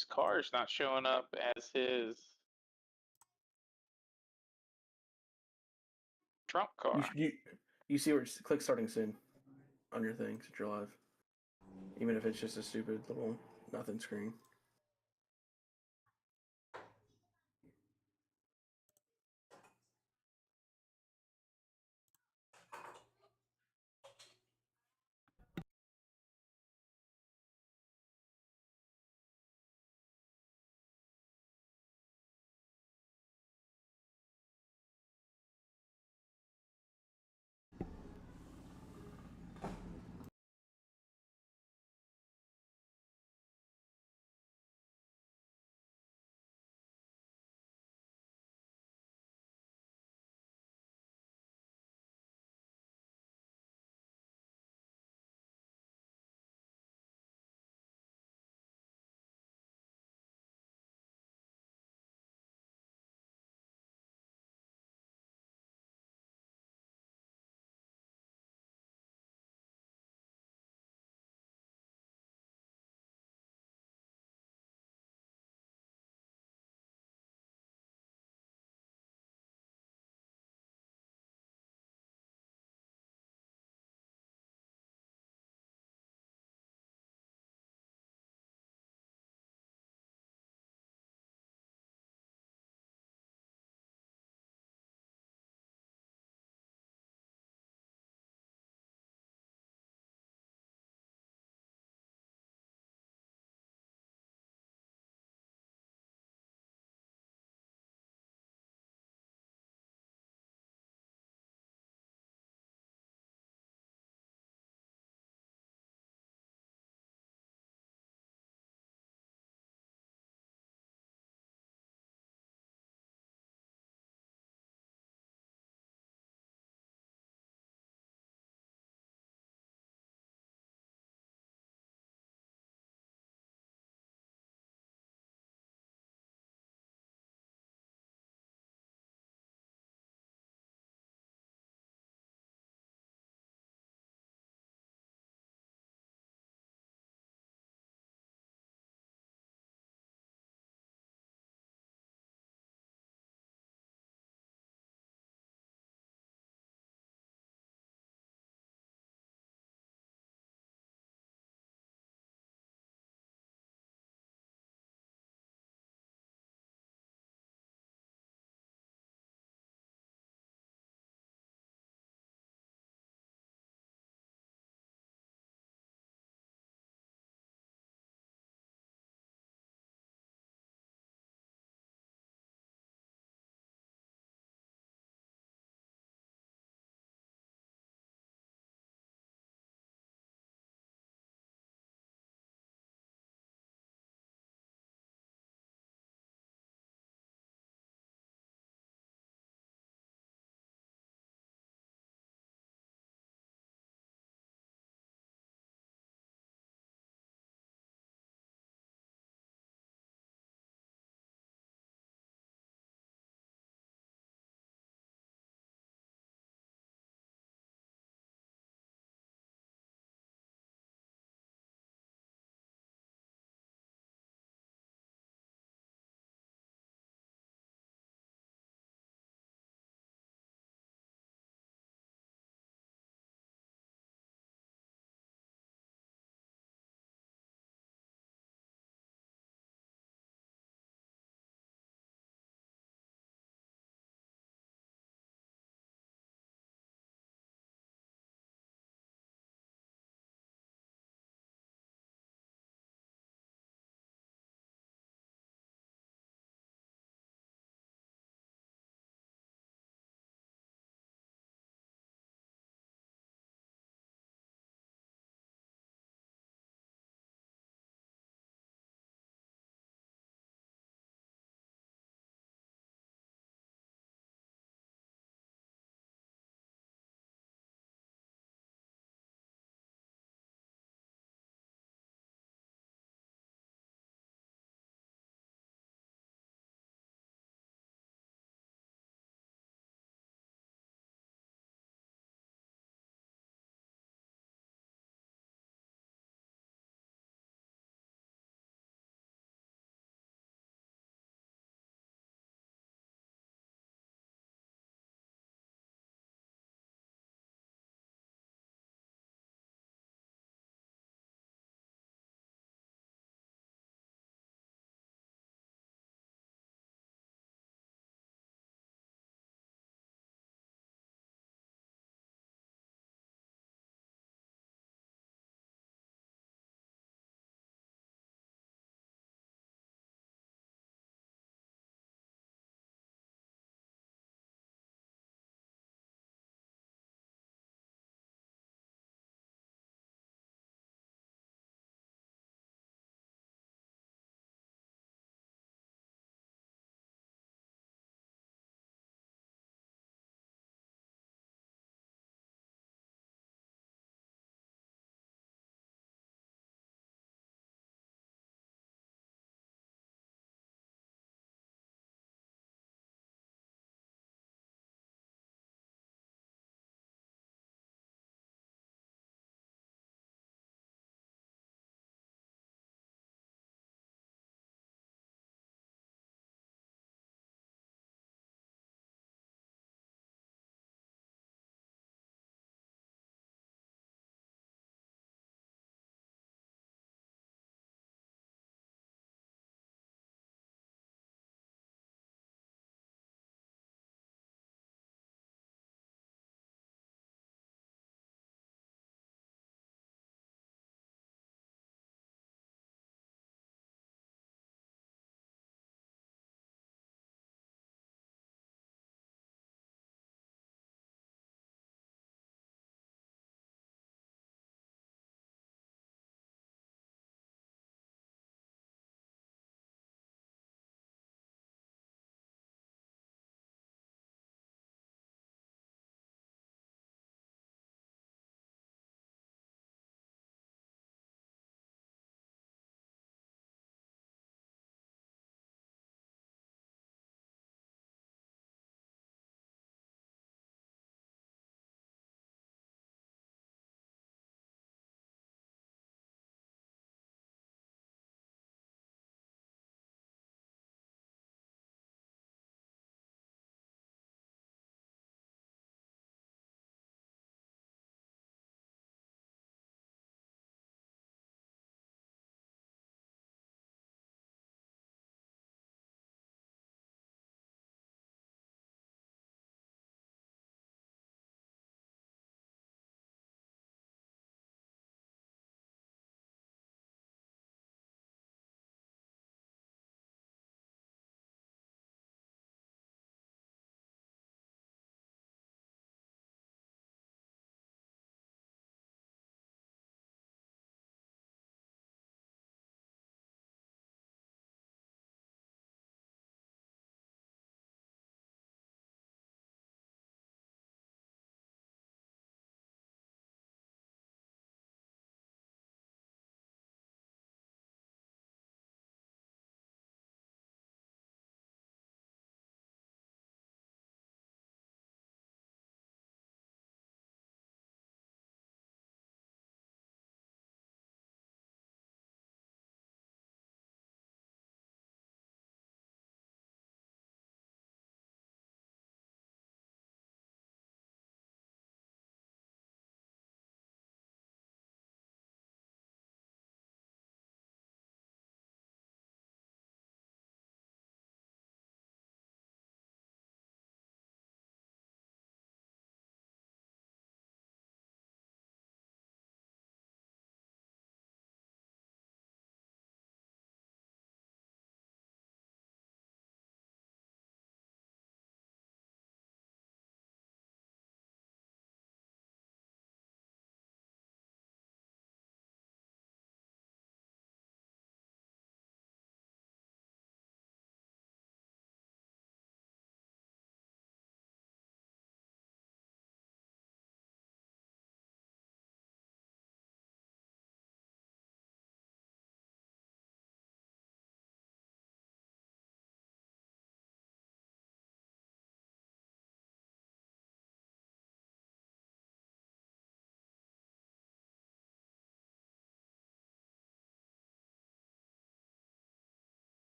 Steve's car is not showing up as his trump car. You see where it's click starting soon on your thing since you're live. Even if it's just a stupid little nothing screen.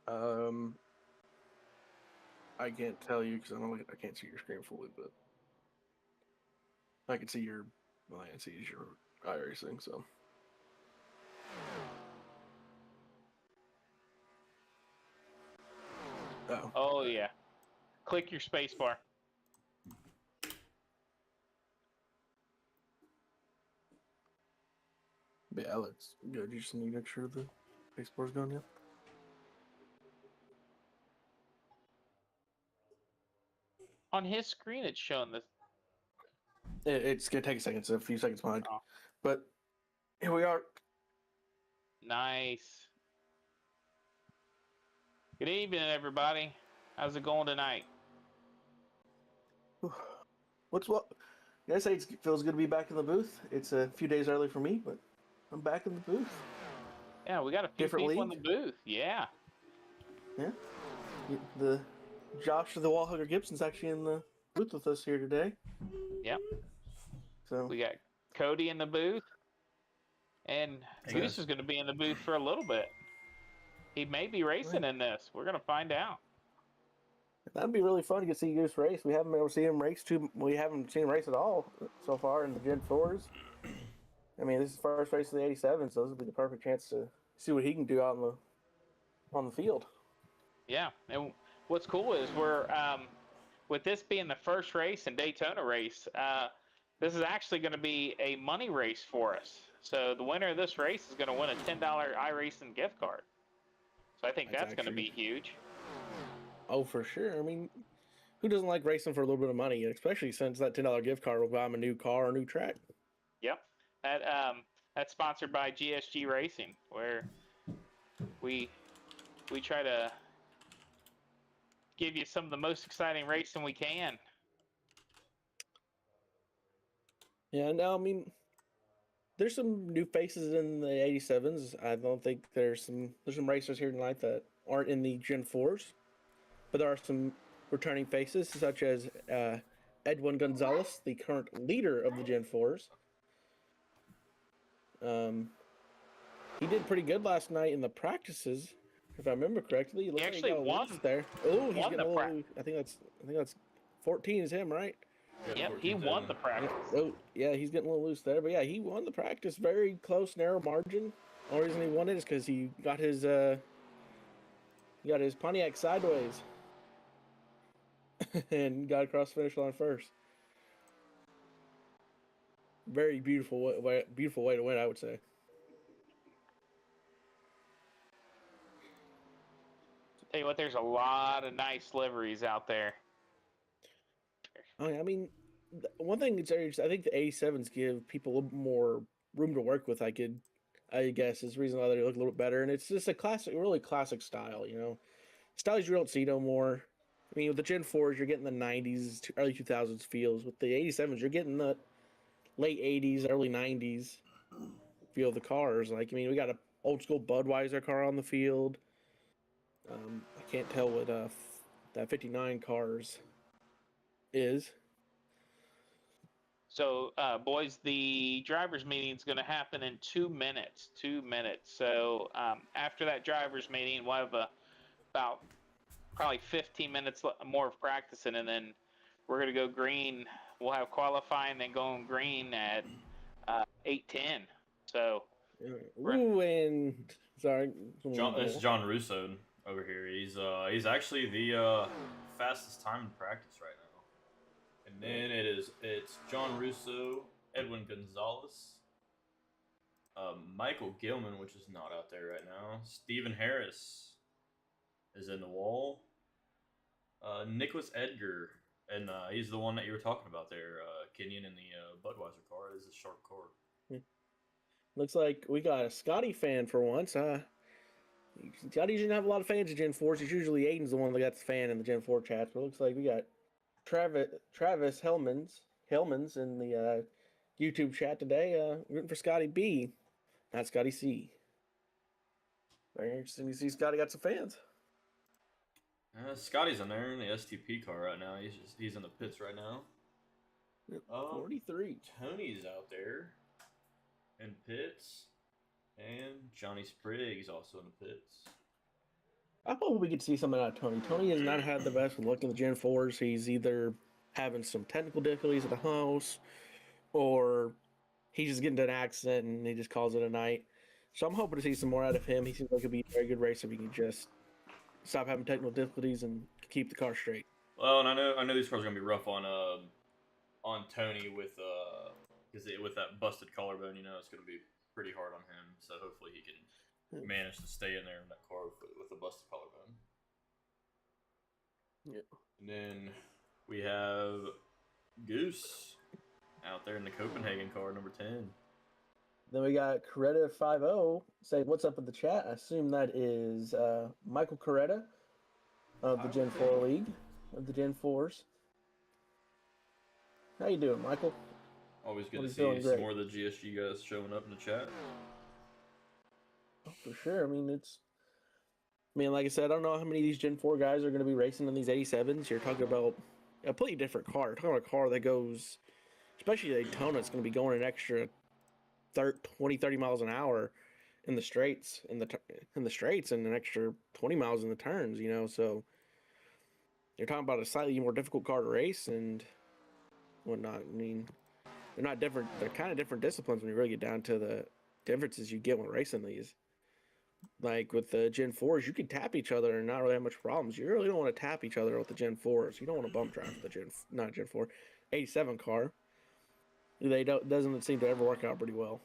I can't tell you because I can't see your screen fully, but I can see your. Well, I can see your iRacing. So. Oh. Oh yeah. Click your space bar. Yeah, looks good. You just need to make sure the space bar's gone yet. On his screen, it's showing this. It's gonna take a second. It's a few seconds behind. Oh. But here we are. Nice. Good evening, everybody. How's it going tonight? What? I say it feels good to be back in the booth. It's a few days early for me, but I'm back in the booth. Yeah, we got a few Different people in league? the booth. Yeah. Yeah. The Josh the Wallhugger Gibson's actually in the booth with us here today. Yep. So we got Cody in the booth, and Hey, Goose guys. is going to be in the booth for a little bit. He may be racing in this. We're going to find out. that'd be really fun to see Goose race. We haven't been able to see him race We haven't seen him race at all so far in the Gen 4s. I mean, this is the first race of the 87, so this would be the perfect chance to see what he can do out on the field. Yeah, and what's cool is we're with this being the first race and Daytona race, this is actually going to be a money race for us. So the winner of this race is going to win a $10 iRacing gift card. So I think that's going to be huge. Oh, for sure. I mean, who doesn't like racing for a little bit of money, especially since that $10 gift card will buy him a new car or a new track? Yep, that's sponsored by GSG Racing, where we try to give you some of the most exciting racing we can. Yeah, no, I mean, there's some new faces in the 87s. I don't think there's some racers here tonight that aren't in the Gen 4s, but there are some returning faces such as Edwin Gonzalez, the current leader of the Gen 4s. He did pretty good last night in the practices, if I remember correctly. He actually won there. Oh, he's getting a little. practice. I think that's 14 is him, right? Yep, he won the practice. Oh, yeah, he's getting a little loose there, but yeah, he won the practice, very close, narrow margin. The only reason he won it is because he got his Pontiac sideways and got across the finish line first. Very beautiful way to win, I would say. Tell you what, there's a lot of nice liveries out there. I mean, one thing is, I think the 87s give people a little more room to work with. I guess is the reason why they look a little bit better, and it's just a really classic style. You know, styles you don't see no more. I mean, with the Gen 4s, you're getting the 90s, early 2000s feels. With the 87s, you're getting the late 80s, early 90s feel of the cars. Like, I mean, we got an old school Budweiser car on the field. I can't tell what that 59 cars is. So, boys, the drivers' meeting is going to happen in 2 minutes. 2 minutes. So, after that drivers' meeting, we'll have about probably 15 minutes more of practicing, and then we're going to go green. We'll have qualifying, then going green at 8:10. So, Ooh, and sorry, It's John Russo over here. He's actually the fastest time in practice right now. And then it's John Russo, Edwin Gonzalez, Michael Gilman, which is not out there right now. Stephen Harris is in the wall. Nicholas Edgar, and he's the one that you were talking about there. Kenyon in the Budweiser car. This is a short car. Looks like we got a Scotty fan for once. Scotty usually have a lot of fans of Gen 4s. It's usually Aiden's the one that got the fan in the Gen 4 chats. But it looks like we got Travis Hellmans in the YouTube chat today, rooting for Scotty B, not Scotty C. Very interesting to see Scotty got some fans. Scotty's in there in the STP car right now. He's in the pits right now. 43. Tony's out there in pits, and Johnny Spriggs also in the pits. I hope we could see something out of Tony. Tony has not had the best luck in the Gen 4s. He's either having some technical difficulties at the house, or he's just getting into an accident and he just calls it a night. So I'm hoping to see some more out of him. He seems like he'd be a very good racer if he can just stop having technical difficulties and keep the car straight. Well, and I know these cars are gonna be rough on Tony with with that busted collarbone. You know, it's gonna be pretty hard on him. So hopefully he can manage to stay in there in that car with a busted collarbone. Yeah. And then we have Goose out there in the Copenhagen car, number 10. Then we got Coretta 50 saying, "What's up with the chat?" I assume that is Michael Coretta of the Gen 4 League, of the Gen 4s. How you doing, Michael? Always good to see some more of the GSG guys showing up in the chat. Oh, for sure. I mean, like I said, I don't know how many of these Gen 4 guys are going to be racing in these 87s. You're talking about a completely different car. You're talking about a car that goes, especially Daytona, it's going to be going an extra 20, 30 miles an hour in the straights, and an extra 20 miles in the turns, you know. So you're talking about a slightly more difficult car to race and whatnot. I mean, they're not different. They're kind of different disciplines when you really get down to the differences you get when racing these. Like with the Gen 4s, you can tap each other and not really have much problems. You really don't want to tap each other with the Gen 4s. You don't want to bump drive the not Gen 4, 87 car. Doesn't seem to ever work out pretty well.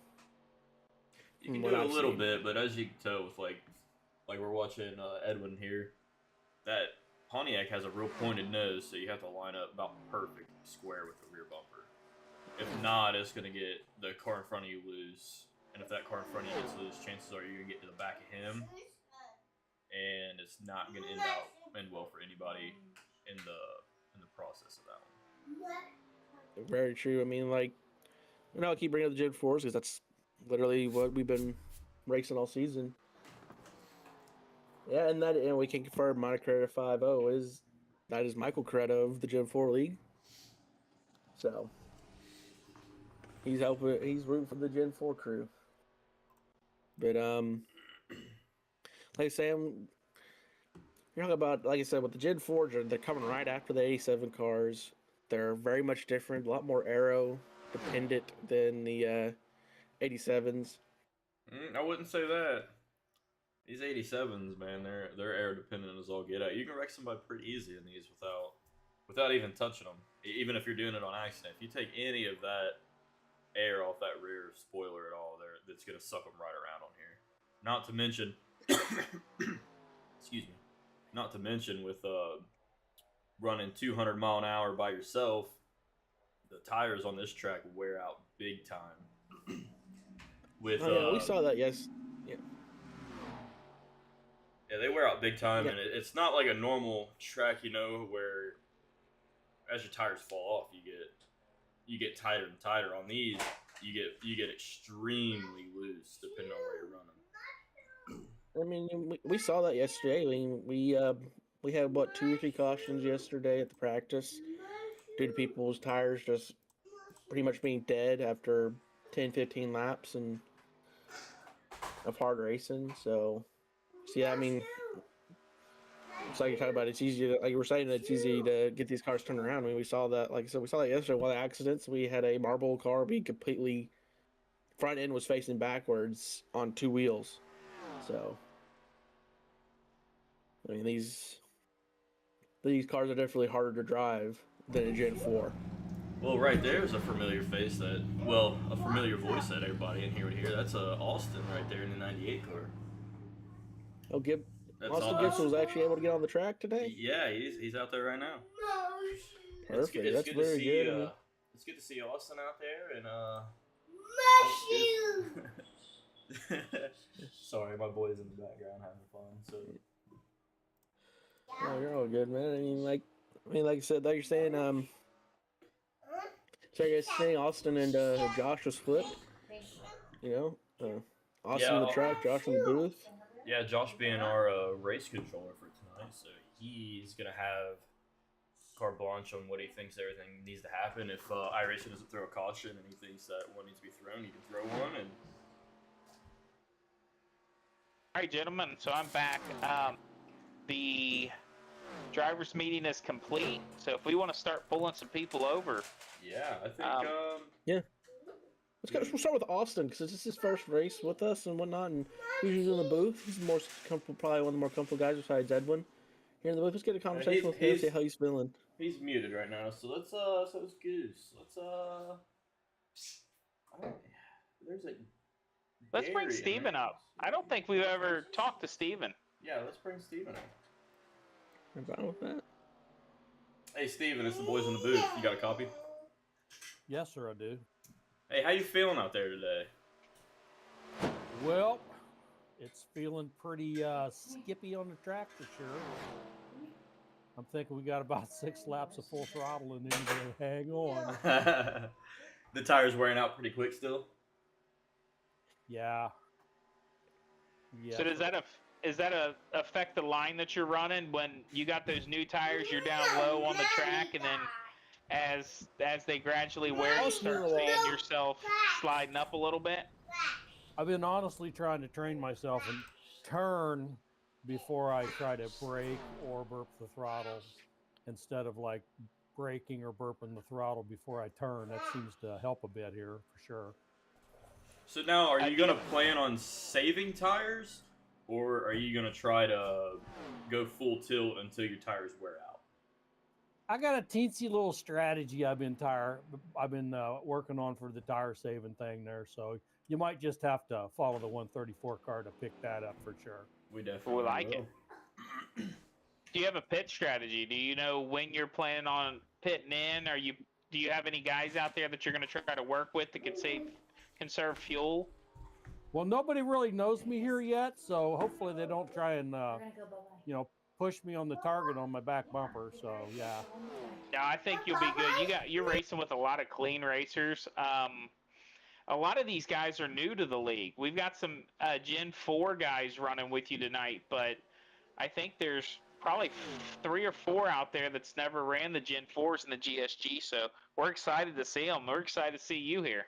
You can do it a little bit, but as you can tell with like we're watching Edwin here, that Pontiac has a real pointed nose, so you have to line up about perfect square with the rear bumper. If not, it's going to get the car in front of you loose. And if that car in front of you gets loose, chances are you're going to get to the back of him. And it's not going to end well for anybody in the process of that one. Very true. I mean, like, I'll keep bringing up the Gen 4s because that's literally what we've been racing all season. Yeah, and we can confirm Monica 50 is Michael Coretta of the Gen 4 League. So he's rooting for the Gen 4 crew. But like I say, you're talking about, like I said, with the Gen 4s, they're coming right after the 87 cars. They're very much different, a lot more aero dependent than the 87s. I wouldn't say that. These 87s, man, they're air dependent as all get out. You can wreck somebody pretty easy in these without even touching them. Even if you're doing it on accident, if you take any of that air off that rear spoiler at all, that's gonna suck them right around on here. Not to mention, excuse me. Not to mention with running 200 mile an hour by yourself, the tires on this track wear out big time. We saw that, yes. Yeah, they wear out big time, and it's not like a normal track, you know, where as your tires fall off, you get tighter and tighter. On these, you get extremely loose depending on where you're running. I mean, we saw that yesterday. I mean, we had 2 or 3 cautions yesterday at the practice due to people's tires just pretty much being dead after 10, 15 laps of hard racing. So yeah, I mean, it's like you're talking about. It's easy to, like you were saying, it's easy to get these cars turned around. I mean, we saw that. Like I said, we saw that yesterday. One of the accidents, we had a marble car be completely front end was facing backwards on 2 wheels. So, I mean, these cars are definitely harder to drive than a Gen 4. Well, right there's a familiar face a familiar voice that everybody in here would hear. That's Austin right there in the 98 car. Oh, Austin Gibson was actually able to get on the track today? Yeah, he's out there right now. Perfect. That's very good. It's good to see Austin out there and Sorry, my boy's in the background having fun. So. Oh, you're all good, man. I mean, like I said, like you're saying, so I guess saying Austin and Josh was flipped. You know, Austin in the truck, Josh in the booth. Yeah, Josh being our race controller for tonight, so he's gonna have carte blanche on what he thinks everything needs to happen. If iRacing doesn't throw a caution and he thinks that one needs to be thrown, he can throw one. And all right, gentlemen. So I'm back. drivers meeting is complete. So if we want to start pulling some people over, Yeah, I think. Yeah. We'll start with Austin because this is his first race with us and whatnot, and he's usually in the booth. He's the more comfortable, probably one of the more comfortable guys besides Edwin. Here in the booth, let's get a conversation with him, see how he's feeling. He's muted right now, so so it's Goose. let's bring Steven up. I don't think we've ever talked to Steven. Yeah, let's bring Steven up. I'm fine with that. Hey, Steven, it's the boys in the booth. You got a copy? Yes, sir, I do. Hey, how you feeling out there today? Well, it's feeling pretty skippy on the track for sure. I'm thinking we got about 6 laps of full throttle and then you go, hang on. The tire's wearing out pretty quick still? Yeah. So does that affect the line that you're running when you got those new tires? You're down low on the track, and then as they gradually wear, you start seeing yourself sliding up a little bit. I've been honestly trying to train myself and turn before I try to brake or burp the throttle, instead of like braking or burping the throttle before I turn. That seems to help a bit here for sure. So now, are you going to plan on saving tires, or are you going to try to go full tilt until your tires wear out? I got a teensy little strategy I've been working on for the tire saving thing there. So you might just have to follow the 134 car to pick that up for sure. We definitely like will. it. Do you have a pit strategy? Do you know when you're planning on pitting in? Do you have any guys out there that you're going to try to work with that can conserve fuel? Well, nobody really knows me here yet, so hopefully they don't try and push me on the target on my back bumper. So yeah. No, I think you'll be good. You're racing with a lot of clean racers. A lot of these guys are new to the league. We've got some Gen 4 guys running with you tonight, but I think there's probably 3 or 4 out there that's never ran the Gen 4s in the GSG, so we're excited to see them. We're excited to see you here.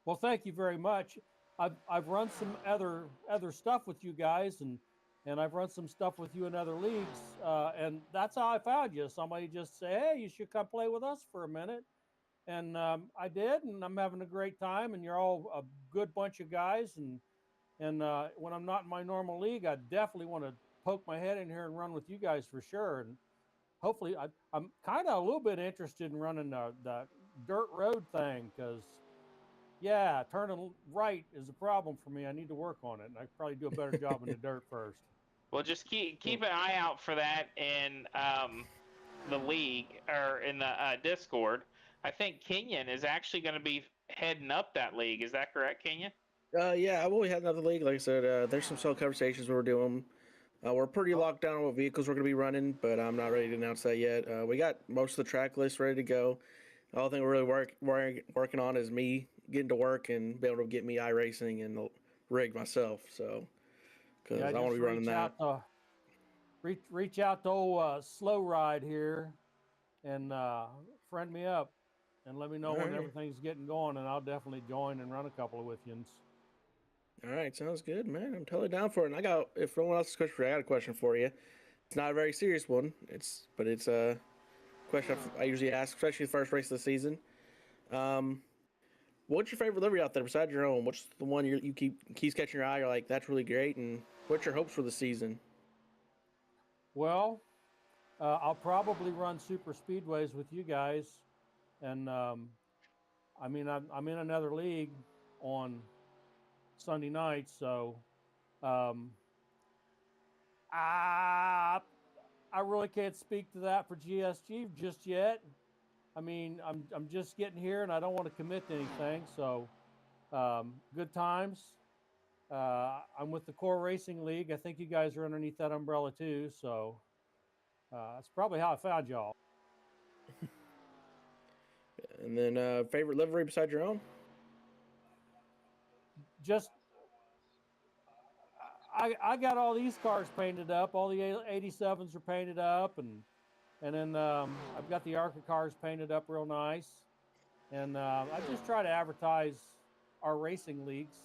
Well, thank you very much. I've run some other stuff with you guys, and I've run some stuff with you in other leagues, and that's how I found you. Somebody just say, hey, you should come play with us for a minute. And I did, and I'm having a great time, and you're all a good bunch of guys. And when I'm not in my normal league, I definitely want to poke my head in here and run with you guys for sure. And hopefully, I'm kind of a little bit interested in running the dirt road thing because, yeah, turning right is a problem for me. I need to work on it, and I could probably do a better job in the dirt first. Well, just keep an eye out for that in the league or in the Discord. I think Kenyon is actually going to be heading up that league. Is that correct, Kenyon? Yeah, I've always had another league. Like I said, there's some solo conversations we're doing. We're pretty locked down on what vehicles we're going to be running, but I'm not ready to announce that yet. We got most of the track list ready to go. The only thing we're really working on is me getting to work and be able to get me iRacing and the rig myself. So, because I want to be running that. Reach out to old Slow Ride here and friend me up. And let me know when everything's getting going, and I'll definitely join and run a couple of with you. All right, sounds good, man. I'm totally down for it. And if no one else has a question for you, I got a question for you. It's not a very serious one. It's a question I usually ask, especially the first race of the season. What's your favorite livery out there besides your own? What's the one you keeps catching your eye? You're like, that's really great. And what's your hopes for the season? Well, I'll probably run super speedways with you guys. And I'm in another league on Sunday night, so I really can't speak to that for GSG just yet. I mean, I'm just getting here, and I don't want to commit to anything. So good times. I'm with the Core Racing League. I think you guys are underneath that umbrella too. So that's probably how I found y'all. And then favorite livery besides your own? Just I got all these cars painted up. All the 87s are painted up, and then I've got the ARCA cars painted up real nice. And I just try to advertise our racing leagues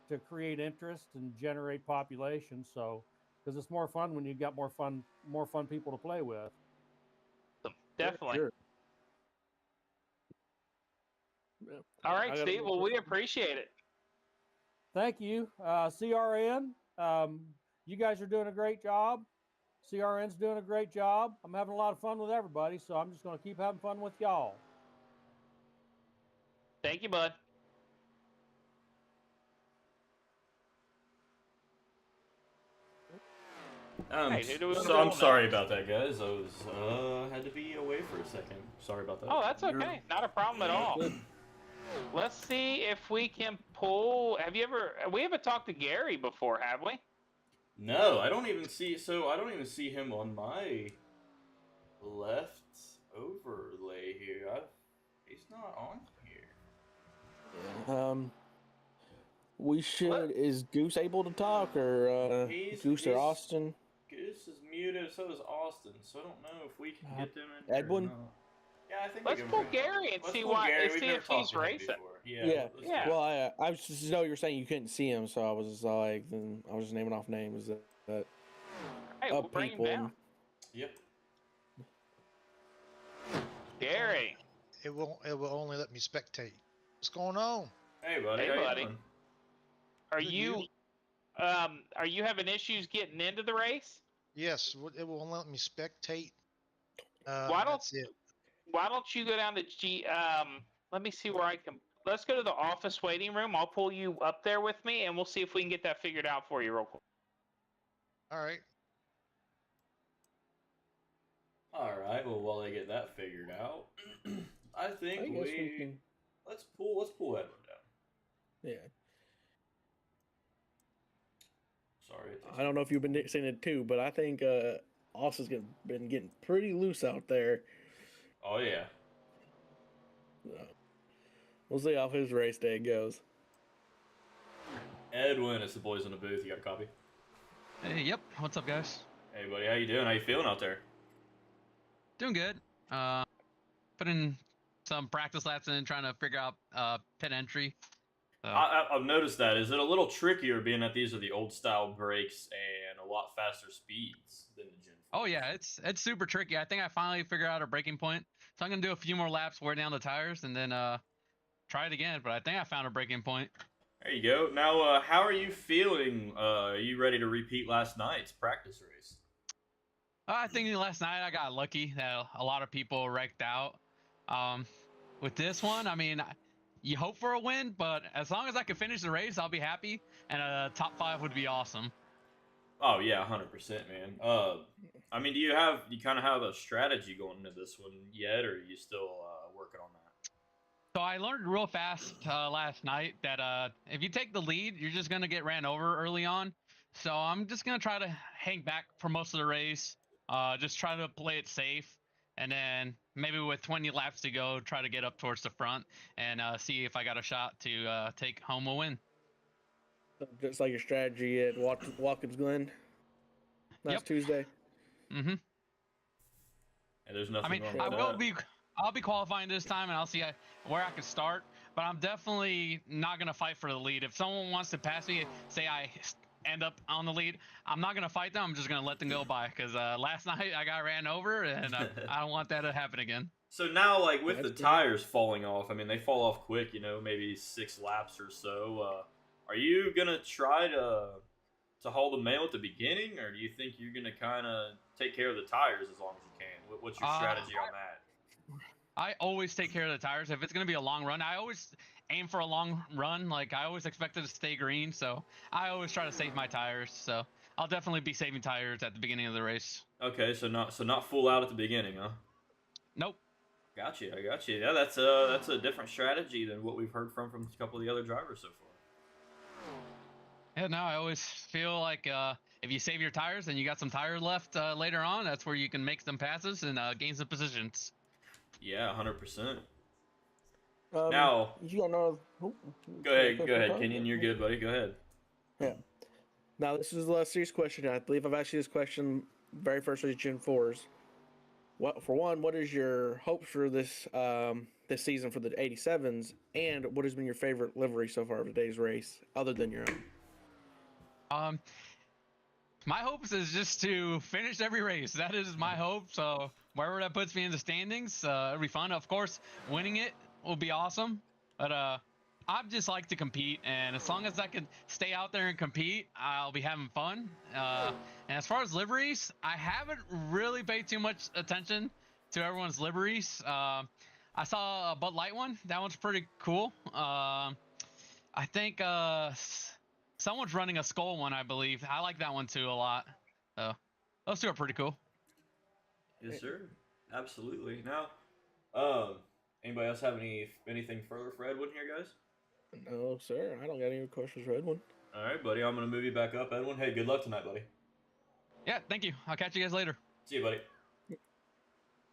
to create interest and generate population. So because it's more fun when you got more fun people to play with. definitely. Sure. Yeah. All I right, gotta Steve. go Well, for we some- appreciate it. Thank you, CRN. You guys are doing a great job. CRN's doing a great job. I'm having a lot of fun with everybody, so I'm just going to keep having fun with y'all. Thank you, bud. Hey, who do we wanna So I'm call sorry next? about that, guys. I was had to be away for a second. Sorry about that. Oh, that's okay. Not a problem at all. Good. Let's see if we can pull. We haven't talked to Gary before, have we? No, I don't even see. So I don't even see him on my left overlay here. He's not on here. We should. Is Goose able to talk, or Goose or Austin? Goose is muted. So is Austin. So I don't know if we can get them in. Edwin? Or not. Yeah, I think Let's we can pull bring him up. Gary and Let's see pull why. Gary. And We've see never if talked he's to him racing. before. Yeah. let's do Yeah. it. Well, I was just know you were saying you couldn't see him, so I was like, then I was just naming off names that Hey, we'll bring him people. down. Yep. Gary. It will only let me spectate. What's going on? Hey, buddy. Hey, how buddy. you doing? Are Good, you are you having issues getting into the race? Yes, it will let me spectate. Why don't That's it. Why don't you go down to let me see where I can. Let's go to the office waiting room. I'll pull you up there with me, and we'll see if we can get that figured out for you real quick. All right. All right. Well, while I get that figured out, I think I guess we can. let's pull Edwin down. Yeah. Sorry. it takes I don't know if you've been seeing it too, but I think Austin's been getting pretty loose out there. Oh yeah. So, we'll see how his race day goes. Edwin, it's the boys in the booth. You got a copy? Hey, yep. What's up, guys? Hey, buddy. How you doing? How you feeling out there? Doing good. Putting some practice laps in, trying to figure out pit entry. So, I've noticed that. Is it a little trickier being that these are the old style brakes and a lot faster speeds than the Gen 4? oh yeah, it's super tricky. I think I finally figured out a breaking point, so I'm gonna do a few more laps, wear down the tires, and then try it again. But I think I found a breaking point. There you go. Now, how are you feeling? Are you ready to repeat last night's practice race? I think last night I got lucky that a lot of people wrecked out. With this one, I mean, you hope for a win, but as long as I can finish the race, I'll be happy. And a top 5 would be awesome. Oh yeah, 100%, man. I mean, do you kind of have a strategy going into this one yet, or are you still working on that? So I learned real fast last night that if you take the lead, you're just gonna get ran over early on. So I'm just gonna try to hang back for most of the race. Just try to play it safe, and then maybe with 20 laps to go, try to get up towards the front and see if I got a shot to take home a win. Just like your strategy at Watkins Glen last Yep. Tuesday. Mm-hmm. And there's nothing I mean, wrong with I'll be qualifying this time, and I'll see where I can start. But I'm definitely not gonna fight for the lead. If someone wants to pass me, say I end up on the lead, I'm not gonna fight them. I'm just gonna let them go by because last night I got ran over, and I don't want that to happen again. So now, like with That's the good. tires falling off, I mean they fall off quick. Maybe 6 laps or so. Are you gonna try to haul the mail at the beginning, or do you think you're gonna kind of take care of the tires as long as you can? What's your strategy on that? I always take care of the tires. If it's going to be a long run, I always aim for a long run. Like, I always expect it to stay green, so I always try to save my tires. So I'll definitely be saving tires at the beginning of the race. Okay, so not full out at the beginning, huh? Nope. Gotcha, I got you. Yeah, that's a different strategy than what we've heard from a couple of the other drivers so far. Yeah, no, I always feel like if you save your tires and you got some tires left later on, that's where you can make some passes and gain some positions. Yeah, 100%. Now, Now, you don't know. go ahead, Kenyon. You're good, buddy. Go ahead. Yeah. Now, this is a serious question. I believe I've asked you this question very first with Gen 4s. What is your hopes for this this season for the 87s, and what has been your favorite livery so far of today's race, other than your own? My hopes is just to finish every race. That is my hope. So wherever that puts me in the standings, it'll be fun. Of course, winning it will be awesome. But I just like to compete, and as long as I can stay out there and compete, I'll be having fun. And as far as liveries, I haven't really paid too much attention to everyone's liveries. I saw a Bud Light one. That one's pretty cool. I think someone's running a Skull one, I believe. I like that one too a lot. So those two are pretty cool. Yes, sir. Absolutely. Now, anybody else have anything further for Edwin here, guys? No, sir. I don't got any questions for Edwin. All right, buddy. I'm gonna move you back up, Edwin. Hey, good luck tonight, buddy. Yeah, thank you. I'll catch you guys later. See you, buddy.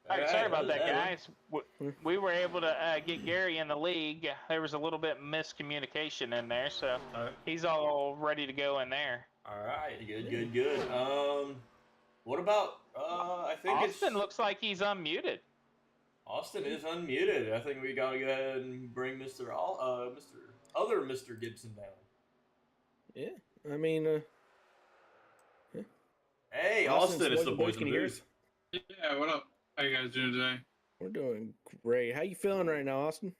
All right, sorry about that, Edwin. guys. We were able to get Gary in the league. There was a little bit miscommunication in there, so All right. he's all ready to go in there. All right. Good. What about? I think Austin looks like he's unmuted. Austin is unmuted. I think we gotta go ahead and bring Mr. Gibson down. Yeah, I mean, Hey, Austin, it's the boys in the booth. Yeah, what up? How you guys doing today? we're doing great. How you feeling right now, Austin?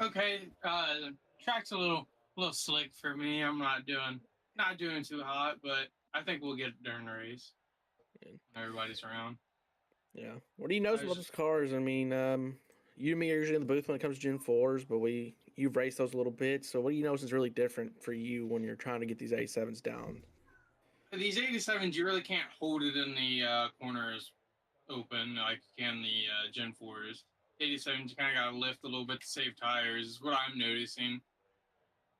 Okay, the track's a little slick for me. I'm not doing too hot, but I think we'll get it during the race. Yeah. Everybody's around. Yeah. What do you notice about those cars? I mean, you and me are usually in the booth when it comes to Gen 4s, but you've raced those a little bit. So what do you notice is really different for you when you're trying to get these 87s down? These 87s, you really can't hold it in the corners open like you can the Gen 4s. 87s, you kind of got to lift a little bit to save tires, is what I'm noticing.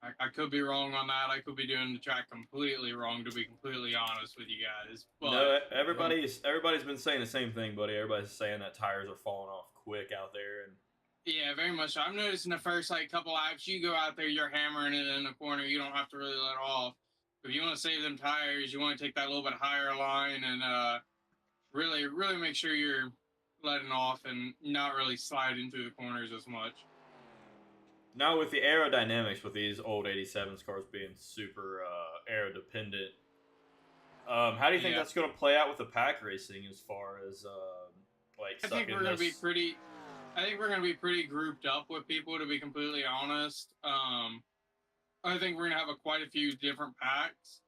I could be wrong on that. I could be doing the track completely wrong, to be completely honest with you guys. But No, everybody's been saying the same thing, buddy. Everybody's saying that tires are falling off quick out there, and yeah, very much so. I'm noticing the first couple laps, you go out there, you're hammering it in the corner. You don't have to really let off. If you want to save them tires, you want to take that little bit higher line and really make sure you're letting off and not really sliding through the corners as much. now with the aerodynamics with these old 87s cars being super aero dependent, how do you think that's going to play out with the pack racing as far as I think we're going to be pretty. I think we're going to be pretty grouped up with people, to be completely honest. I think we're going to have quite a few different packs.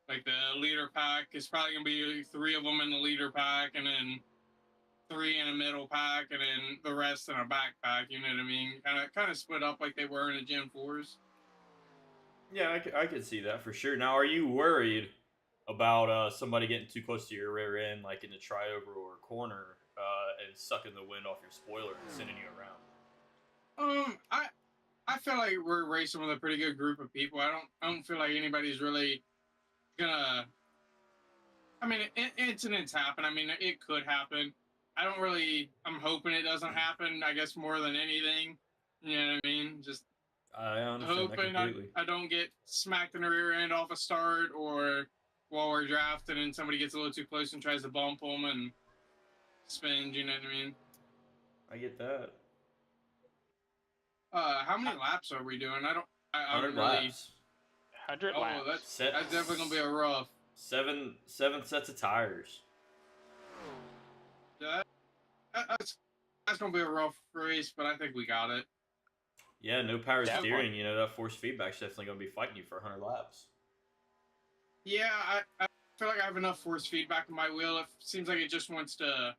Like the leader pack is probably going to be 3 of them in the leader pack, and then 3 in a middle pack, and then the rest in a backpack. You know what I mean? Kind of split up like they were in the Gen 4s. Yeah, I could see that for sure. Now, are you worried about somebody getting too close to your rear end, like in the triover or corner, and sucking the wind off your spoiler and sending you around? I feel like we're racing with a pretty good group of people. I don't feel like anybody's really gonna. I mean, incidents happen. I mean, it could happen. I'm hoping it doesn't happen. I guess more than anything. You know what I mean? Just I understand hoping that completely. I don't get smacked in the rear end off a start, or while we're drafting and somebody gets a little too close and tries to bump them and spin. You know what I mean? I get that. How many laps are we doing? I 100 laps. 100 Oh, laps. that's definitely gonna be a rough. Seven sets of tires. That's gonna be a rough race, but I think we got it. Yeah, no power Definitely. steering. You know, that force feedback's definitely going to be fighting you for 100 laps. Yeah, I feel like I have enough force feedback in my wheel. It seems like it just wants to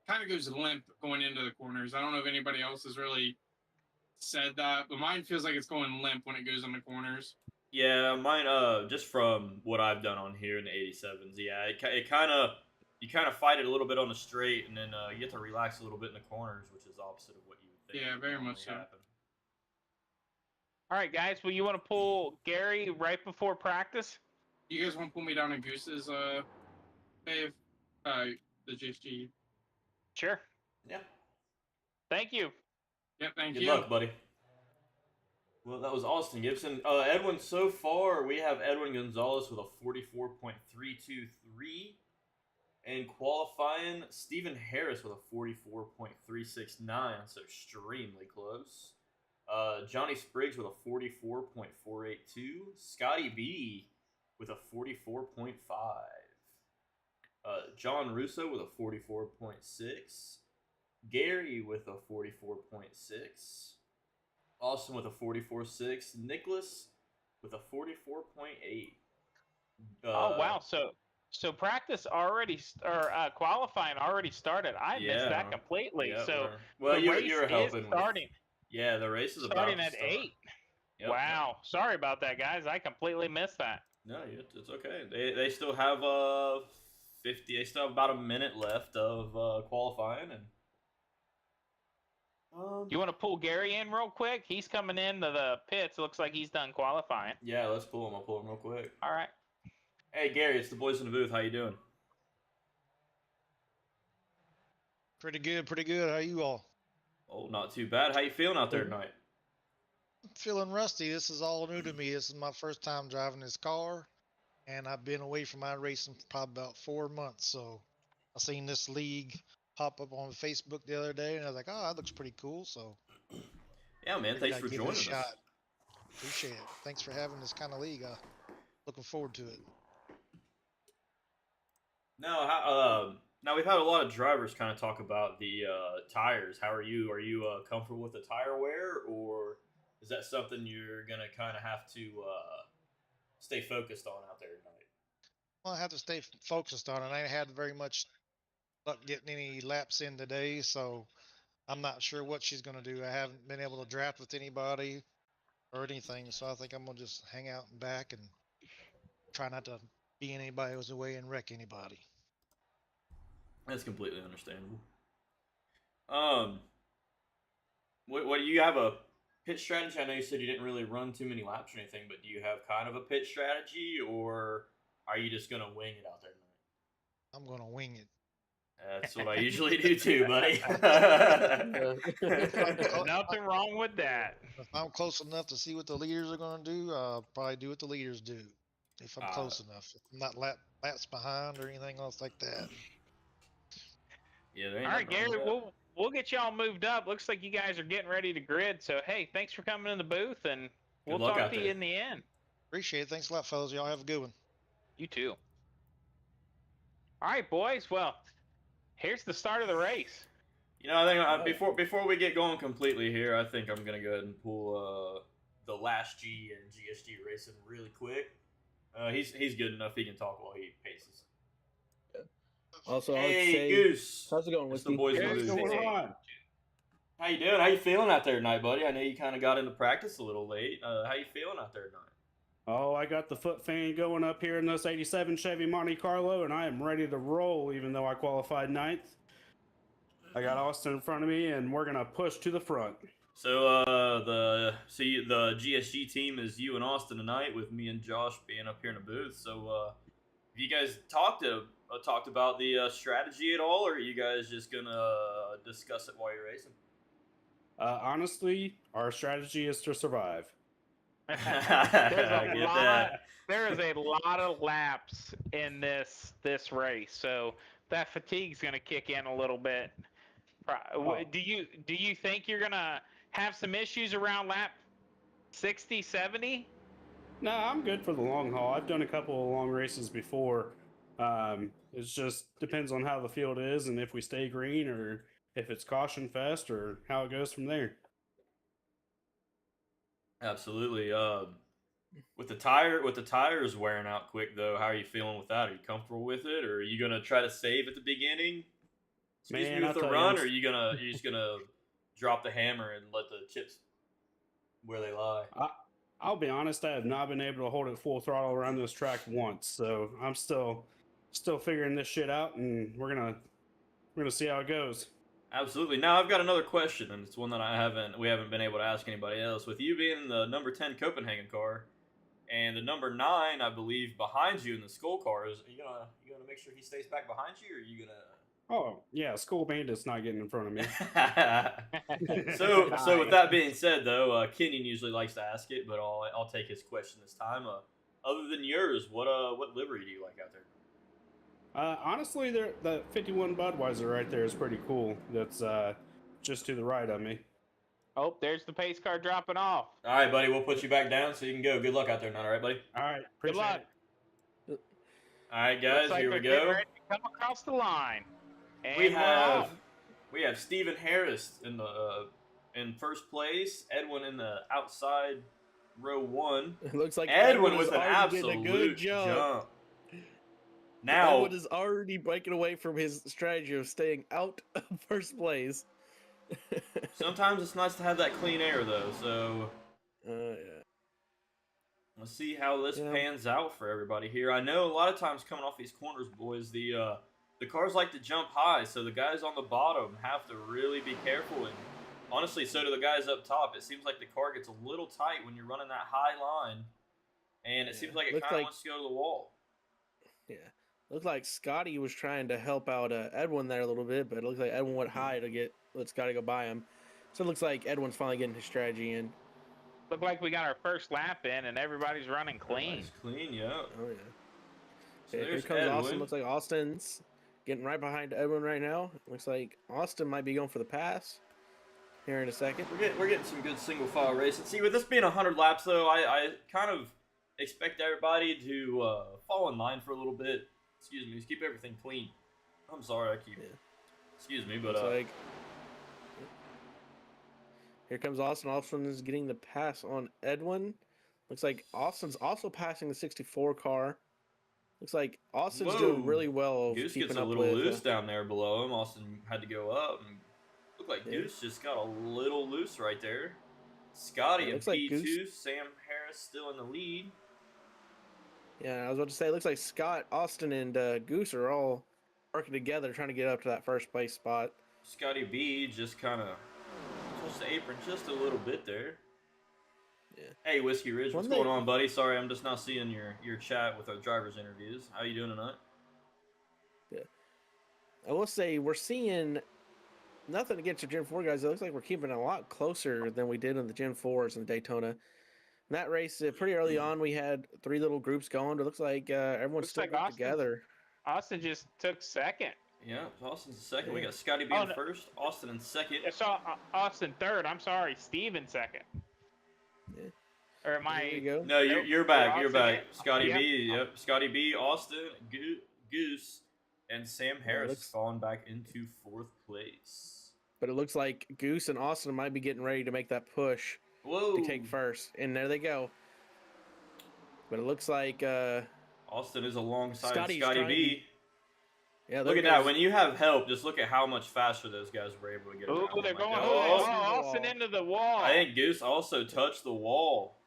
kind of goes limp going into the corners. I don't know if anybody else has really said that, but mine feels like it's going limp when it goes in the corners. Yeah, mine, just from what I've done on here in the 87s, yeah, it kind of, you kind of fight it a little bit on the straight, and then you get to relax a little bit in the corners, which is opposite of what you would think. Yeah, would very normally much so. happen. All right, guys. Well, you want to pull Gary right before practice? You guys want to pull me down in Goose's Dave? The GSG. Sure. Yeah. Thank you. Yep, thank Good you. luck, buddy. Well, that was Austin Gibson. Edwin, so far, we have Edwin Gonzalez with a 44.323. And qualifying, Stephen Harris with a 44.369, so extremely close. Johnny Spriggs with a 44.482. Scotty B with a 44.5. John Russo with a 44.6. Gary with a 44.6. Austin with a 44.6. Nicholas with a 44.8. Oh wow! So practice already or qualifying already started. I missed that completely. Yeah, so well, the race you were helping is starting. Yeah, the race is starting about to at start. 8. Yep, Wow, yep. sorry about that, guys. I completely missed that. No, it's okay. They still have 50. They still have about a minute left of qualifying, and You want to pull Gary in real quick? He's coming into the pits. Looks like he's done qualifying. yeah, let's pull him. I'll pull him real quick. All right. Hey, Gary, it's the boys in the booth. How you doing? Pretty good, pretty good. How you all? Oh, not too bad. How you feeling out there tonight? Feeling rusty. This is all new to me. This is my first time driving this car, and I've been away from iRacing for probably about 4 months. So I seen this league pop up on Facebook the other day, and I was like, oh, that looks pretty cool. So yeah, man, thanks for joining us. Appreciate it. Thanks for having this kind of league. Looking forward to it. Now we've had a lot of drivers kind of talk about the tires. How are you? Are you comfortable with the tire wear, or is that something you're gonna kind of have to stay focused on out there tonight? Well, I have to stay focused on it. I ain't had very much luck getting any laps in today, so I'm not sure what she's gonna do. I haven't been able to draft with anybody or anything, so I think I'm gonna just hang out and back and try not to be in anybody's way and wreck anybody. That's completely understandable. What do you have a pit strategy? I know you said you didn't really run too many laps or anything, but do you have kind of a pit strategy, or are you just gonna wing it out there tonight? I'm gonna wing it. That's what I usually do too, buddy. Nothing wrong with that. If I'm close enough to see what the leaders are gonna do, I'll probably do what the leaders do. If I'm close enough, if I'm not laps behind or anything else like that. Yeah, there ain't all right, nothing wrong Gary, with we'll get y'all moved up. Looks like you guys are getting ready to grid. So hey, thanks for coming in the booth, and we'll luck talk out to there. you in the end. Appreciate it. Thanks a lot, fellas. Y'all have a good one. You too. All right, boys. Well, here's the start of the race. You know, I think before we get going completely here, I think I'm gonna go ahead and pull the Last G and GSG racing really quick. He's good enough. He can talk while he paces. Also, hey, I would say, Goose. How's it going, It's Whiskey? the boys in the What's booth. going on? How you doing? How you feeling out there tonight, buddy? I know you kind of got into practice a little late. How you feeling out there tonight? Oh, I got the foot fan going up here in this 87 Chevy Monte Carlo, and I am ready to roll even though I qualified 9th. I got Austin in front of me, and we're going to push to the front. So the GSG team is you and Austin tonight, with me and Josh being up here in the booth. So have you guys talked about the strategy at all, or are you guys just gonna discuss it while you're racing? Honestly, our strategy is to survive. There is a lot of laps in this race, so that fatigue's going to kick in a little bit. Do you think you're going to have some issues around lap 60, 70? No, I'm good for the long haul. I've done a couple of long races before. It just depends on how the field is and if we stay green or if it's caution fest or how it goes from there. Absolutely. With the tires wearing out quick though, how are you feeling with that? Are you comfortable with it, or are you gonna try to save at the beginning? Excuse me, with the run, or are you just gonna drop the hammer and let the chips where they lie? I'll be honest, I have not been able to hold it full throttle around this track once, so I'm still figuring this shit out, and we're gonna see how it goes. Absolutely. Now I've got another question, and it's one that we haven't been able to ask anybody else. With you being the number 10 Copenhagen car and the number 9, I believe, behind you in the Skull car, are you gonna make sure he stays back behind you, or are you gonna? Oh yeah, Skull Bandit's not getting in front of me. So with that being said, though, Kenyon usually likes to ask it, but I'll take his question this time. Other than yours, what livery do you like out there? Honestly, the 51 Budweiser right there is pretty cool. That's just to the right of me. Oh, there's the pace car dropping off. All right, buddy, we'll put you back down so you can go. Good luck out there, all right, buddy? All right, Good luck. All right, guys, Looks like here we they're getting go. ready to come across the line. And We we're off. have Stephen Harris in first place. Edwin in the outside row 1. It looks like Edwin is with an already getting a good absolute jump. jump. Now Edwin is already breaking away from his strategy of staying out of first place. sometimes it's nice to have that clean air, though. So Yeah. let's see how this pans out for everybody here. I know a lot of times coming off these corners, boys, the cars like to jump high, so the guys on the bottom have to really be careful. And honestly, so do the guys up top. It seems like the car gets a little tight when you're running that high line, and it seems like it kind of wants to go to the wall. Yeah. Looks like Scotty was trying to help out Edwin there a little bit, but it looks like Edwin went high to let Scotty go by him. So it looks like Edwin's finally getting his strategy in. Look like we got our first lap in, and everybody's running clean. Nice, clean, yeah. Oh, yeah. So Here comes Edwin. Austin. Looks like Austin's getting right behind Edwin right now. Looks like Austin might be going for the pass here in a second. We're getting some good single file racing. See, with this being 100 laps, though, I kind of expect everybody to fall in line for a little bit. Excuse me, just keep everything clean. I'm sorry, I keep. Yeah. Excuse me, but here comes Austin. Austin is getting the pass on Edwin. Looks like Austin's also passing the 64 car. Looks like Austin's doing really well. Goose gets a little loose down there below him. Austin had to go up. And looked like Goose just got a little loose right there. Scotty in P2. Sam Harris still in the lead. Yeah, I was about to say, it looks like Scott, Austin, and Goose are all working together trying to get up to that first place spot. Scotty B just kind of touched the apron just a little bit there. Yeah. Hey, Whiskey Ridge, what's going on, buddy? Sorry, I'm just not seeing your chat with our drivers' interviews. How you doing tonight? Yeah. I will say, we're seeing nothing against the Gen 4 guys. It looks like we're keeping it a lot closer than we did in the Gen 4s in Daytona. In that race, pretty early on, we had 3 little groups going. It looks like everyone's still together. Austin just took second. Yeah, Austin's second. We got Scotty B in first, Austin in second. I saw Austin third. I'm sorry, Steve in second. Yeah. Or am I? No, you're back. You're back. Scotty B. Yep. Scotty B, Austin, Goose, and Sam Harris falling back into 4th place. But it looks like Goose and Austin might be getting ready to make that push. Whoa. To take first, and there they go. But it looks like Austin is alongside Scotty B. Yeah, look at that. When you have help, just look at how much faster those guys were able to get. Oh, they're going Austin into the wall. I think Goose also touched the wall.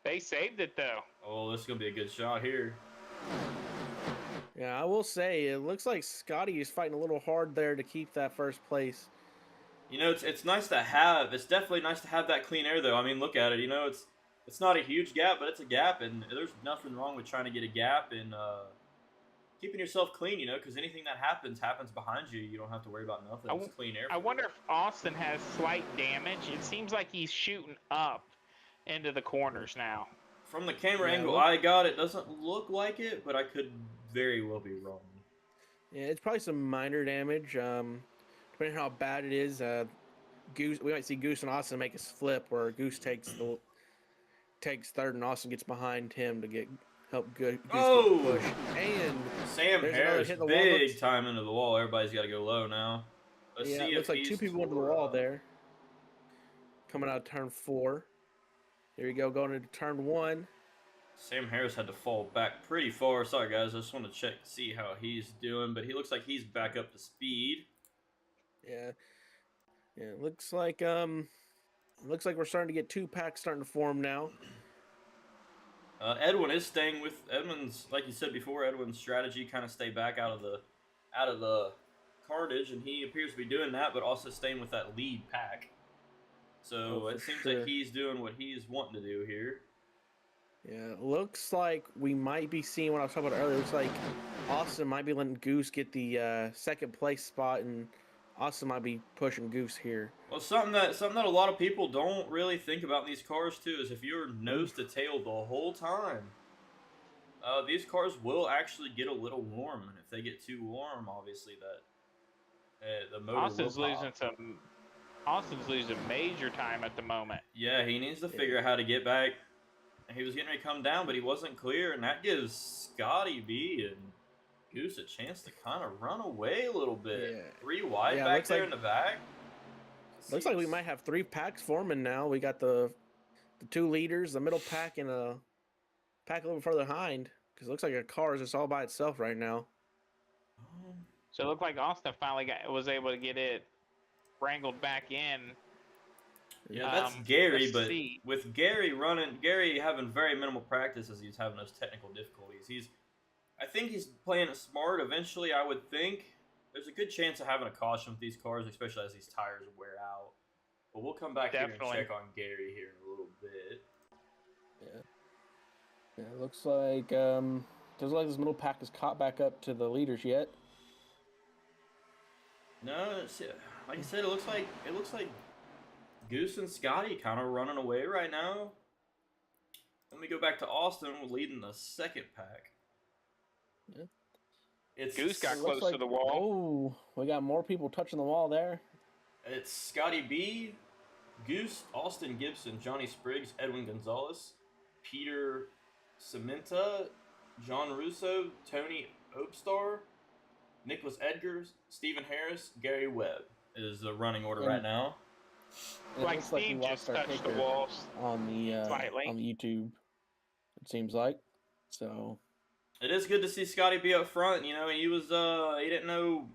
They saved it though. Oh, this is gonna be a good shot here. Yeah, I will say it looks like Scotty is fighting a little hard there to keep that first place. You know, it's nice to have. It's definitely nice to have that clean air, though. I mean, look at it. You know, it's not a huge gap, but it's a gap, and there's nothing wrong with trying to get a gap and keeping yourself clean. You know, because anything that happens behind you. You don't have to worry about nothing. It's clean air. I wonder if Austin has slight damage. It seems like he's shooting up into the corners now. From the camera angle I got, it doesn't look like it, but I could very well be wrong. Yeah, it's probably some minor damage. Depending on how bad it is, Goose. We might see Goose and Austin make a flip where Goose takes third and Austin gets behind him to help Goose get the push. And Sam Harris big time into the wall. Everybody's got to go low now. Let's see it looks like 2 people into the wall there. Coming out of turn 4. Here we go, going into turn 1. Sam Harris had to fall back pretty far. Sorry, guys. I just want to check to see how he's doing, but he looks like he's back up to speed. Yeah. It looks like we're starting to get 2 packs starting to form now. Edwin is staying with Edwin's, like you said before. Edwin's strategy kind of stay back out of the carnage, and he appears to be doing that, but also staying with that lead pack. So it seems like he's doing what he's wanting to do here. Yeah, it looks like we might be seeing what I was talking about earlier. It looks like Austin might be letting Goose get the second place spot, and Austin might be pushing Goose here. Well, something that a lot of people don't really think about in these cars too is if you're nose to tail the whole time, these cars will actually get a little warm, and if they get too warm, obviously the motor will pop. Austin's losing major time at the moment. Yeah, he needs to figure out how to get back he was getting ready to come down, but he wasn't clear, and that gives Scotty B and Goose a chance to kind of run away a little bit. Yeah. 3 wide Yeah, back looks there like- in the back. Looks like we might have 3 packs forming now. We got the 2 leaders, the middle pack, and a pack a little further behind. Because it looks like a car is just all by itself right now. So it looked like Austin finally was able to get it wrangled back in. Yeah, that's Um, Gary, let's but see. with Gary having very minimal practice as he's having those technical difficulties, I think he's playing it smart. Eventually, I would think there's a good chance of having a caution with these cars, especially as these tires wear out. But we'll come back here and check on Gary here in a little bit. Yeah, it looks like doesn't look like this middle pack is caught back up to the leaders yet. No, like I said, it looks like Goose and Scotty kind of running away right now. Let me go back to Austin. We're leading the second pack. Yeah. It's Goose got It close looks to the wall. Oh, we got more people touching the wall there. It's Scotty B, Goose, Austin Gibson, Johnny Spriggs, Edwin Gonzalez, Peter Cementa, John Russo, Tony Opestar, Nicholas Edgar, Stephen Harris, Gary Webb is the running order right now. It Like looks we Steve lost just our touched the kicker walls. on the slightly. YouTube. It seems like so. It is good to see Scotty B up front. You know, he was he didn't know.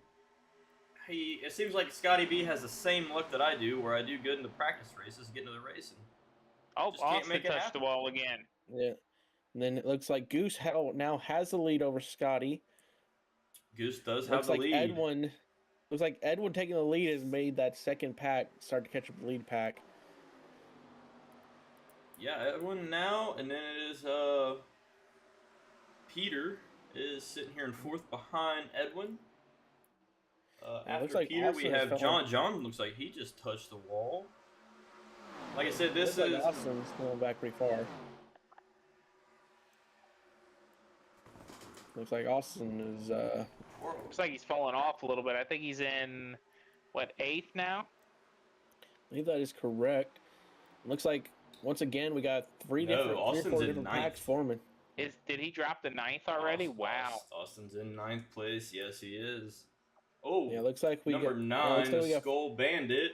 It seems like Scotty B has the same luck that I do, where I do good in the practice races, get into the racing. Oh, Just can't Austin make it touched happen. the wall again. Yeah. And then it looks like Goose now has the lead over Scotty. Goose does have Looks the like lead. Edwin taking the lead has made that second pack start to catch up the lead pack. Yeah, Edwin now, and then it is Peter is sitting here in 4th behind Edwin. It looks After like Peter, we Austin have fell John. on- John looks like he just touched the wall. Like I said, this Looks is like Austin's going back pretty far. Looks like Austin is Looks like he's fallen off a little bit. I think he's in, what, 8th now? I believe that is correct. Looks like once again we got three or Austin's four in different 9th. packs forming. Did he drop the 9th already? Wow. Austin's in 9th place. Yes, he is. Oh, Yeah, looks like we number got 9, looks like we the got Skull Bandit.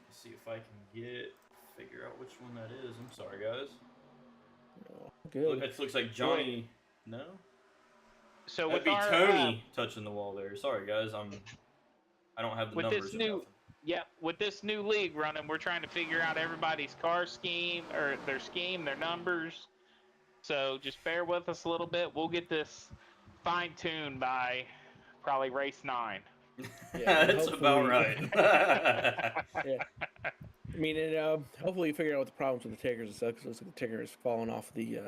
Let's see if I can figure out which one that is. I'm sorry, guys. good. It looks like Johnny. No, So that'd with be our Tony touching the wall there. Sorry, guys. I don't have the with numbers. this or new nothing. with this new league running, we're trying to figure out everybody's car scheme or their scheme, their numbers. So just bear with us a little bit. We'll get this fine-tuned by probably race 9. Yeah, That's about right. Yeah. I mean, hopefully you figure out what the problems with the tickers and stuff, because it looks like the ticker is falling off the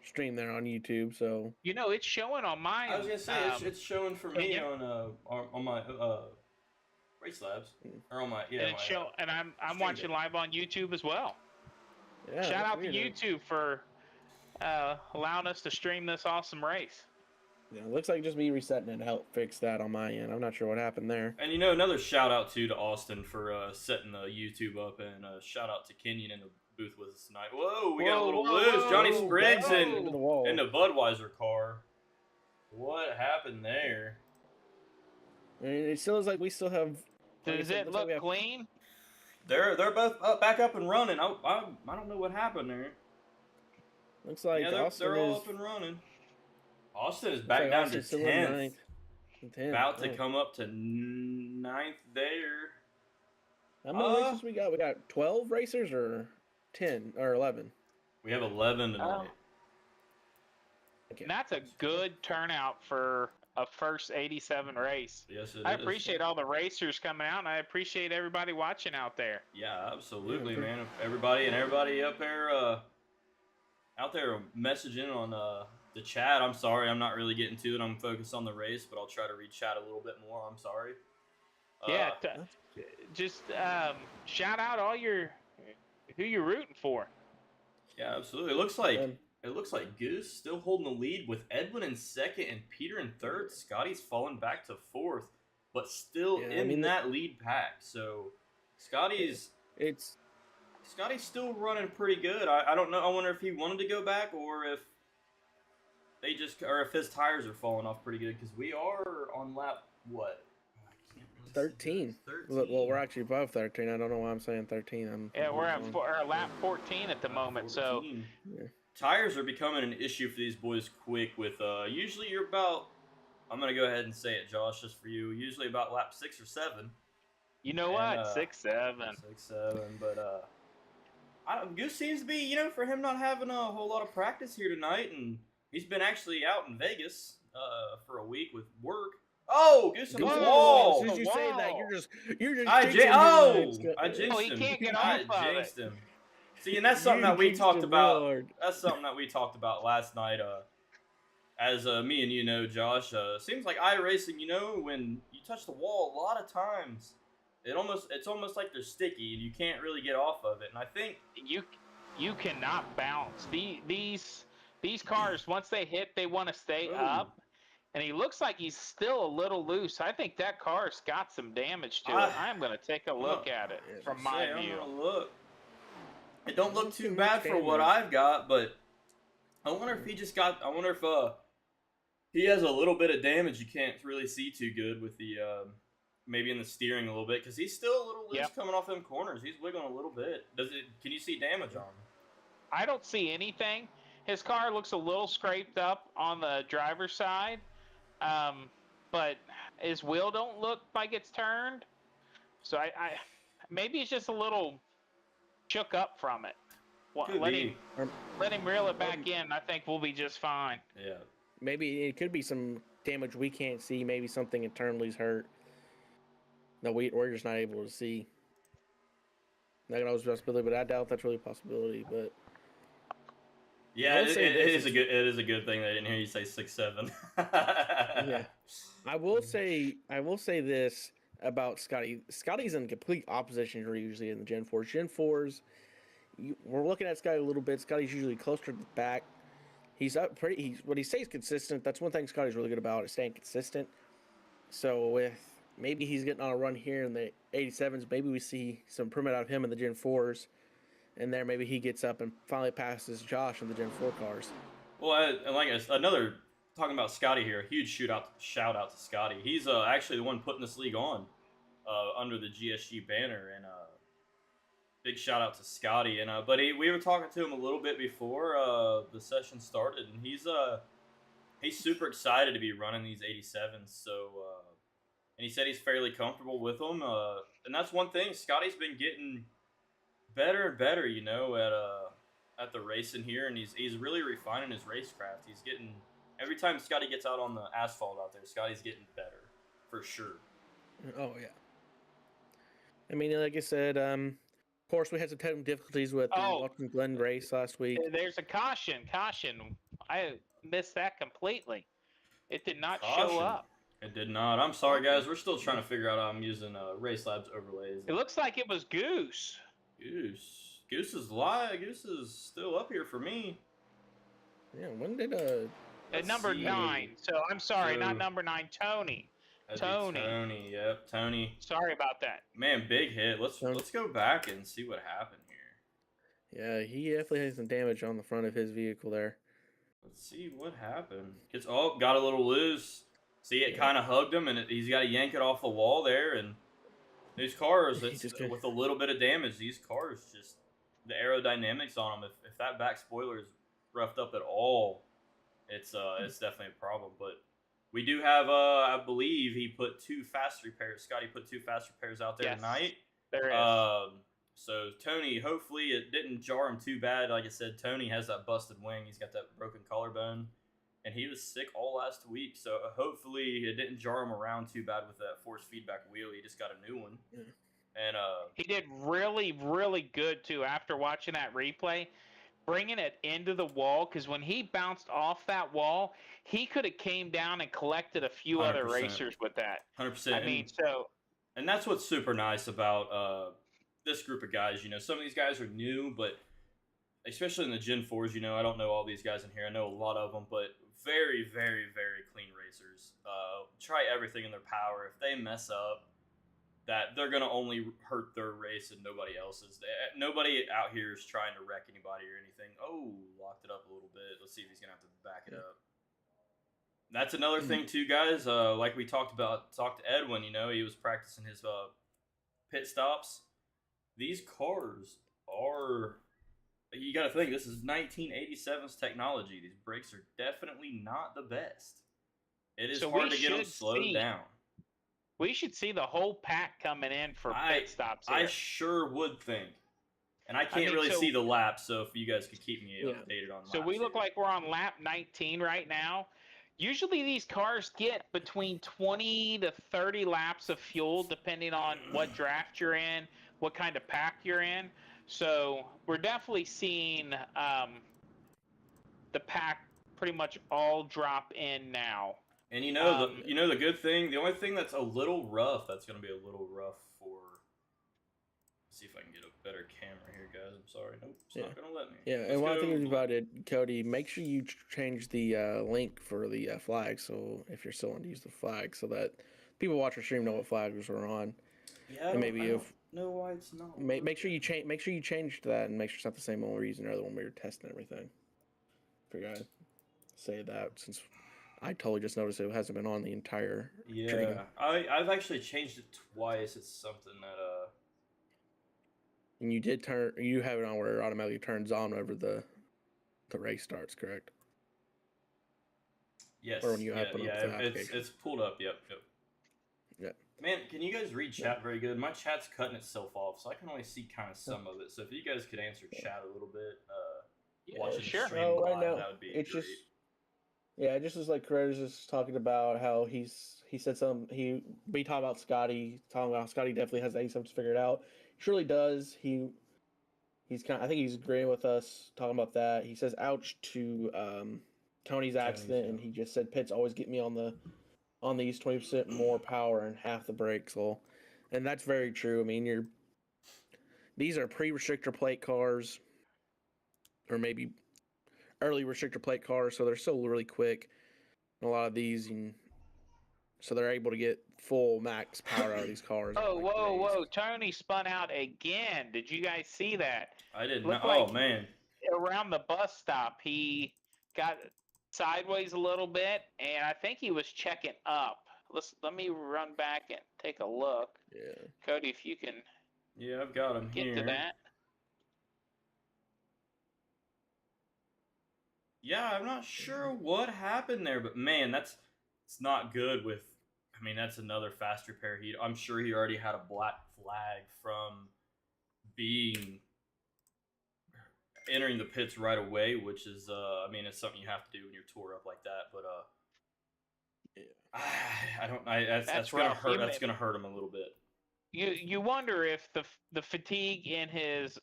stream there on YouTube. So You know, it's showing on mine. I was gonna say it's showing for me yeah. on my Race Labs or on my and it's and I'm watching live on YouTube as well. yeah, Shout that's out to weird. YouTube for allowing us to stream this awesome race. Yeah, it looks like just me resetting it to help fix that on my end. I'm not sure what happened there. And you know, another shout out to Austin for setting the YouTube up, and shout out to Kenyon in the booth with us tonight. Whoa, we got a little loose. Johnny Spriggs into the wall. in the Budweiser car. What happened there? I mean, it still is like we still have. like I Does said, it looks like look we have- clean? They're both back up and running. I don't know what happened there. Looks like Yeah, Austin they're all is up and running. Austin is looks back like down Austin's to still in 10th. ninth. 10th, About to oh. come up to 9th there. How many races we got? We got 12 racers or 10 or 11. We have 11 tonight. Okay. And that's a good turnout for a first 87 race. Yes, it I is. appreciate all the racers coming out, and I appreciate everybody watching out there. Yeah, absolutely, Yeah, man. Everybody up there, out there messaging on the chat. I'm sorry, I'm not really getting to it. I'm focused on the race, but I'll try to read chat a little bit more. I'm sorry. Yeah, just shout out all who you're rooting for. Yeah, absolutely. It looks like Goose still holding the lead with Edwin in 2nd and Peter in 3rd. Scotty's fallen back to 4th, but still in that lead pack. So Scotty's It's Scotty's still running pretty good. I don't know. I wonder if he wanted to go back or if if his tires are falling off pretty good because we are on lap what? I can't really see 13. that. 13. Well, we're actually above 13. I don't know why I'm saying 13. We're at lap 14 at the moment. 14. So yeah. Tires are becoming an issue for these boys quick. With usually you're about. I'm gonna go ahead and say it, Josh, just for you. Usually about lap 6 or 7. You know what? 6, 7. 6, 7. But Goose seems to be, for him not having a whole lot of practice here tonight, and he's been actually out in Vegas for a week with work. Oh, Goose on the wall! As soon as you say that, you're just. I jinxed him. He can't get off of I jinxed him. See, and that's something that we talked about. That's something that we talked about last night. As me and you know, Josh, seems like iRacing, when you touch the wall, a lot of times it's almost like they're sticky and you can't really get off of it. And I think you cannot bounce. These cars, once they hit, they want to stay up. And he looks like he's still a little loose. I think that car's got some damage to it. I'm going to take a look at it from my view. I'm gonna look. It don't look too bad for what I've got, but I wonder if he has a little bit of damage you can't really see too good with the maybe in the steering a little bit because he's still a little loose coming off them corners. He's wiggling a little bit. Can you see damage on him? I don't see anything. His car looks a little scraped up on the driver's side, but his wheel don't look like it's turned. So I maybe it's just a little shook up from it. Let him reel it back in. I think we'll be just fine. Yeah. Maybe it could be some damage we can't see. Maybe something internally's hurt. No, we're just not able to see. That can always be a possibility, but I doubt that's really a possibility. But yeah, it is a good thing that I didn't hear you say 6, 7. Yeah, I will say this about Scotty. Scotty's in complete opposition usually in the Gen 4s. Gen 4s, we're looking at Scotty a little bit. Scotty's usually closer to the back. He's up pretty. What he stays consistent. That's one thing Scotty's really good about, is staying consistent. So if maybe he's getting on a run here in the 87s, maybe we see some improvement out of him in the Gen 4s, and there maybe he gets up and finally passes Josh in the Gen 4 cars. Well, talking about Scotty here, a huge shout out to Scotty. He's actually the one putting this league on under the GSG banner, and big shout out to Scotty. And we were talking to him a little bit before the session started, and he's super excited to be running these 87s. So, and he said he's fairly comfortable with them. And that's one thing, Scotty's been getting better and better, at the racing here, and he's really refining his racecraft. He's getting, every time Scotty gets out on the asphalt out there, Scotty's getting better for sure. Oh yeah. I mean, like I said, of course we had some technical difficulties with the Welcome Glen race last week. There's a caution. I missed that completely. It did not show up. It did not. I'm sorry, guys. We're still trying to figure out how I'm using Race Labs overlays. It looks like it was Goose. Goose is live. Goose is still up here for me. Yeah, when did At number 9. So I'm sorry, not number 9. Tony. Tony, yep, Tony. Sorry about that. Man, big hit. Let's go back and see what happened here. Yeah, he definitely has some damage on the front of his vehicle there. Let's see what happened. Got a little loose. See, it kind of hugged him, and he's got to yank it off the wall there. And these cars, with a little bit of damage, these cars just, the aerodynamics on them, if that back spoiler is roughed up at all, it's definitely a problem. But we do have, I believe he put 2 fast repairs. Scotty put 2 fast repairs out there tonight. There is. So Tony, hopefully it didn't jar him too bad. Like I said, Tony has that busted wing. He's got that broken collarbone. And he was sick all last week, so hopefully it didn't jar him around too bad with that force feedback wheel. He just got a new one. Yeah. And he did really, really good, too, after watching that replay. Bringing it into the wall, because when he bounced off that wall, he could have came down and collected a few 100%. Other racers with that. 100%. I mean, and that's what's super nice about this group of guys. Some of these guys are new, but especially in the Gen 4s, I don't know all these guys in here. I know a lot of them, but very, very, very clean racers. Try everything in their power. If they mess up, that they're gonna only hurt their race and nobody else's. Nobody out here is trying to wreck anybody or anything. Oh, locked it up a little bit. Let's see if he's gonna have to back it up. That's another thing too, guys. Like we talked to Edwin. You know, he was practicing his pit stops. These cars are. You got to think, this is 1987's technology. These brakes are definitely not the best. It is hard to get them slowed down. We should see the whole pack coming in for pit stops here. I sure would think. And I can't really see the laps, so if you guys could keep me updated on laps. So we look like we're on lap 19 right now. Usually these cars get between 20 to 30 laps of fuel, depending on what draft you're in, what kind of pack you're in. So we're definitely seeing the pack pretty much all drop in now. And you know the good thing, the only thing that's a little rough, that's going to be a little rough for. Let's see if I can get a better camera here, guys. I'm sorry, nope, it's not going to let me. Yeah, and one thing about it, Cody, make sure you change the link for the flag. So if you're still wanting to use the flag, so that people watch your stream know what flags are on. Yeah, and maybe if. No, why it's not. Make sure you change. Make sure you change that, and make sure it's not the same one we're using or the one we were testing everything. Forgot to say that since I totally just noticed it hasn't been on the entire. Stream. I've actually changed it twice. It's something that And you did turn. You have it on where it automatically turns on whenever the race starts, correct? Yes. Or when you open up the application. It's pulled up. Yep. Man, can you guys read chat very good? My chat's cutting itself off, so I can only see kind of some of it. So if you guys could answer chat a little bit, watching the stream live, that would be great. Just as like Chris is talking about how he said we talked about Scotty, talking about how Scotty definitely has the A7s figured out. He surely does. He's I think he's agreeing with us talking about that. He says ouch to Tony's accident, and he just said pits always get me on these 20% more power and half the brakes. And that's very true. I mean, these are pre-restrictor plate cars, or maybe early restrictor plate cars, so they're still really quick. And a lot of these, so they're able to get full max power out of these cars. Whoa! Tony spun out again. Did you guys see that? I didn't. Oh man! Around the bus stop, he got sideways a little bit, and I think he was checking up. Let me run back and take a look. Yeah, Cody, if you can. Yeah, I've got him here. Get to that. Yeah, I'm not sure what happened there, but man, it's not good with. I mean, that's another fast repair. I'm sure he already had a black flag from entering the pits right away, which is, I mean, it's something you have to do when you're tore up like that. But that's gonna hurt. That's gonna hurt him a little bit. You wonder if the fatigue in his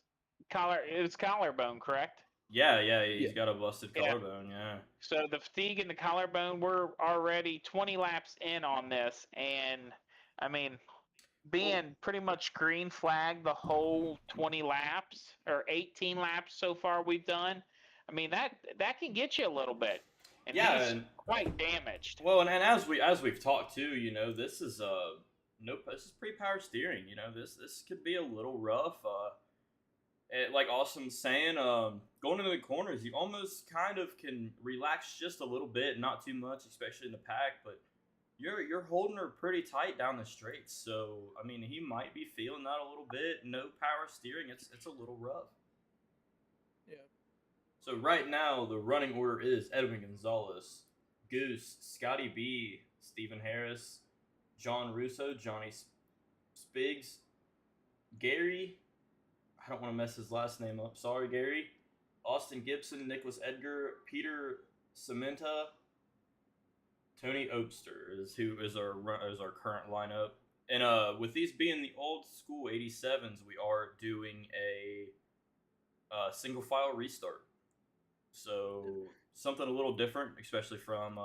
collarbone, correct? Yeah, he's got a busted collarbone, yeah. So the fatigue in the collarbone, we're already 20 laps in on this, and I mean, being pretty much green flag the whole 20 laps, or 18 laps so far we've done, I mean, that can get you a little bit. And he's quite damaged. Well, and as we've talked too, this is this is pre-power steering, this could be a little rough. Like Austin's saying, going into the corners, you almost kind of can relax just a little bit, not too much, especially in the pack, but you're holding her pretty tight down the straights. So, I mean, he might be feeling that a little bit. No power steering, it's a little rough. Yeah. So right now, the running order is Edwin Gonzalez, Goose, Scotty B, Stephen Harris, John Russo, Johnny Spiggs, Gary, I don't want to mess his last name up. Sorry, Gary. Austin Gibson, Nicholas Edgar, Peter Cementa, Tony Obster is our current lineup. And with these being the old school 87s, we are doing a single file restart. So something a little different, especially from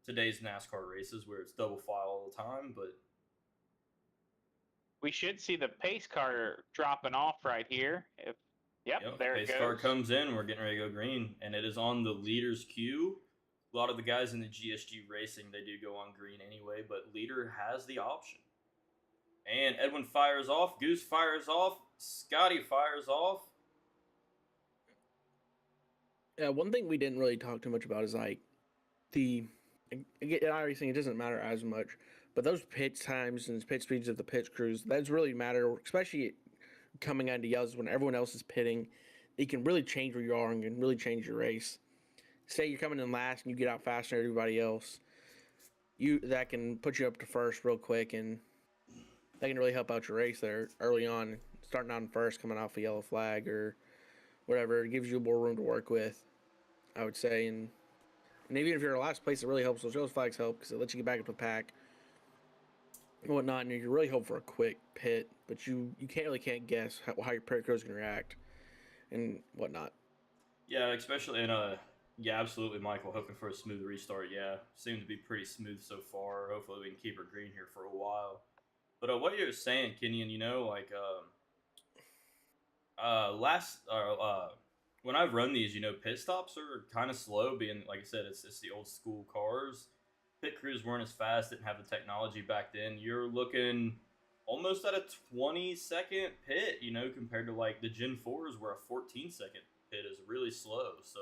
today's NASCAR races where it's double file all the time, but we should see the pace car dropping off right here. There it goes. Pace car comes in. We're getting ready to go green, and it is on the leader's queue. A lot of the guys in the GSG racing, they do go on green anyway, but leader has the option. And Edwin fires off. Goose fires off. Scotty fires off. Yeah, one thing we didn't really talk too much about is like the iRacing. It doesn't matter as much, but those pit times and pit speeds of the pit crews, that's really matter, especially coming out into yells when everyone else is pitting. It can really change where you are and can really change your race. Say you're coming in last and you get out faster than everybody else, that can put you up to first real quick, and that can really help out your race there early on, starting out in first, coming off a yellow flag or whatever. It gives you more room to work with, I would say, and even if you're in last place, it really helps. Those yellow flags help because it lets you get back up the pack and whatnot, and you really hope for a quick pit, but you can't guess how your pit crew is going to react and whatnot. Yeah, especially in yeah, absolutely, Michael. Hoping for a smooth restart. Yeah, seemed to be pretty smooth so far. Hopefully, we can keep her green here for a while. But what you were saying, Kenyon, you know, like when I've run these, you know, pit stops are kind of slow. Being like I said, it's the old school cars. Pit crews weren't as fast. Didn't have the technology back then. You're looking almost at a 20-second pit, you know, compared to like the Gen 4s where a 14-second pit is really slow. So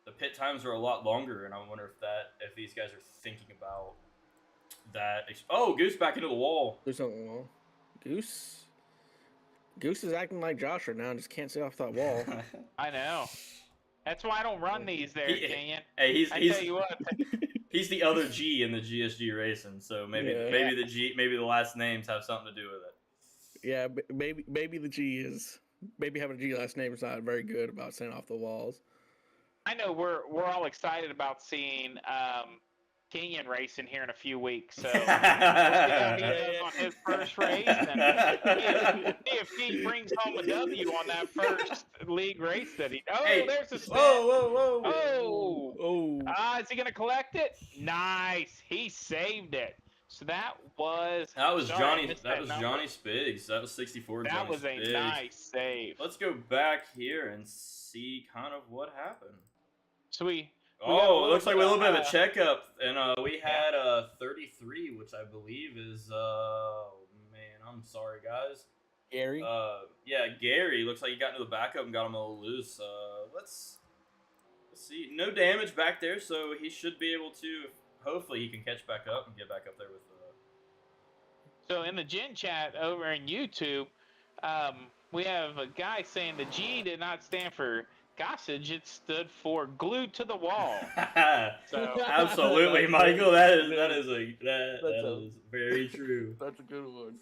the pit times are a lot longer, and I wonder if these guys are thinking about that. Oh, Goose back into the wall. There's something wrong. Goose is acting like Josh right now and just can't stay off that wall. I know. That's why I don't run these there, Kenyon. Hey, I tell you what. He's the other G in the GSG racing, so maybe the last names have something to do with it. Yeah, maybe the G is having a G last name is not very good about staying off the walls. I know we're all excited about seeing Kenyon racing here in a few weeks, so we'll see how he does on his first race, and see if he brings home a W on that first league race that he. Oh, hey, there's a spin. Oh! Is he gonna collect it? Nice, he saved it. So that was Johnny. That was Johnny Spiggs. That was 64. That Johnny was Spiggs. A nice save. Let's go back here and see kind of what happened. So it looks like we had a little bit of a checkup, and we had 33, which I believe is man, I'm sorry guys. Gary. Yeah, Gary. Looks like he got into the backup and got him a little loose. Let's see. No damage back there, so he should be able to. Hopefully, he can catch back up and get back up there with. So in the Gen chat over in YouTube, we have a guy saying the G did not stand for gossage; it stood for glued to the wall. So absolutely, Michael. That is very true. That's a good one.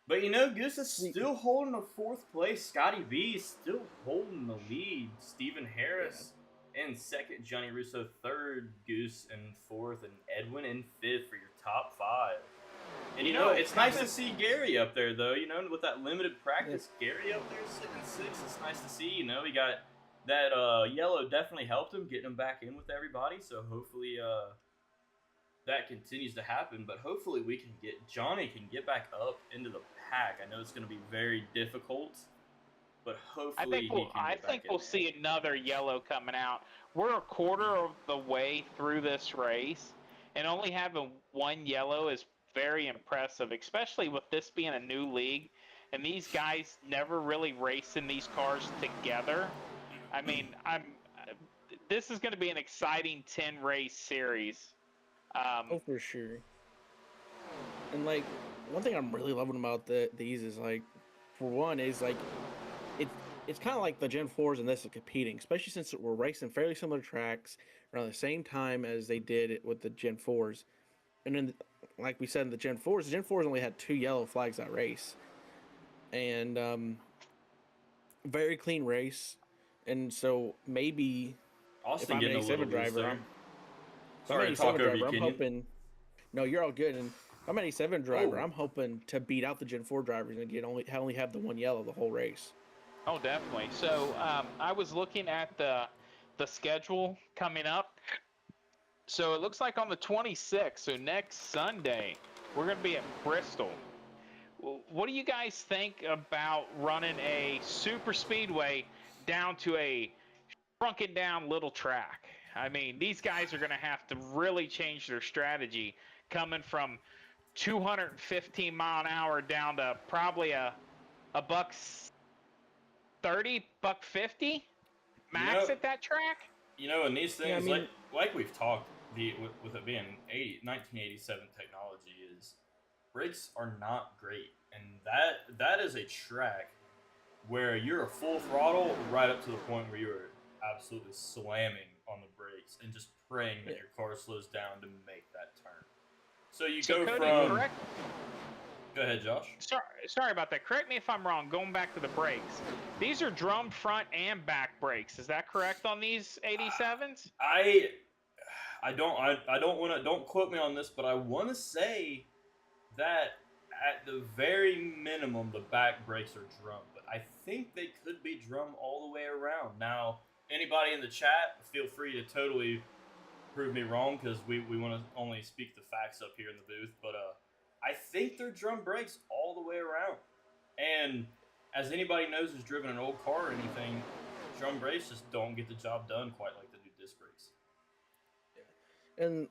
But you know, Goose is still holding a 4th place. Scotty B is still holding the lead. Stephen Harris in 2nd. Johnny Russo 3rd. Goose in 4th, and Edwin in 5th for your top 5. And you know, it's nice to see Gary up there, though. You know, with that limited practice, Gary up there sitting in 6th. It's nice to see. You know, he got that yellow definitely helped him getting him back in with everybody. So hopefully that continues to happen. But hopefully Johnny can get back up into the pack. I know it's going to be very difficult, but hopefully I think we'll see another yellow coming out. We're a quarter of the way through this race, and only having one yellow is very impressive, especially with this being a new league, and these guys never really race in these cars together. I mean, this is going to be an exciting 10-race series. For sure. And like, one thing I'm really loving about these is like, for one, is like, it's kind of like the Gen 4s and this are competing, especially since we're racing fairly similar tracks around the same time as they did it with the Gen 4s. And then, like we said in the Gen 4s only had 2 yellow flags that race. And very clean race. And so maybe Austin if I'm an A7 driver, I'm hoping. No, you're all good. And if I'm an A7 driver, I'm hoping to beat out the Gen 4 drivers and only have the one yellow the whole race. Oh, definitely. So I was looking at the schedule coming up. So it looks like on the 26th, so next Sunday, we're going to be at Bristol. What do you guys think about running a super speedway down to a shrunken down little track? I mean, these guys are going to have to really change their strategy coming from 215 mile an hour down to probably a buck 30, buck 50 max at that track. And these things, Yeah, I mean, like we've talked, with it being 1987 technology, is brakes are not great, and that is a track where you're a full throttle right up to the point where you're absolutely slamming on the brakes and just praying that your car slows down to make that turn. So you go Cody, from. correct? Go ahead, Josh. Sorry about that. Correct me if I'm wrong. Going back to the brakes, these are drum front and back brakes. Is that correct on these 87s? I don't quote me on this, but I want to say that at the very minimum the back brakes are drum, but I think they could be drum all the way around. Now, anybody in the chat, feel free to totally prove me wrong, because we want to only speak the facts up here in the booth, but I think they're drum brakes all the way around. And as anybody knows who's driven an old car or anything, drum brakes just don't get the job done quite like the new disc brakes. And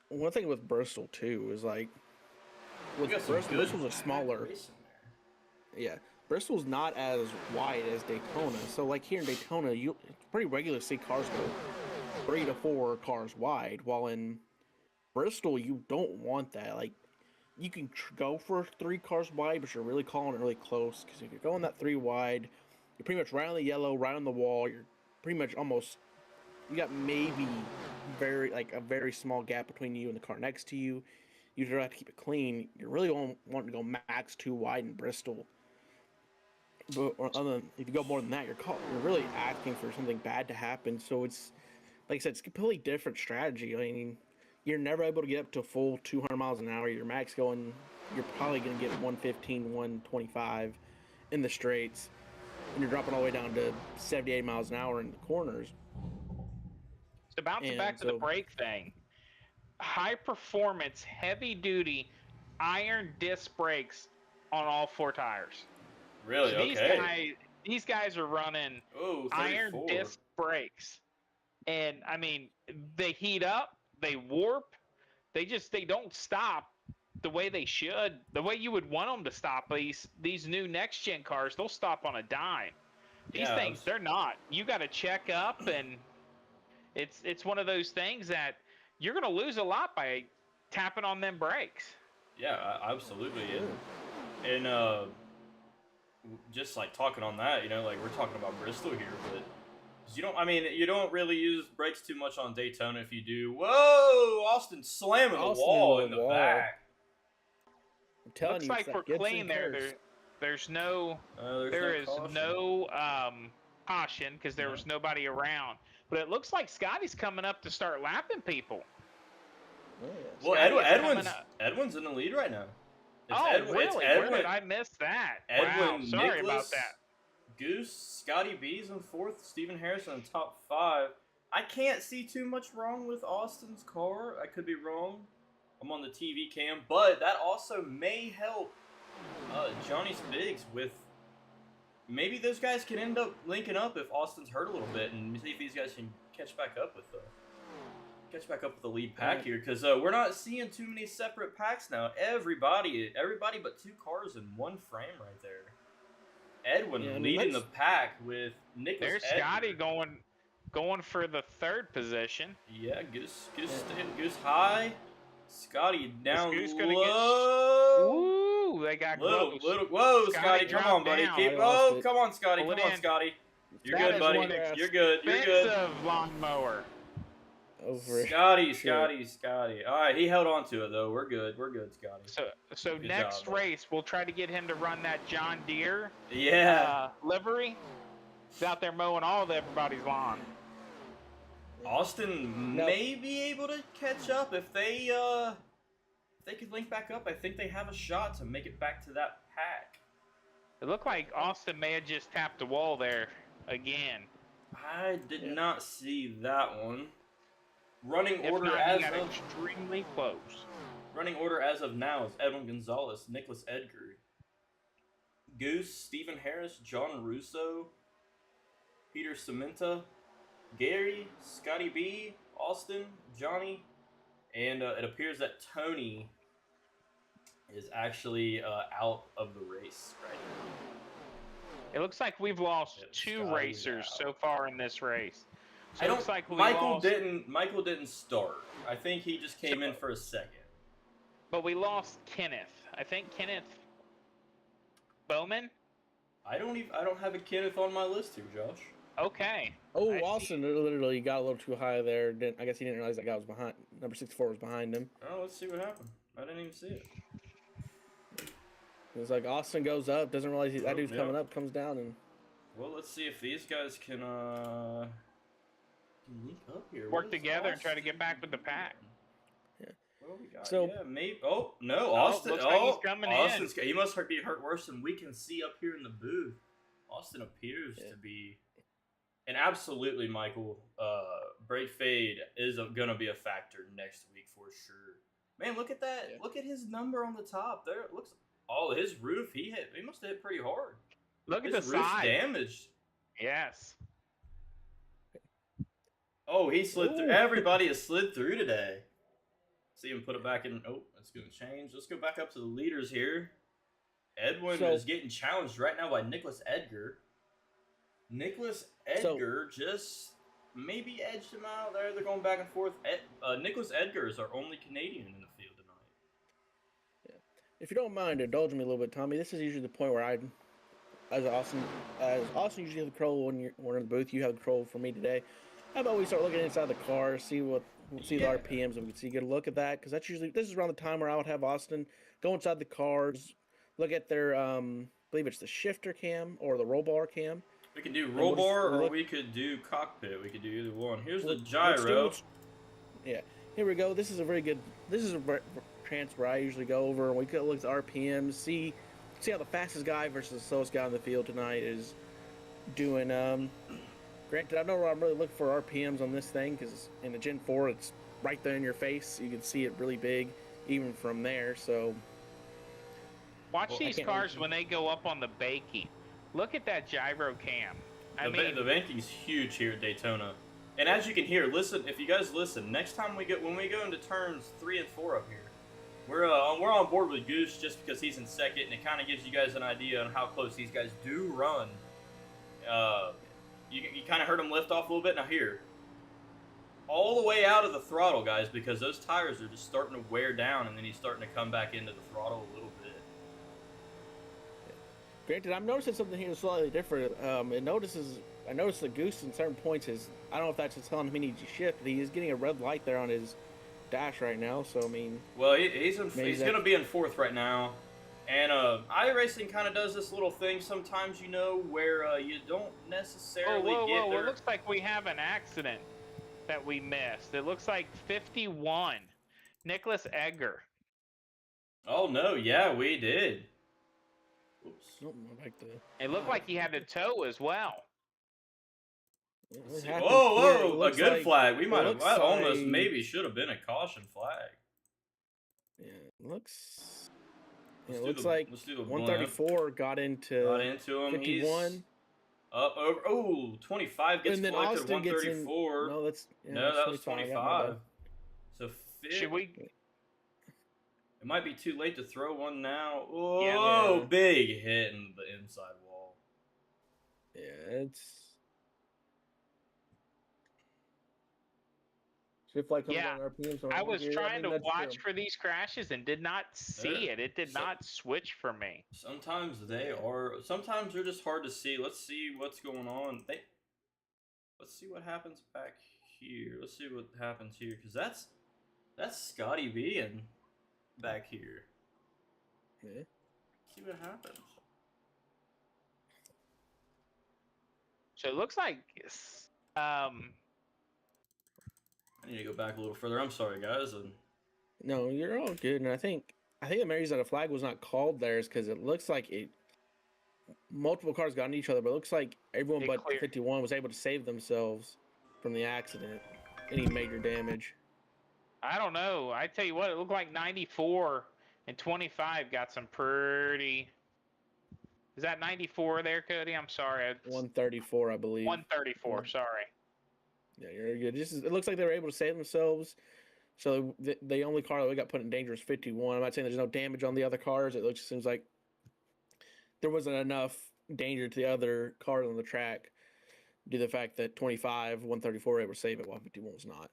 one thing with Bristol too is like, with Bristol's a smaller. Yeah, Bristol's not as wide as Daytona. So like here in Daytona, it's pretty regular to see cars go 3 to 4 cars wide, while in Bristol you don't want that. Like, you can go for 3 cars wide, but you're really calling it really close, because if you're going that 3 wide, you're pretty much right on the yellow, right on the wall. You're pretty much almost, you got maybe a very small gap between you and the car next to you. You just have to keep it clean. You're really wanting to go max 2 wide in Bristol. But if you go more than that, you're really asking for something bad to happen. So it's, like I said, it's a completely different strategy. I mean, you're never able to get up to full 200 miles an hour. Your max going, you're probably going to get 115, 125 in the straights. And you're dropping all the way down to 78 miles an hour in the corners. So bouncing back to the brake thing. High performance, heavy duty, iron disc brakes on all 4 tires. Really? So okay. These guys are running iron disc brakes. And I mean, they heat up, they warp, they don't stop the way they should, the way you would want them to stop. These new next gen cars, they'll stop on a dime. These things, they're not. You got to check up, and it's one of those things that you're going to lose a lot by tapping on them brakes. Yeah, absolutely. And just like talking on that, like we're talking about Bristol here, but you don't really use brakes too much on Daytona. If you do, whoa, Austin slamming the wall in the back. I'm telling Looks you, like we're clean there. There's no caution, because there was nobody around. But it looks like Scotty's coming up to start lapping people. Well, Edwin's in the lead right now. Really? Where did I miss that? Edwin, wow, sorry Nicholas, about that. Goose, Scotty B's in 4th, Stephen Harris in the top 5. I can't see too much wrong with Austin's car. I could be wrong. I'm on the TV cam, but that also may help Johnny Biggs with. Maybe those guys can end up linking up if Austin's hurt a little bit, and see if these guys can catch back up with the lead pack here, because we're not seeing too many separate packs now. Everybody but 2 cars in one frame right there. Edwin leading the pack with Nicholas. There's Scotty going for the 3rd position. Yeah, Goose high. Scotty down low. Ooh, they got close. Whoa, Scotty, come on, buddy. Come on, Scotty. Come on, Scotty. You're good, buddy. You're good. Expensive lawnmower. Scotty. All right, he held on to it though. We're good, Scotty. So next race, we'll try to get him to run that John Deere livery. He's out there mowing all of everybody's lawn. Austin may be able to catch up if they could link back up. I think they have a shot to make it back to that pack. It looked like Austin may have just tapped the wall there again. I did not see that one. Running order extremely close. Running order as of now is Edwin Gonzalez, Nicholas Edgar, Goose, Stephen Harris, John Russo, Peter Cementa, Gary, Scotty B, Austin, Johnny, and it appears that Tony is actually out of the race right now. It looks like we've lost Yep, two Scotty's racers out. so far in this race. So I it don't. looks like we Michael lost, didn't start. I think he just came in for a second. but we lost Kenneth. I think Kenneth Bowman. I don't have a Kenneth on my list here, Josh. Okay. Oh, I see. Austin literally got a little too high there. I guess he didn't realize that guy was behind. Number 64 was behind him. Oh, let's see what happened. I didn't even see it. It's like Austin goes up, doesn't realize that dude's Yep. coming up, comes down, and Well, let's see if these guys can link up here. Work What is together and try to get Austin back with the pack. Yeah. What do we got? So- Yeah, maybe. Oh no, Austin. looks like he's coming in. Austin's, he must be hurt worse than we can see up here in the booth. Austin appears to be, and absolutely, Michael. Break fade is going to be a factor next week for sure. Man, look at that! Yeah. Look at his number on the top there. It looks. Oh, his roof. He must have hit pretty hard. Look at His the roof's side. damaged. Yes. Oh, he slid through. Ooh. Everybody has slid through today. See him put it back in. Oh, it's going to change. Let's go back up to the leaders here. Edwin So- is getting challenged right now by Nicholas Edgar. Nicholas Edgar just maybe edged him out there. They're going back and forth. Nicholas Edgar is our only Canadian in the field tonight. if you don't mind indulging me a little bit, Tommy, this is usually the point where as Austin usually have the control when we're in the booth, you have the control for me today. How about we start looking inside the car, see the RPMs, and we can see, get a look at that, because that's usually, this is around the time where I would have Austin go inside the cars, look at their, I believe it's the shifter cam or the roll bar cam. We could do we'll roll just bar or look- we could do cockpit. We could do either one. Here's the Let's do gyro. Yeah, here we go. This is a chance where I usually go over and we could look at the RPMs, see how the fastest guy versus the slowest guy on the field tonight is doing. Granted, I know I'm really looking for RPMs on this thing because in the Gen 4 it's right there in your face. You can see it really big even from there. So Watch Well, I these can't cars really- when they go up on the bakey. Look at that gyro cam. I The mean, banking's huge here at Daytona. And as you can hear, listen, if you guys listen, next time when we go into turns 3 and 4 up here, we're on board with Goose just because he's in second, and it kind of gives you guys an idea on how close these guys do run. You kind of heard him lift off a little bit. Now here, all the way out of the throttle, guys, because those tires are just starting to wear down, and then he's starting to come back into the throttle a little bit. granted, I'm noticing something here slightly different. I noticed the Goose in certain points is, I don't know if that's just telling him he needs to shift, but he is getting a red light there on his dash right now. So I mean, Well, he's Maybe going that- to be in 4th right now. And iRacing kind of does this little thing sometimes, where you don't oh, necessarily whoa, get whoa! there. It looks like we have an accident that we missed. It looks like 51, Nicholas Edgar. Oh, no, yeah, we did. Oops. oh, I like the. It looked like he had to tow as well. It Let's see. happens Whoa, here. It whoa, a looks good like- flag. We it might have, looks that almost like- maybe should have been a caution flag. Yeah, it looks. Let's It do looks the- like let's do the 134 got into Got into him. 51. He's up over. Oh, 25 gets And then collected. Austin gets in- 134. No, that's no, that was 25. I got my 25. bad. So Should we? It might be too late to throw one now. Whoa, Yeah. big hit in the inside wall. Yeah, it's. Shift like comes Yeah, on RPM, so I was yeah, trying to that's watch true. for these crashes and did not see it. It did So- not switch for me. Sometimes they are. Sometimes they're just hard to see. Let's see what's going on. Let's see what happens back here. Let's see what happens here, because that's Scotty being back here. Yeah. See what happens. So it looks like, I need to go back a little further. I'm sorry, guys. No, you're all good, and I think the main reason that a flag was not called there is because it looks like multiple cars got on each other, but it looks like everyone It but cleared. 51 was able to save themselves from the accident, any major damage. I don't know. I tell you what, it looked like 94 and 25 got some pretty. Is that 94 there, Cody? I'm sorry. 134, I believe. 134. Sorry. Yeah, you're good. It looks like they were able to save themselves. So the only car that we got put in danger is 51. I'm not saying there's no damage on the other cars. It seems like there wasn't enough danger to the other cars on the track due to the fact that 25, 134 were able to save it while 51 was not.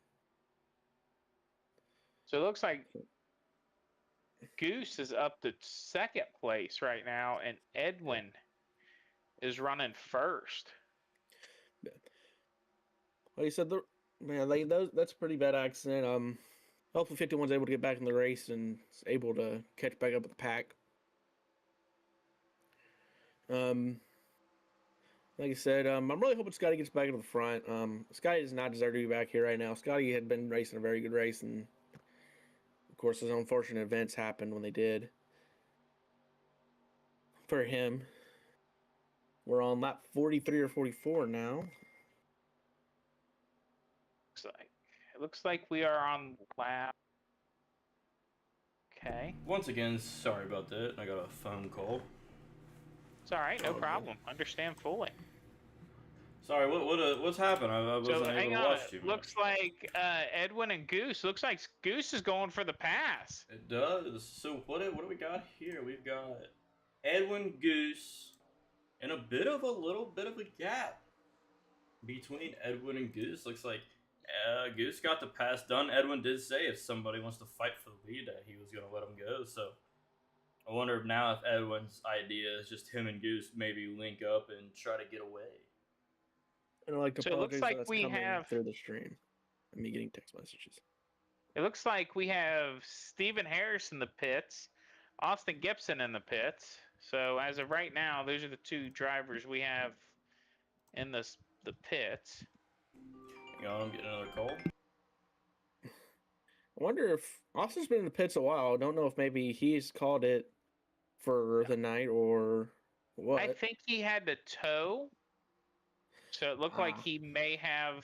So it looks like Goose is up to second place right now, and Edwin is running first. Like you said, that's a pretty bad accident. Hopefully 51's able to get back in the race and is able to catch back up with the pack. Like I said, I'm really hoping Scotty gets back into the front. Scotty does not deserve to be back here right now. Scotty had been racing a very good race, and of course, those unfortunate events happened when they did. For him, we're on lap 43 or 44 now. It looks like we are on lap. Okay. Once again, sorry about that. I got a phone call. It's all right, no problem. Understand fully. Sorry, what's happened? I wasn't able to watch too much. Looks like Edwin and Goose. Looks like Goose is going for the pass. It does. So what do we got here? We've got Edwin, Goose, and a little bit of a gap between Edwin and Goose. Looks like Goose got the pass done. Edwin did say if somebody wants to fight for the lead, that he was going to let him go. So I wonder if now if Edwin's idea is just him and Goose maybe link up and try to get away. And I like to so it looks like we have through the stream. Me getting text messages. It looks like we have Stephen Harris in the pits, Austin Gibson in the pits. So as of right now, those are the two drivers we have in the pits. Hang on, I'm getting another call. I wonder if Austin's been in the pits a while. I don't know if maybe he's called it for the night or what. I think he had to tow. So it looked like he may have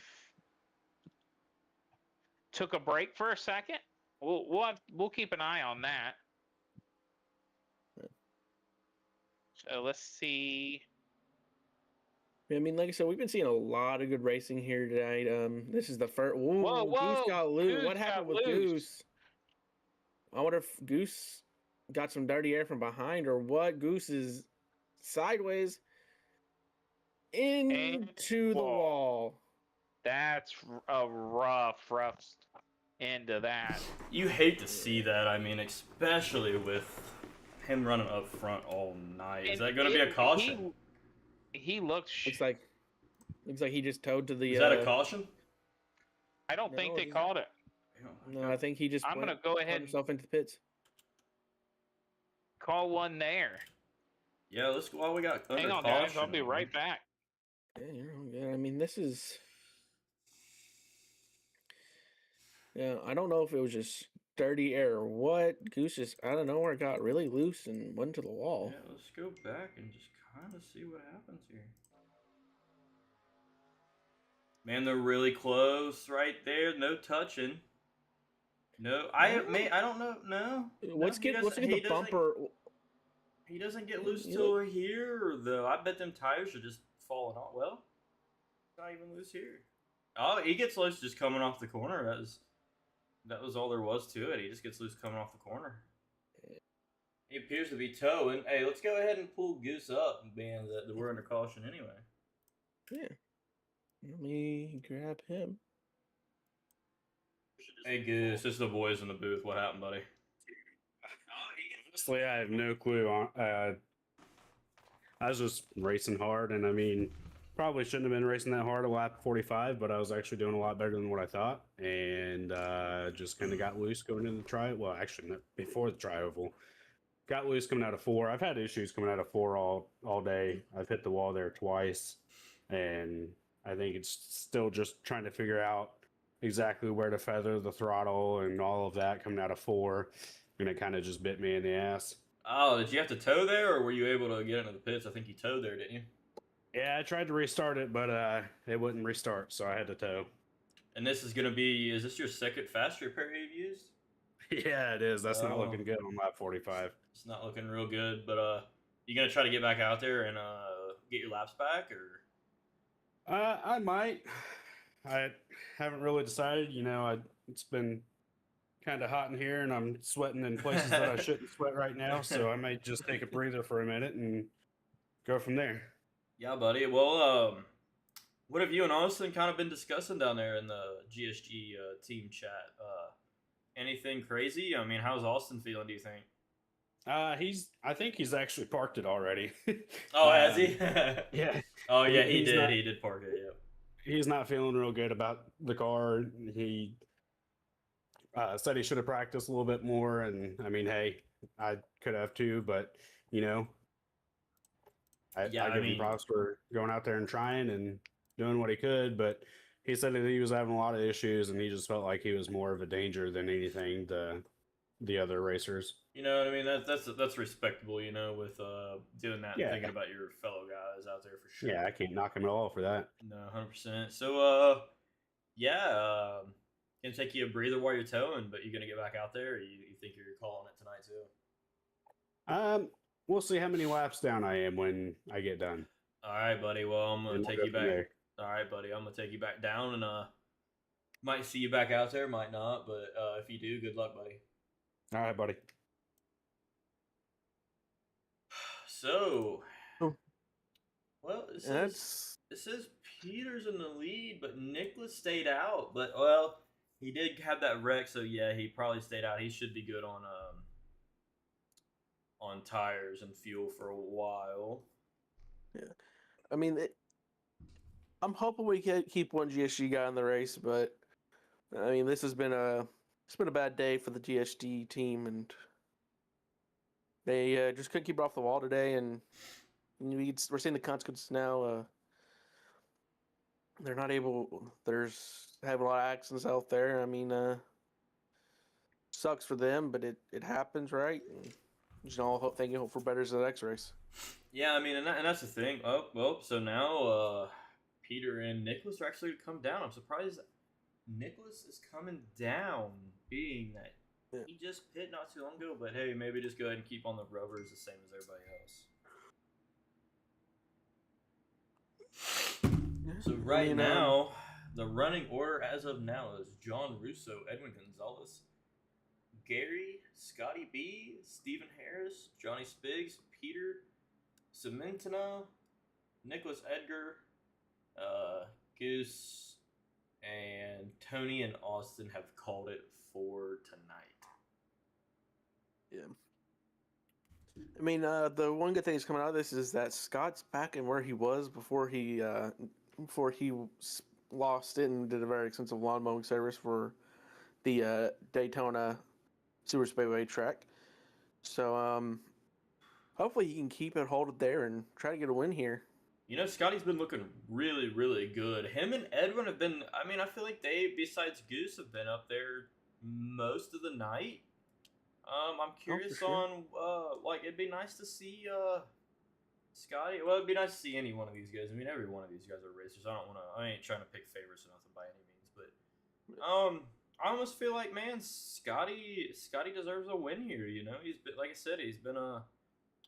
took a break for a second. We'll keep an eye on that. So let's see. I mean, like I said, we've been seeing a lot of good racing here tonight. This is the first. Whoa, Goose got loose. Goose What happened with loose. Goose? I wonder if Goose got some dirty air from behind or what. Goose is sideways into the wall. That's a rough end of that. You hate to see that. I mean, especially with him running up front all night. Is that going to be a caution? He looks. Looks like he just towed to the. Is that a caution? I don't think they called it. No, I think he just. I'm going to go ahead himself into the pits. Call one there. Yeah, let's go. Well, we got. Hang on, guys. I'll be right back. Yeah, I mean, this is. Yeah, I don't know if it was just dirty air or what. Goose just out of nowhere got really loose and went to the wall. Yeah, let's go back and just kind of see what happens here. Man, they're really close right there. No touching. No, I don't know. No. Let's get the bumper. He doesn't get loose till here, though. I bet them tires are just falling off. Well, not even loose here. Oh, he gets loose just coming off the corner. That was all there was to it. He just gets loose coming off the corner. He appears to be towing. Hey, let's go ahead and pull Goose up, being that we're under caution anyway. Yeah. Let me grab him. Hey, Goose, this is the boys in the booth. What happened, buddy? Honestly, I have no clue. I was just racing hard, and I mean, probably shouldn't have been racing that hard at lap 45, but I was actually doing a lot better than what I thought, and just kind of got loose going into the tri. Well, actually, before the tri-oval. Got loose coming out of 4. I've had issues coming out of 4 all day. I've hit the wall there twice, and I think it's still just trying to figure out exactly where to feather the throttle and all of that coming out of 4, and it kind of just bit me in the ass. Oh, did you have to tow there, or were you able to get into the pits? I think you towed there, didn't you? Yeah, I tried to restart it, but it wouldn't restart, so I had to tow. And this is going to be, is this your second fast repair you've used? Yeah, it is. That's not looking good on lap 45. It's not looking real good, but you going to try to get back out there and get your laps back, or? I might. I haven't really decided. You know, it's been kind of hot in here, and I'm sweating in places that I shouldn't sweat right now. So I might just take a breather for a minute and go from there. Yeah, buddy. Well, what have you and Austin kind of been discussing down there in the GSG team chat? Anything crazy? I mean, how's Austin feeling, do you think? I think he's actually parked it already. Oh, has he? Yeah. Oh, yeah, he He's did. not- He did park it, yep. He's not feeling real good about the car. He said he should have practiced a little bit more, and I mean, hey, I could have too, but you know, I give him props for going out there and trying and doing what he could, but he said that he was having a lot of issues, and he just felt like he was more of a danger than anything to the other racers. You know what I mean? That's respectable, you know, with doing that and thinking about your fellow guys out there for sure. Yeah, I can't knock him at all for that. No, 100%. So, gonna take you a breather while you're towing, but you're gonna get back out there, or you think you're calling it tonight too? We'll see how many laps down I am when I get done. All right, buddy. Well, I'm gonna take you back. There. All right, buddy. I'm gonna take you back down, and might see you back out there, might not, but if you do, good luck, buddy. All right, buddy. So, Oh. well, it says Peter's in the lead, but Nicholas stayed out. But well, he did have that wreck, so yeah, he probably stayed out. He should be good on tires and fuel for a while. Yeah, I mean, I'm hoping we can keep one GSG guy in the race, but I mean, it's been a bad day for the GSG team, and they just couldn't keep it off the wall today, and we're seeing the consequences now. They're not able. There's having a lot of accidents out there. I mean, sucks for them, but it happens, right? And, hope for better as the next race. Yeah, I mean, and that's the thing. Oh, well, so now Peter and Nicholas are actually going to come down. I'm surprised Nicholas is coming down, being that he just pit not too long ago. But hey, maybe just go ahead and keep on the rubbers the same as everybody else. So right now, the running order as of now is John Russo, Edwin Gonzalez, Gary, Scotty B, Stephen Harris, Johnny Spiggs, Peter, Cementina, Nicholas Edgar, Goose, and Tony and Austin have called it for tonight. Yeah. I mean, the one good thing that's coming out of this is that Scott's back in where he was before he lost it and did a very extensive lawn mowing service for the Daytona Super Speedway track. So, hopefully he can keep it, hold it there, and try to get a win here. You know, Scotty's been looking really, really good. Him and Edwin have been, I mean, I feel like they, besides Goose, have been up there most of the night. I'm curious on, like, it'd be nice to see Scotty. Well, it'd be nice to see any one of these guys. I mean, every one of these guys are racers. I ain't trying to pick favorites or nothing by any means, but I almost feel like, man, Scotty deserves a win here. You know, he's been, like I said, he's been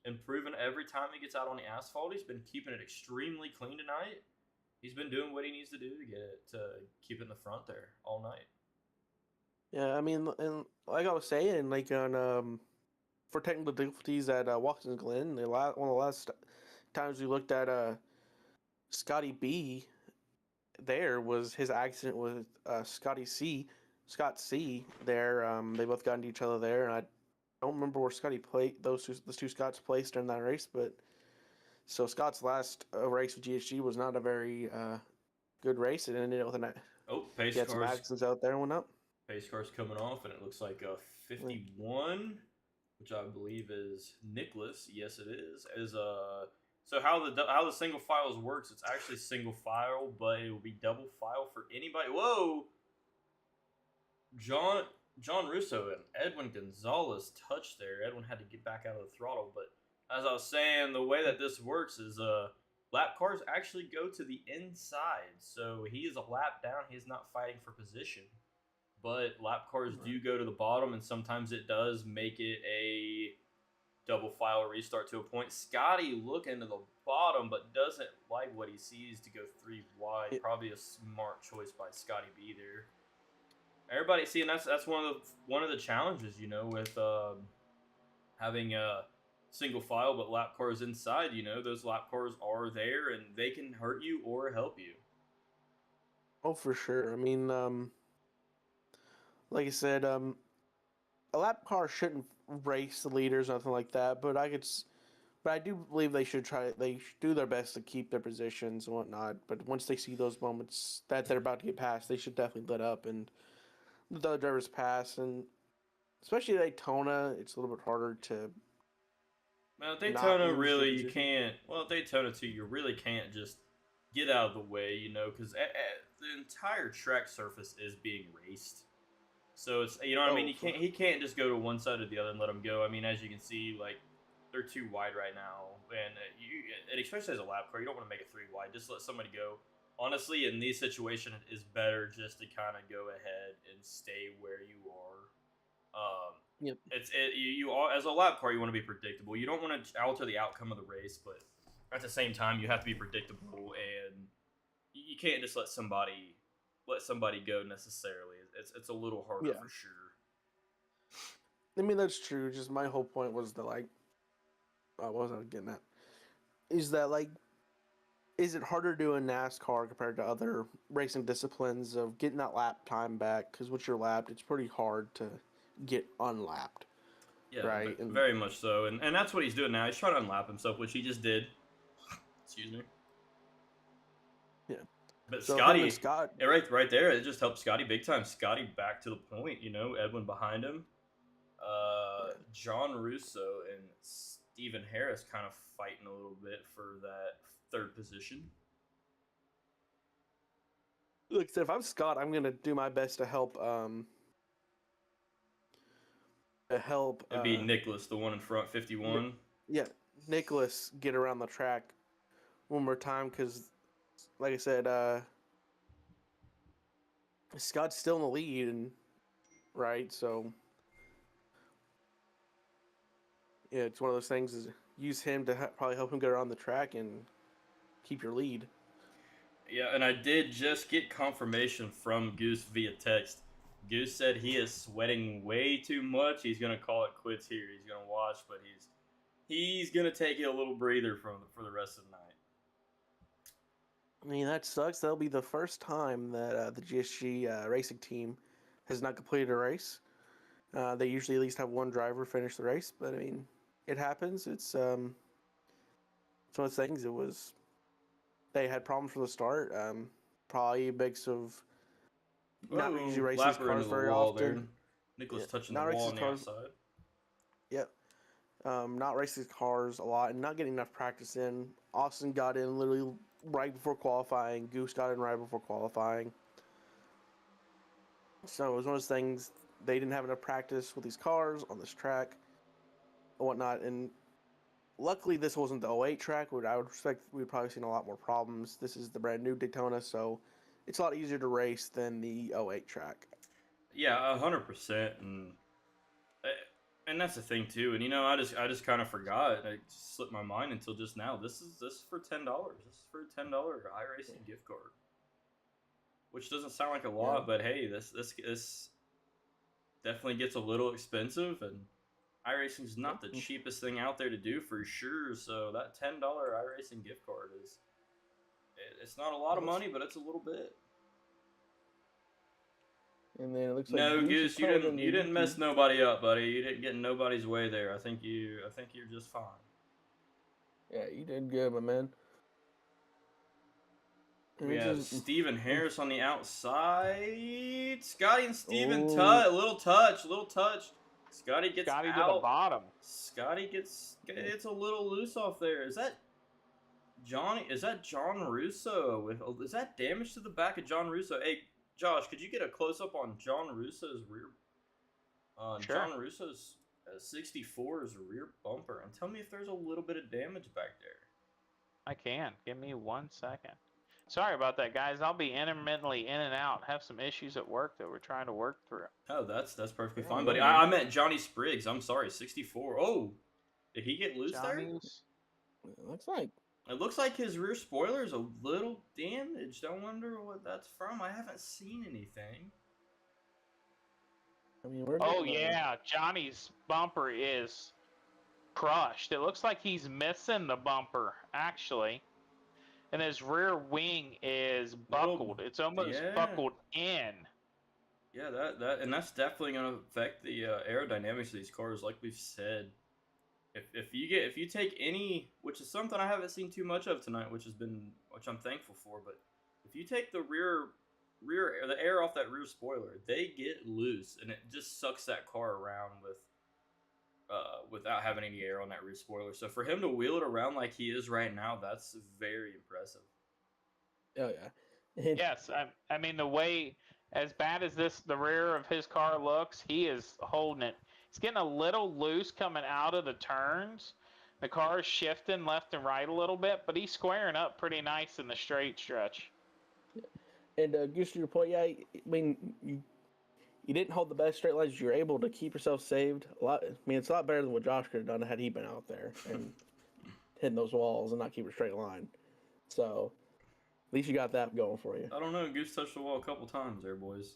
improving every time he gets out on the asphalt. He's been keeping it extremely clean tonight. He's been doing what he needs to do to keep it in the front there all night. Yeah, I mean, and like I was saying, like on for technical difficulties at Watkins Glen, one of the last times we looked at Scotty B, there was his accident with Scott C. There, they both got into each other there, and I don't remember where Scotty played. Those two Scotts placed during that race, but so Scott's last race with GSG was not a very good race. It ended up with pace he had some accidents out there and whatnot. Pace car's coming off, and it looks like a 51, which I believe is Nicholas. Yes, it is. So how the single files works? It's actually single file, but it will be double file for anybody. Whoa, John Russo and Edwin Gonzalez touched there. Edwin had to get back out of the throttle, but as I was saying, the way that this works is lap cars actually go to the inside, so he is a lap down. He is not fighting for position. But lap cars do go to the bottom, and sometimes it does make it a double file restart to a point. Scotty looking to the bottom, but doesn't like what he sees to go 3 wide. Probably a smart choice by Scotty B there. Everybody, see, and that's one of the challenges, you know, with having a single file but lap cars inside. You know, those lap cars are there and they can hurt you or help you. Oh, for sure. I mean, like I said, a lap car shouldn't race the leaders, nothing like that. But but I do believe they should try. They should do their best to keep their positions and whatnot. But once they see those moments that they're about to get past, they should definitely let up and let the other drivers pass. And especially Daytona, it's a little bit harder to. Well, Daytona, lose your really, you position. can't. Well, Daytona too, you really can't just get out of the way, you know, because the entire track surface is being raced. So it's, you know what I mean. He can't just go to one side or the other and let them go. I mean, as you can see, like, they're too wide right now, and especially as a lap car, you don't want to make it 3 wide. Just let somebody go. Honestly, in these situations, it's better just to kind of go ahead and stay where you are. Yep. You as a lap car, you want to be predictable. You don't want to alter the outcome of the race, but at the same time, you have to be predictable, and you can't just let somebody go necessarily. It's a little harder for sure. I mean, that's true. Just my whole point was that, like, what was I getting at? Is that, like, is it harder to do in NASCAR compared to other racing disciplines of getting that lap time back? Because once you're lapped, it's pretty hard to get unlapped. Yeah, right? Very much so. And that's what he's doing now. He's trying to unlap himself, which he just did. Excuse me. Yeah. But so Scotty, Scott, right there, it just helped Scotty big time. Scotty back to the point, you know, Edwin behind him. John Russo and Stephen Harris kind of fighting a little bit for that 3rd position. Look, if I'm Scott, I'm gonna do my best to help. It'd be Nicholas, the one in front, 51. Yeah, Nicholas get around the track one more time because, like I said, Scott's still in the lead, and right, so yeah, it's one of those things. Is use him to probably help him get around the track and keep your lead. Yeah, and I did just get confirmation from Goose via text. Goose said he is sweating way too much. He's gonna call it quits here. He's gonna watch, but he's gonna take a little breather for the rest of the night. I mean, that sucks. That'll be the first time that the GSG racing team has not completed a race. They usually at least have one driver finish the race, but I mean, it happens. It's one of those things. They had problems from the start. Probably a mix of not usually racing these cars very often. There. Nicholas touching the wall on the outside. Yep. Not racing cars a lot and not getting enough practice in. Austin got in literally right before qualifying. Goose got in right before qualifying. So it was one of those things. They didn't have enough practice with these cars on this track and whatnot. And luckily, this wasn't the 08 track. I would expect we'd probably seen a lot more problems. This is the brand new Daytona, so it's a lot easier to race than the 08 track. Yeah, 100%. And that's the thing too. And you know, I just kind of forgot. It slipped my mind until just now. This is for $10. This is for a $10 iRacing gift card, which doesn't sound like a lot, but hey, this definitely gets a little expensive, and iRacing is not the cheapest thing out there to do for sure. So that $10 iRacing gift card it's not a lot of money, but it's a little bit. And then it looks like no, Goose, you didn't mess nobody up, buddy. You didn't get in nobody's way there. I think you're just fine. Yeah, you did good, my man. We have Stephen Harris on the outside. Scotty and Steven little touch. Scotty gets out. To the bottom. Scotty it's a little loose off there. Is that Johnny? Is that John Russo? Is that damage to the back of John Russo? Hey, Josh, could you get a close-up on John Russo's rear? Sure. John Russo's 64's rear bumper, and tell me if there's a little bit of damage back there. I can. Give me 1 second. Sorry about that, guys. I'll be intermittently in and out. Have some issues at work that we're trying to work through. Oh, that's perfectly fine, buddy. I meant Johnny Spriggs. I'm sorry, 64. Oh, did he get loose there? It looks like his rear spoiler is a little damaged. I wonder what that's from. I haven't seen anything. mean, we're Oh getting, yeah, Johnny's bumper is crushed. It looks like he's missing the bumper actually, and his rear wing is buckled. It's almost buckled in. Yeah, and that's definitely going to affect the aerodynamics of these cars, like we've said. If you take any, which is something I haven't seen too much of tonight, which I'm thankful for, but if you take the the air off that rear spoiler, they get loose and it just sucks that car around without having any air on that rear spoiler. So for him to wheel it around like he is right now, that's very impressive. Oh yeah. Yes, I mean the way, as bad as the rear of his car looks, he is holding it. It's getting a little loose coming out of the turns. The car is shifting left and right a little bit, but he's squaring up pretty nice in the straight stretch. And Goose, to your point, yeah, I mean, you didn't hold the best straight lines. You were able to keep yourself saved a lot. I mean, it's a lot better than what Josh could have done had he been out there and hitting those walls and not keep a straight line. So at least you got that going for you. I don't know. Goose touched the wall a couple times there, boys.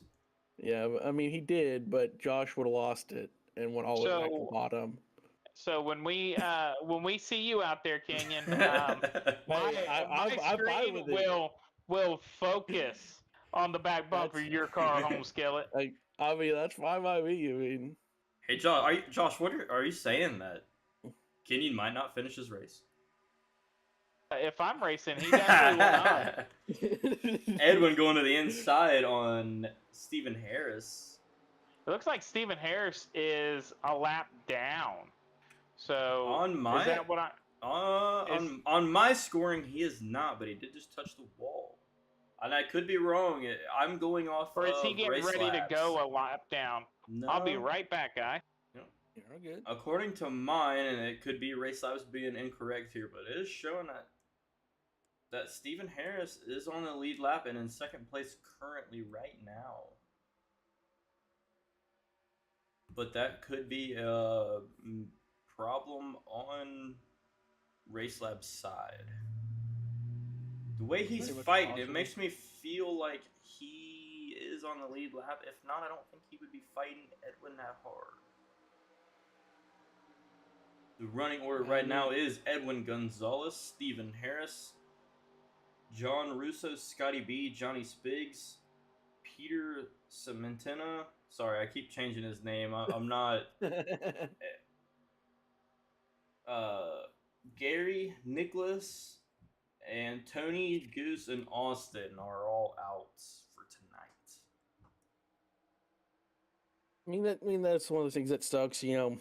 Yeah, I mean, he did, but Josh would have lost it and went all the way back to the bottom. So when we see you out there, Kenyon, my screen will focus on the back bumper of your car, home skillet. I mean, that's fine by me. I mean, hey, Josh, what are you saying that Kenyon might not finish his race? If I'm racing, he definitely will not. Edwin going to the inside on Stephen Harris. It looks like Stephen Harris is a lap down. So on my is that what on my scoring, he is not, but he did just touch the wall. And I could be wrong. I'm going off. Or is he getting ready to go a lap down? No. I'll be right back, guy. You're good. According to mine, and it could be race labs being incorrect here, but it is showing that Stephen Harris is on the lead lap and in second place currently right now. But that could be a problem on RaceLab's side. The way he's fighting, it makes me feel like he is on the lead lap. If not, I don't think he would be fighting Edwin that hard. The running order right now is Edwin Gonzalez, Stephen Harris, John Russo, Scotty B, Johnny Spiggs, Peter Cementina. Sorry, I keep changing his name. I'm not. Gary, Nicholas, and Tony, Goose, and Austin are all out for tonight. I mean that's one of the things that sucks. You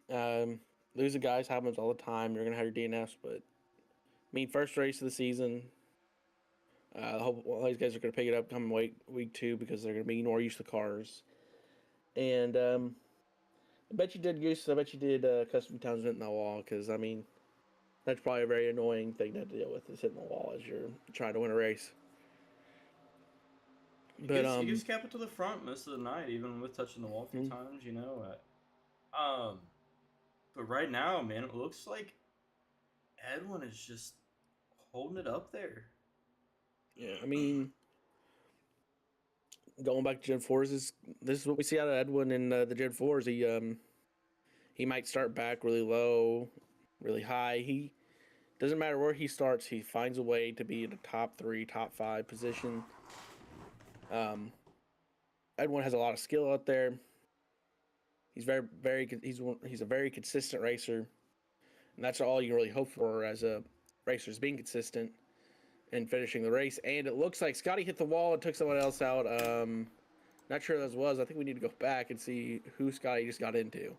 know, losing guys happens all the time. You're gonna have your DNFs, but I mean, first race of the season. All these guys are going to pick it up coming week 2 because they're going to be more used to cars. And I bet you did, Goose. I bet you did custom times hitting the wall because, I mean, that's probably a very annoying thing to deal with is hitting the wall as you're trying to win a race. But he gets kept it to the front most of the night, even with touching the wall a few times, you know. But right now, man, it looks like Edwin is just holding it up there. Yeah, I mean, going back to Gen 4s, this is what we see out of Edwin in the Gen 4s. He might start back really low, really high. He doesn't matter where he starts. He finds a way to be in a top 3, top 5 position. Edwin has a lot of skill out there. He's he's a very consistent racer, and that's all you can really hope for as a racer is being consistent and finishing the race. And it looks like Scotty hit the wall and took someone else out. Not sure who that was. I think we need to go back and see who Scotty just got into.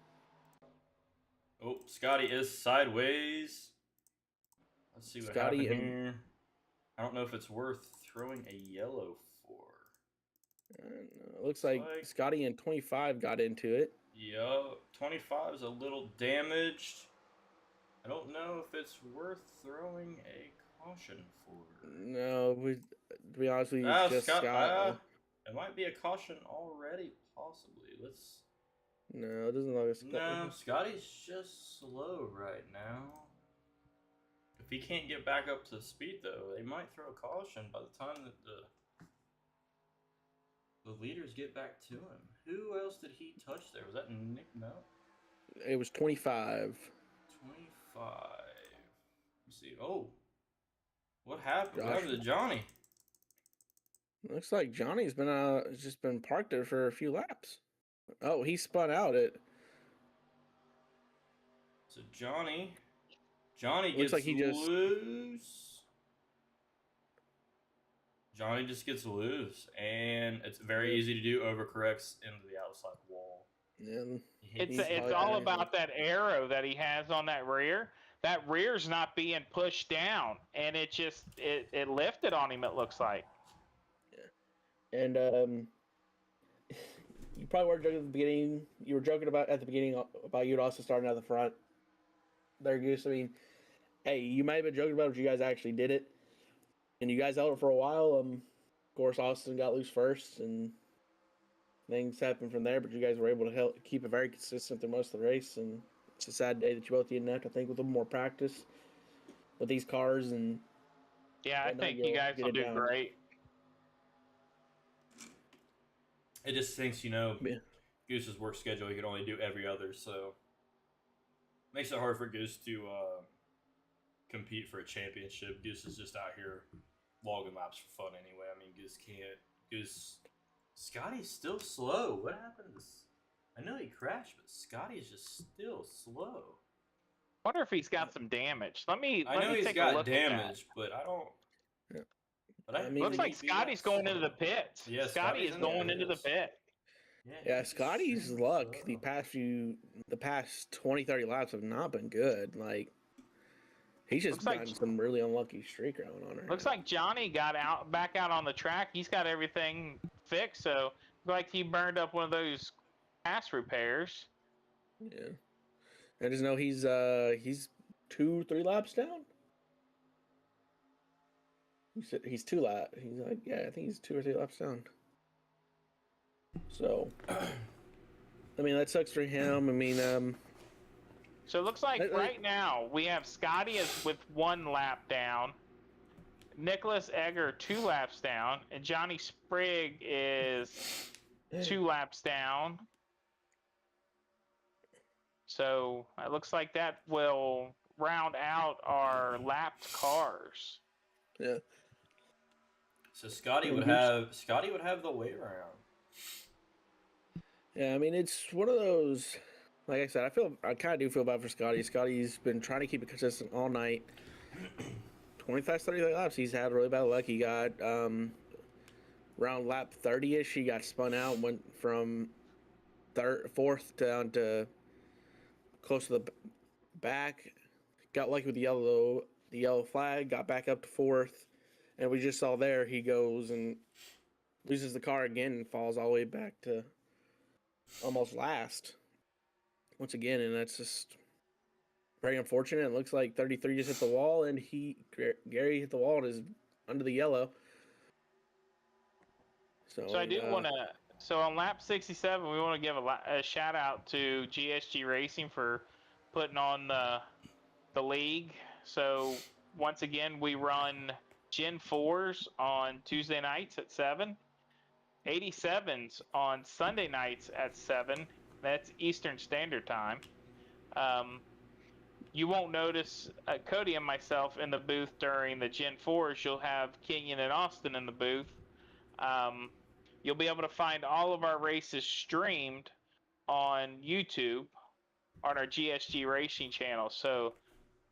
Oh, Scotty is sideways. Let's see what happened here. I don't know if it's worth throwing a yellow for. It looks like Scotty in 25 got into it. Yeah, 25 is a little damaged. I don't know if it's worth throwing a caution for. No, to be honest with you, it's just Scott. It might be a caution already, possibly. Let's. No, it doesn't look like Scott. No, Scotty's just slow right now. If he can't get back up to speed, though, they might throw a caution by the time that the leaders get back to him. Who else did he touch there? Was that Nick? No. It was 25. 25. Let's see. Oh. What happened? What Josh. happened to Johnny? Looks like Johnny's been just been parked there for a few laps. Oh, he spun out it. So Johnny gets Looks like he just loose. Johnny just gets loose, and it's very easy to do. Overcorrects into the outside wall. Yeah. It's all about that arrow that he has on that rear. That rear's not being pushed down, and it lifted on him. It looks like. Yeah. And you probably weren't joking at the beginning. You were joking at the beginning about you also starting out the front. There, Goose. I mean, hey, you might have been joking about it, but you guys actually did it, and you guys held it for a while. Of course, Austin got loose first, and things happened from there. But you guys were able to keep it very consistent through most of the race, and it's a sad day that you both didn't have. I think with a little more practice with these cars, and yeah, I think you guys will do great. It just stinks, Goose's work schedule. He can only do every other, so makes it hard for Goose to compete for a championship. Goose is just out here logging laps for fun anyway. I mean, Goose can't. Scotty's still slow. What happened? I know he crashed, but Scotty's just still slow. I wonder if he's got some damage. I know he's got damage, but I don't. Yeah. But looks like Scotty's going into the pits. Yeah, Scotty is going into the pit. Yeah, Scotty's luck the past 20, 30 laps have not been good. Like, he's just gotten some really unlucky streak going on right Looks now. like Johnny got back out on the track. He's got everything fixed, so like he burned up one of those pass repairs. Yeah. I just know he's 2-3 laps down. He's 2 laps. He's like, yeah, I think he's 2 or 3 laps down. So, I mean, that sucks for him. I mean, so it looks like right now we have Scotty with 1 lap down, Nicholas Egger 2 laps down, and Johnny Sprigg is 2 laps down. So it looks like that will round out our lapped cars. Yeah. So Scotty would have the way around. Yeah, I mean, it's one of those. Like I said, I kind of do feel bad for Scotty. Scotty's been trying to keep it consistent all night. 25, 30 laps, he's had really bad luck. He got around lap 30-ish, he got spun out, went from fourth down to close to the back. Got lucky with the yellow flag, got back up to fourth, and we just saw there he goes and loses the car again and falls all the way back to almost last once again, and that's just very unfortunate. It looks like 33 just hit the wall, and Gary hit the wall and is under the yellow. So I do want to. So on lap 67, we want to give a shout out to GSG Racing for putting on the league. So once again, we run Gen 4s on Tuesday nights at 7. 87s on Sunday nights at 7. That's Eastern Standard Time. You won't notice Cody and myself in the booth during the Gen 4s. You'll have Kenyon and Austin in the booth. You'll be able to find all of our races streamed on YouTube on our GSG Racing channel. So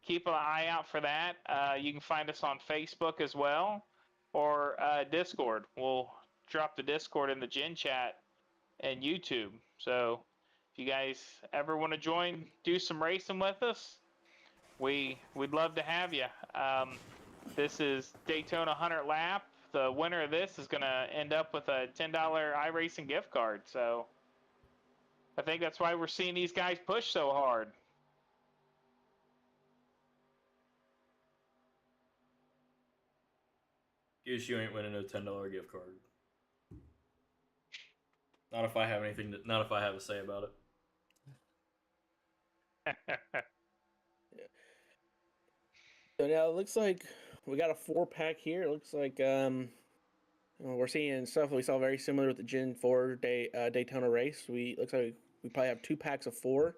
keep an eye out for that. You can find us on Facebook as well, or Discord. We'll drop the Discord in the Gen Chat and YouTube. So if you guys ever want to join, do some racing with us, we'd love to have you. This is Daytona 100 lap. The winner of this is going to end up with a $10 iRacing gift card. So I think that's why we're seeing these guys push so hard. Goose, you ain't winning no $10 gift card. Not if I have not if I have a say about it. Yeah. So now it looks like we got a 4-pack here. It looks like We're seeing stuff we saw very similar with the Gen 4 Daytona race. Looks like we probably have 2 packs of 4,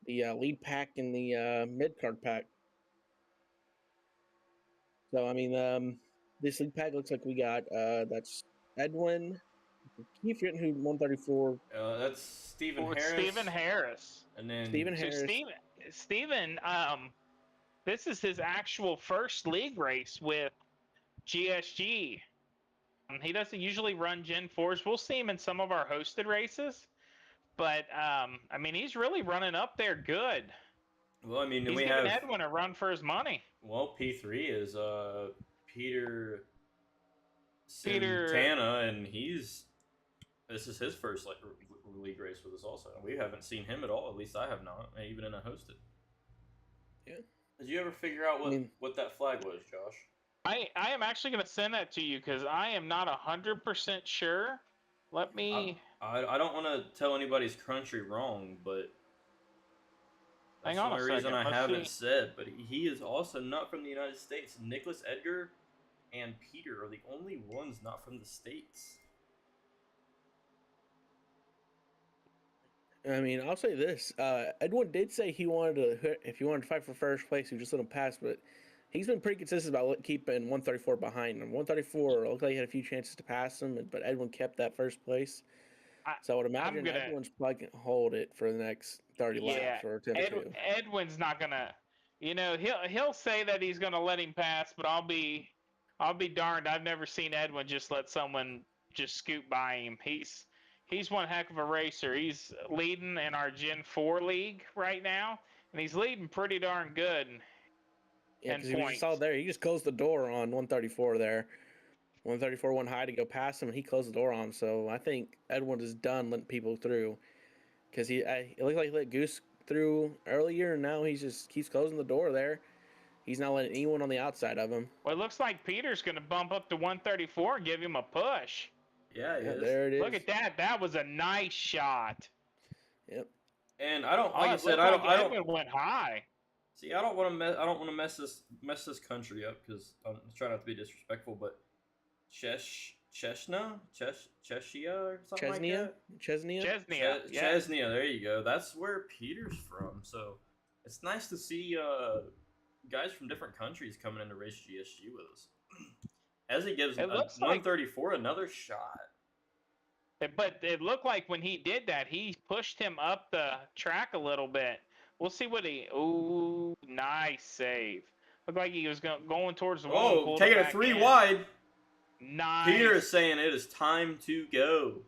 the lead pack and the mid card pack. So I mean, this league pack looks like we got that's Edwin. Keep forgetting who 134. That's Stephen Harris. Stephen Harris. And then Stephen Harris. Stephen, this is his actual first league race with GSG. He doesn't usually run Gen 4s. We'll see him in some of our hosted races, but I mean, he's really running up there good. Well, I mean, he's we giving have Edwin a run for his money. Well, P3 is Peter Santana, and this is his first league race with us also. We haven't seen him at all. At least I have not, even in a hosted. Yeah. Did you ever figure out what that flag was, Josh? I am actually going to send that to you because I am not 100% sure. Let me. I don't want to tell anybody's country wrong, but that's the only reason I haven't said. But he is also not from the United States. Nicholas Edgar and Peter are the only ones not from the States. I mean, I'll say this: Edwin did say if he wanted to fight for first place, he would just let him pass. But he's been pretty consistent about keeping 134 behind him. 134 looked like he had a few chances to pass him, but Edwin kept that first place. So I would imagine Edwin's probably going to hold it for the next 30 laps or 10 Edwin's not going to, he'll say that he's going to let him pass, but I'll be darned. I've never seen Edwin just let someone just scoot by him. He's one heck of a racer. He's leading in our Gen 4 league right now, and he's leading pretty darn good. Yeah, because he saw there, he just closed the door on 134 there. 134 went high to go past him, and he closed the door on him. So I think Edwin is done letting people through, because it looked like he let Goose through earlier, and now he just keeps closing the door there. He's not letting anyone on the outside of him. Well, it looks like Peter's going to bump up to 134 and give him a push. Yeah, there it is. Look at that. That was a nice shot. Yep. And I don't, like I said, I don't. Edwin went high. See, I don't want to mess this country up because I'm trying not to be disrespectful, but Cheshire or something like that. Chesnia. There you go. That's where Peter's from. So it's nice to see guys from different countries coming in to race GSG with us. As he gives 134 another shot. But it looked like when he did that, he pushed him up the track a little bit. We'll see what ooh, nice save. Looked like he was going towards the wall. Oh, taking a 3 wide. Nice. Peter is saying it is time to go.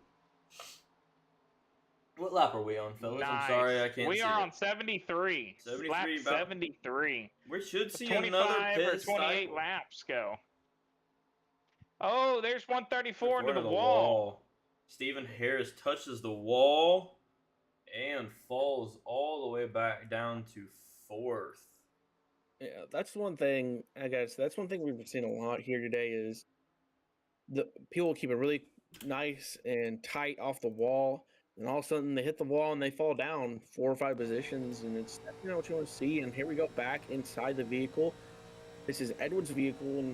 What lap are we on, fellas? Nice. I'm sorry, I can't see. We are on 73. 73. Lap 73. We should see 25 another pit or 28 cycle. laps go. Oh, there's 134 into the wall. Stephen Harris touches the wall and falls all the way back down to 4th. Yeah, that's one thing, I guess. That's one thing we've been seeing a lot here today is the people keep it really nice and tight off the wall, and all of a sudden they hit the wall and they fall down 4 or 5 positions, and it's what you want to see. And here we go back inside the vehicle. This is Edwin's vehicle,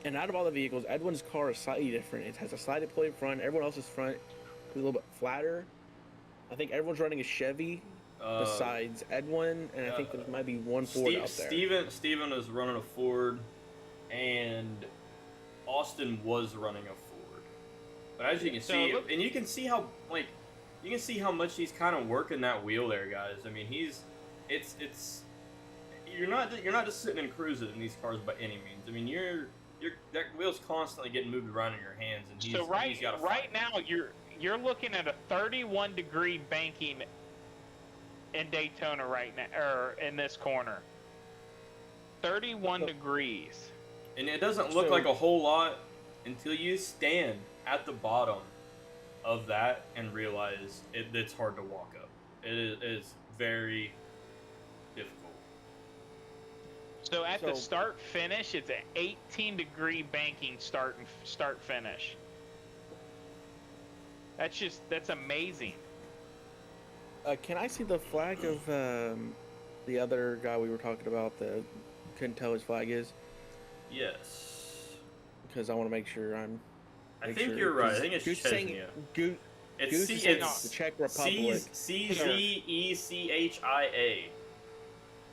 and out of all the vehicles, Edwin's car is slightly different. It has a slided plate front. Everyone else's front is a little bit flatter. I think everyone's running a Chevy besides Edwin, and I think there might be one Ford out there. Steven is running a Ford, and Austin was running a Ford. But as you can see, and you can see how much he's kind of working that wheel there, guys. I mean, you're not just sitting and cruising in these cars by any means. I mean, that wheel's constantly getting moved around in your hands, and he's got to right now you're looking at a 31-degree banking in Daytona right now, or in this corner. 31 degrees. And it doesn't look like a whole lot until you stand at the bottom of that and realize it's hard to walk up. It is very difficult. So at the start finish, it's an 18-degree banking start finish. That's amazing. Can I see the flag of the other guy we were talking about that couldn't tell his flag is? Yes. because I want to make sure I'm. I think you're right. I think it's Chechnya. It's the Czech Republic. CZECHIA. I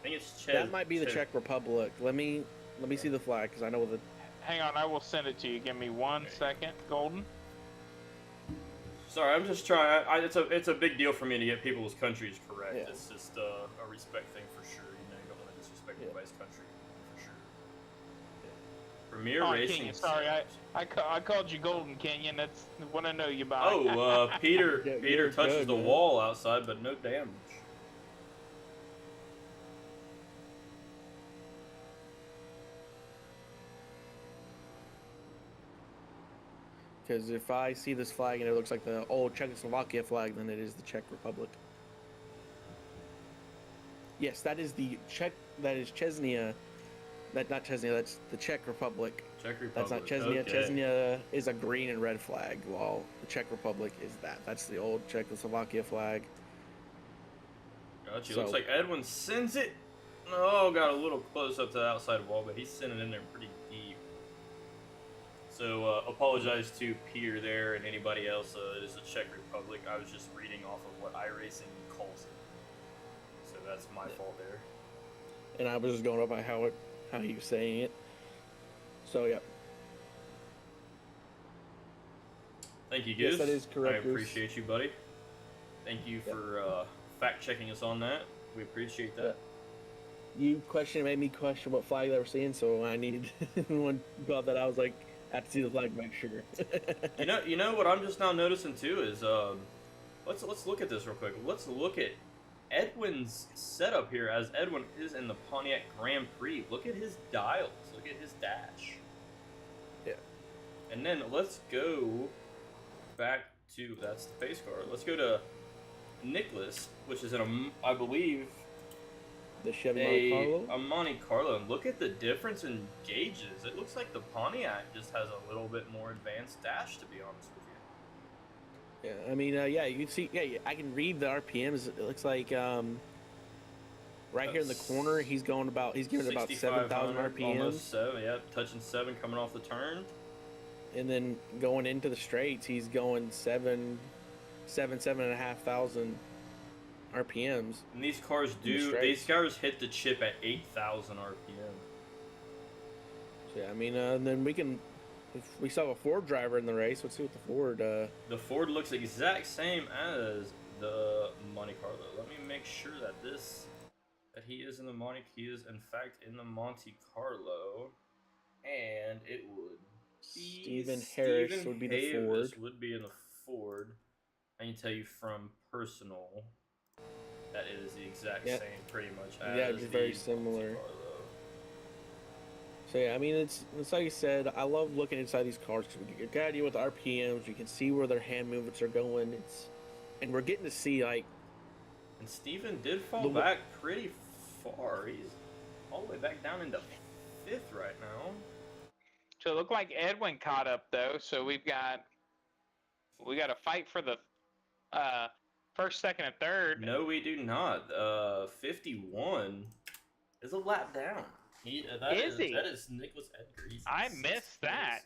think it's Czech. That might be the Czech Republic. Let me see the flag because I know the. Hang on, I will send it to you. Give me 1 second, Golden. Sorry, I'm just trying. It's a big deal for me to get people's countries correct. Yeah. It's just a respect thing for sure. You know, you don't want to disrespect anybody's country for sure. Premier Racing. Kenyon, sorry, I called you Golden Kenyon. That's what I know you by. Oh, Peter You're touches good, the man. wall outside, but no damage. Because if I see this flag and it looks like the old Czechoslovakia flag, then it is the Czech Republic. Yes, that is the Czech. That is Chechnya. Not Chechnya. That's the Czech Republic. Czech Republic. That's not Chechnya. Okay. Chechnya is a green and red flag, while the Czech Republic is that. That's the old Czechoslovakia flag. Gotcha. So- Looks like Edwin sends it. Oh, got a little close up to the outside wall, but he's sending it in there pretty deep. So apologize to Peter there and anybody else. It is the Czech Republic. I was just reading off of what iRacing calls it. So that's my fault there. And I was just going up by how he was saying it. So yeah. Thank you, Yes, Goose. that is correct, I Goose. appreciate you, buddy. Thank you for fact checking us on that. We appreciate that. You made me question what flag they were seeing, so I needed one about that. I was like, I have to see the flag to make sure. You know what I'm just now noticing too is let's look at this real quick. Let's look at Edwin's setup here as Edwin is in the Pontiac Grand Prix. Look at his dials. Look at his dash. Yeah. And then let's go back to that's the pace car. Let's go to Nicholas, which is in I believe The Chevy Monte Carlo. a Monte Carlo, and look at the difference in gauges. It looks like the Pontiac just has a little bit more advanced dash, to be honest with you. Yeah, I mean, yeah, you can see. Yeah, I can read the RPMs. It looks like right here in the corner, he's giving about 7,000 RPMs. Almost 7, yeah, touching 7 coming off the turn. And then going into the straights, he's going 7,500 RPMs. And these cars these cars hit the chip at 8,000 RPM. So yeah, I mean, then if we saw a Ford driver in the race, let's see what the Ford. The Ford looks exact same as the Monte Carlo. Let me make sure that he is in the he is in fact in the Monte Carlo, and it would be Stephen Harris would be the Ford. Would be in the Ford. I can tell you from personal that it is the exact same, pretty much. As Yeah, it's very similar. So yeah, I mean, it's like you said. I love looking inside these cars because we get a good idea with the RPMs. We can see where their hand movements are going. And we're getting to see like. And Steven did fall back pretty far. He's all the way back down into 5th right now. So it looked like Edwin caught up though. So we got a fight for the first, second, and third. No, we do not. 51 is a lap down. That is Nicholas Edgar. I missed that.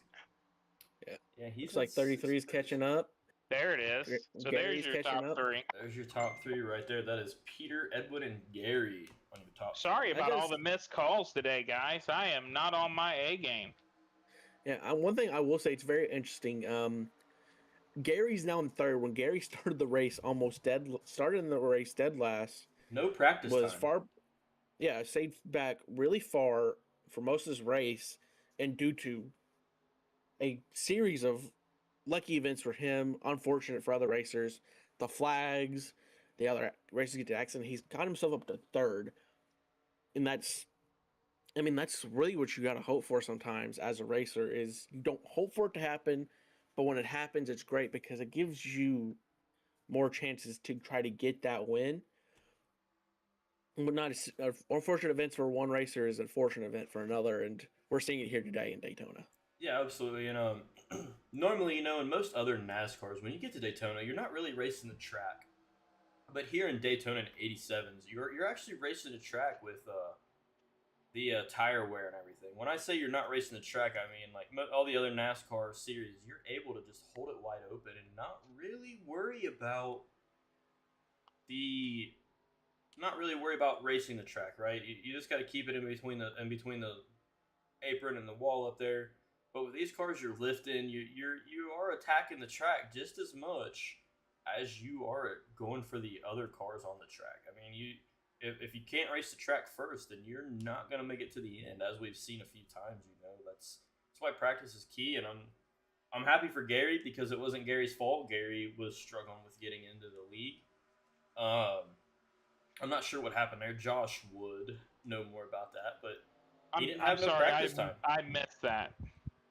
Yeah, he's It's like 33 is catching up. There it is. So Gary's there's your top catching up. 3. There's your top 3 right there. That is Peter, Edwin, and Gary on your top. Sorry about all the missed calls today, guys. I am not on my A game. Yeah, one thing I will say, it's very interesting. Gary's now in 3rd. When Gary started the race dead last. No practice time. Stayed back really far for most of this race, and due to a series of lucky events for him, unfortunate for other racers, the flags, the other racers get to accident, he's got himself up to 3rd. And that's really what you got to hope for sometimes as a racer, is you don't hope for it to happen, but when it happens, it's great because it gives you more chances to try to get that win. But not unfortunate events for one racer is a fortunate event for another, and we're seeing it here today in Daytona. Yeah, absolutely. And normally, in most other NASCARs, when you get to Daytona, you're not really racing the track. But here in Daytona in 87s, you're actually racing the track with the tire wear and everything. When I say you're not racing the track, I mean like all the other NASCAR series, you're able to just hold it wide open and not really worry about racing the track, right? You just got to keep it in between the apron and the wall up there. But with these cars, you're lifting, you are attacking the track just as much as you are going for the other cars on the track. I mean, if you can't race the track first, then you're not gonna make it to the end, as we've seen a few times. That's why practice is key, and I'm happy for Gary because it wasn't Gary's fault. Gary was struggling with getting into the league. I'm not sure what happened there. Josh would know more about that, but he didn't have no practice time. I missed that.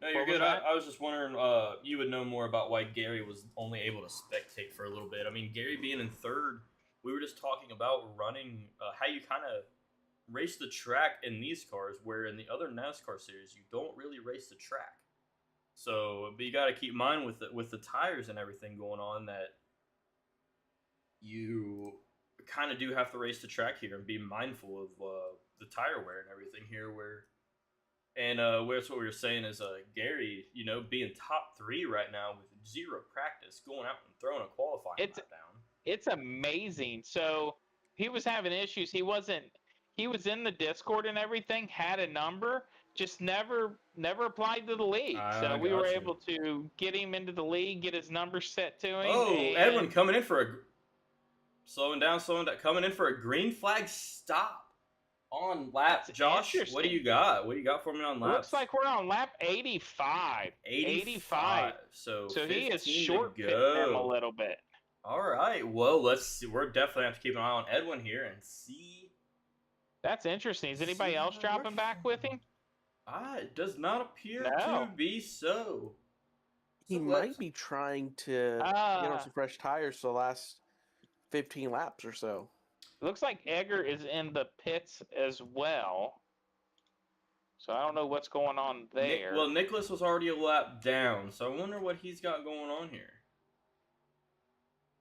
No, you're good. I was just wondering, you would know more about why Gary was only able to spectate for a little bit. I mean, Gary being in third, we were just talking about running, how you kind of race the track in these cars, where in the other NASCAR series, you don't really race the track. So, but you got to keep in mind with the tires and everything going on that you kind of do have to race the track here and be mindful of the tire wear and everything here, that's what we were saying is Gary, being top 3 right now with 0 practice, going out and throwing a qualifying lap down. It's amazing. So he was having issues. He was in the Discord and everything, had a number, just never applied to the league. So we were able to get him into the league, get his number set to him. Oh, Edwin coming in for slowing down, coming in for a green flag stop. On lap, Josh, what do you got? What do you got for me on lap? Looks like we're on lap 85. 85. So he is short pitting him a little bit. All right. Well, let's see. We're definitely have to keep an eye on Edwin here and see. That's interesting. Is anybody else dropping back with him? It does not appear to be so. He might be trying to get on some fresh tires for the last 15 laps or so. Looks like Egger is in the pits as well. So I don't know what's going on there. Nicholas was already a lap down, so I wonder what he's got going on here.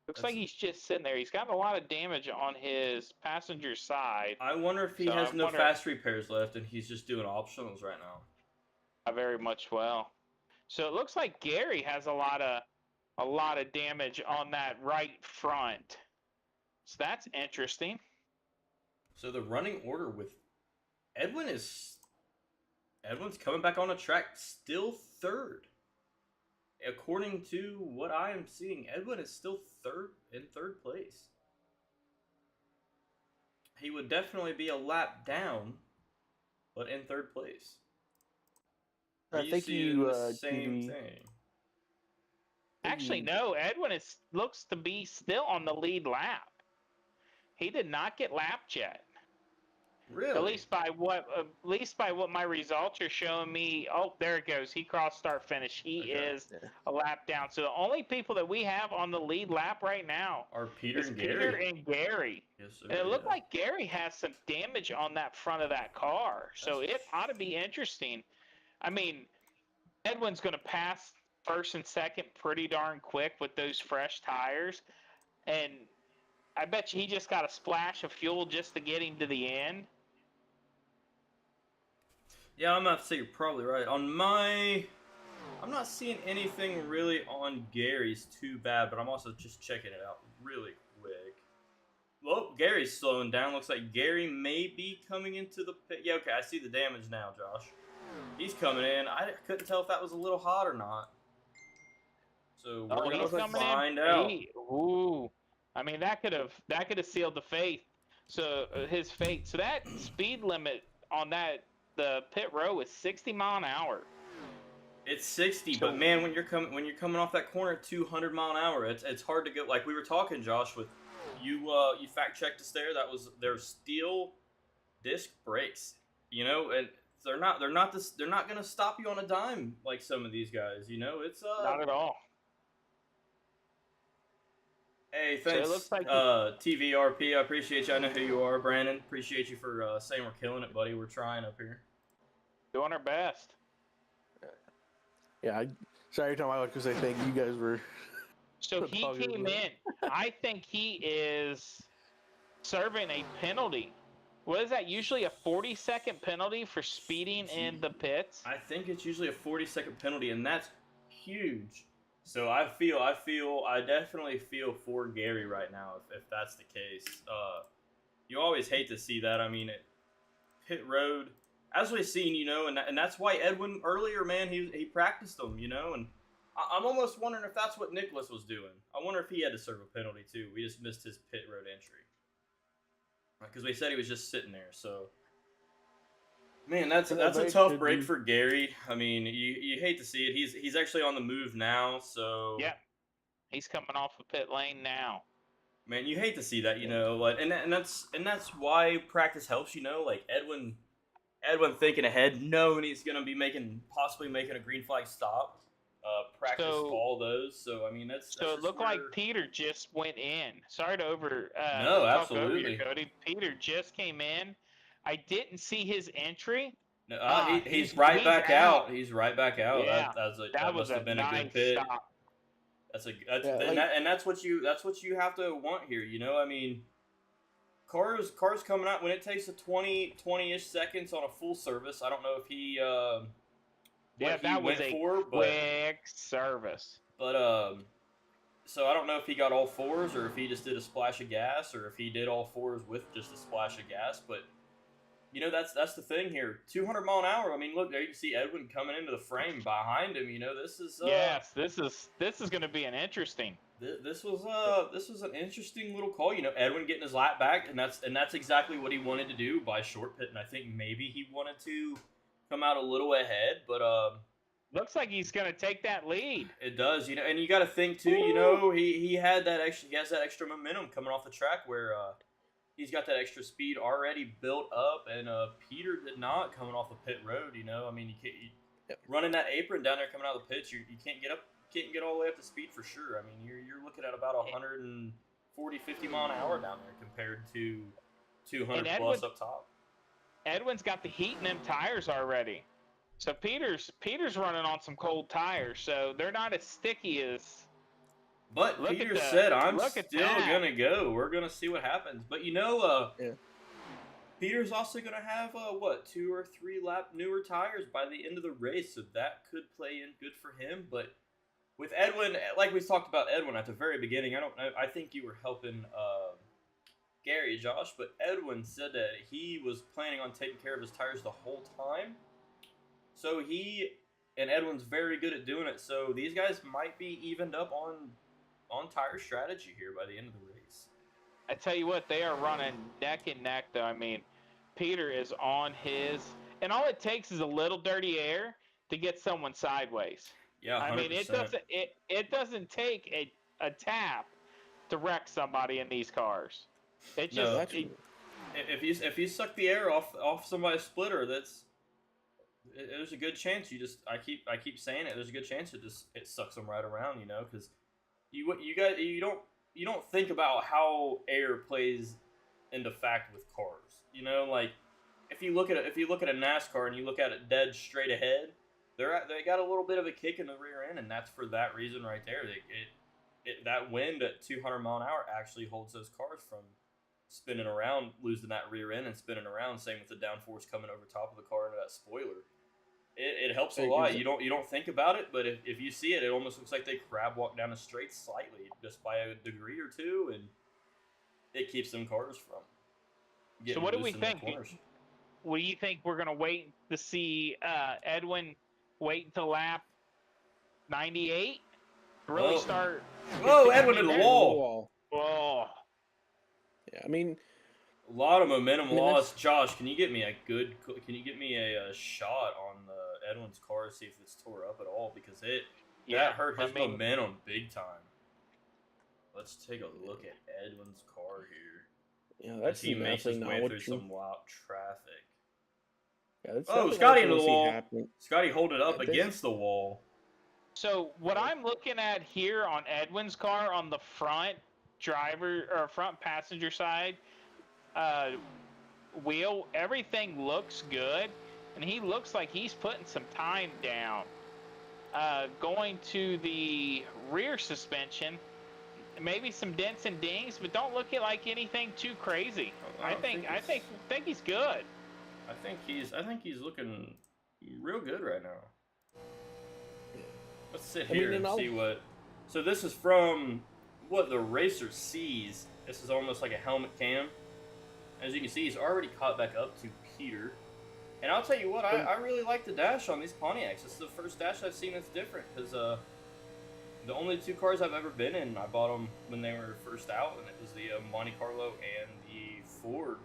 Looks like he's just sitting there. He's got a lot of damage on his passenger side. I wonder if he has no fast repairs left and he's just doing optionals right now. Very much well. So it looks like Gary has a lot of damage on that right front. So that's interesting. So the running order with Edwin's coming back on the track, still third. According to what I am seeing, Edwin is still in third place. He would definitely be a lap down, but in third place. I think the same thing. Actually, no. Edwin looks to be still on the lead lap. He did not get lapped yet. Really? At least by what my results are showing me. Oh, there it goes. He crossed start finish. He is a lap down. So the only people that we have on the lead lap right now are Peter and Gary. Yes, sir. And it looked like Gary has some damage on that front of that car. So it ought to be interesting. I mean, Edwin's going to pass first and second pretty darn quick with those fresh tires. And I bet you he just got a splash of fuel just to get him to the end. Yeah, I'm going to have to say you're probably right. I'm not seeing anything really on Gary's too bad, but I'm also just checking it out really quick. Well, Gary's slowing down. Looks like Gary may be coming into the pit. Yeah, okay, I see the damage now, Josh. He's coming in. I couldn't tell if that was a little hot or not. So we're going to find out. I mean, that could have sealed the fate. So his fate. So that speed limit on the pit row is 60 mile an hour. It's 60, but man, when you're coming off that corner at 200 mile an hour, it's hard to get. Like we were talking, Josh, with you fact checked us there. They're steel disc brakes, and they're not gonna stop you on a dime like some of these guys. It's not at all. Hey, thanks, so it looks like TVRP. I appreciate you. I know who you are, Brandon. Appreciate you for saying we're killing it, buddy. We're trying up here. Doing our best. Yeah, sorry, Tom. I was because I think you guys were. So he came in. I think he is serving a penalty What is that? Usually a 40-second penalty for speeding in the pits? I think it's usually a 40-second penalty, and that's huge. So I definitely feel for Gary right now if that's the case. You always hate to see that. I mean, pit road, as we've seen, and that's why Edwin earlier, man, he practiced them, and I'm almost wondering if that's what Nicholas was doing. I wonder if he had to serve a penalty too. We just missed his pit road entry because we said he was just sitting there. So, man, that's a tough break for Gary. I mean, you hate to see it. He's actually on the move now. So yeah, he's coming off the pit lane now. Man, you hate to see that, and that's why practice helps, like Edwin thinking ahead, knowing he's gonna be possibly making a green flag stop. Practice all those, so I mean that's so it looked like Peter just went in. Sorry to no, talk absolutely. over you, Cody. Peter just came in. I didn't see his entry. No, he's right back out. He's right back out. Yeah, that must have been nice a good pit. Stop. That's what you have to want here. I mean, cars coming out when it takes a 20-ish seconds on a full service. I don't know if he that was a quick service. But so I don't know if he got all fours or if he just did a splash of gas or if he did all fours with just a splash of gas. But that's the thing here. 200 mile an hour. I mean, look there. You can see Edwin coming into the frame behind him. This is yes. This is going to be an interesting. This was an interesting little call. Edwin getting his lap back, and that's exactly what he wanted to do by short pit. And I think maybe he wanted to come out a little ahead, but looks like he's going to take that lead. It does, and you got to think too. He has that extra momentum coming off the track where he's got that extra speed already built up, and Peter did not coming off the pit road. I mean, running that apron down there coming out of the pits, you can't get all the way up to speed for sure. I mean, you're looking at about 140, 50 mile an hour down there compared to 200 plus up top. Edwin's got the heat in them tires already. So Peter's running on some cold tires, so they're not as sticky as. But Peter said, "I'm still gonna go. We're gonna see what happens." But Peter's also gonna have 2 or 3 lap newer tires by the end of the race, so that could play in good for him. But with Edwin, like we talked about Edwin at the very beginning, I think you were helping Gary, Josh, but Edwin said that he was planning on taking care of his tires the whole time. So Edwin's very good at doing it. So these guys might be evened up on tire strategy here by the end of the race. I tell you what, they are running neck and neck, though. I mean, Peter is on his, and all it takes is a little dirty air to get someone sideways. Yeah, 100%. I mean, it doesn't take a tap to wreck somebody in these cars. It just if you suck the air off somebody's splitter, there's a good chance I keep saying it. There's a good chance it sucks them right around, because you don't think about how air plays into fact with cars. Like if you look at a NASCAR and you look at it dead straight ahead, they got a little bit of a kick in the rear end, and that's for that reason right there. That wind at 200 mile an hour actually holds those cars from spinning around, losing that rear end and spinning around. Same with the downforce coming over top of the car into that spoiler. It helps a lot. You don't think about it, but if you see it, it almost looks like they crab walk down a straight slightly, just by a degree or two, and it keeps them cars from getting. So what do we think? What do you think we're gonna wait to see Edwin wait until lap 98? Really start. Whoa, Edwin in the wall. Oh. Yeah, I mean, a lot of momentum loss. Josh, can you get me a shot on Edwin's car to see if it's tore up at all? Because that hurt his momentum big time. Let's take a look at Edwin's car here. Yeah, that's he makes his way through some loud traffic. Yeah, Scotty into the wall. Scotty hold it up against the wall. So what I'm looking at here on Edwin's car on the front front passenger side wheel, everything looks good, and he looks like he's putting some time down. Going to the rear suspension, maybe some dents and dings, but don't look at like anything too crazy. I think he's good. I think he's looking real good right now. Let's sit here and see what. So this is from what the racer sees. This is almost like a helmet cam. As you can see, he's already caught back up to Peter. And I'll tell you what, I really like the dash on these Pontiacs. This is the first dash I've seen that's different, because the only two cars I've ever been in, I bought them when they were first out, and it was the Monte Carlo and the Ford,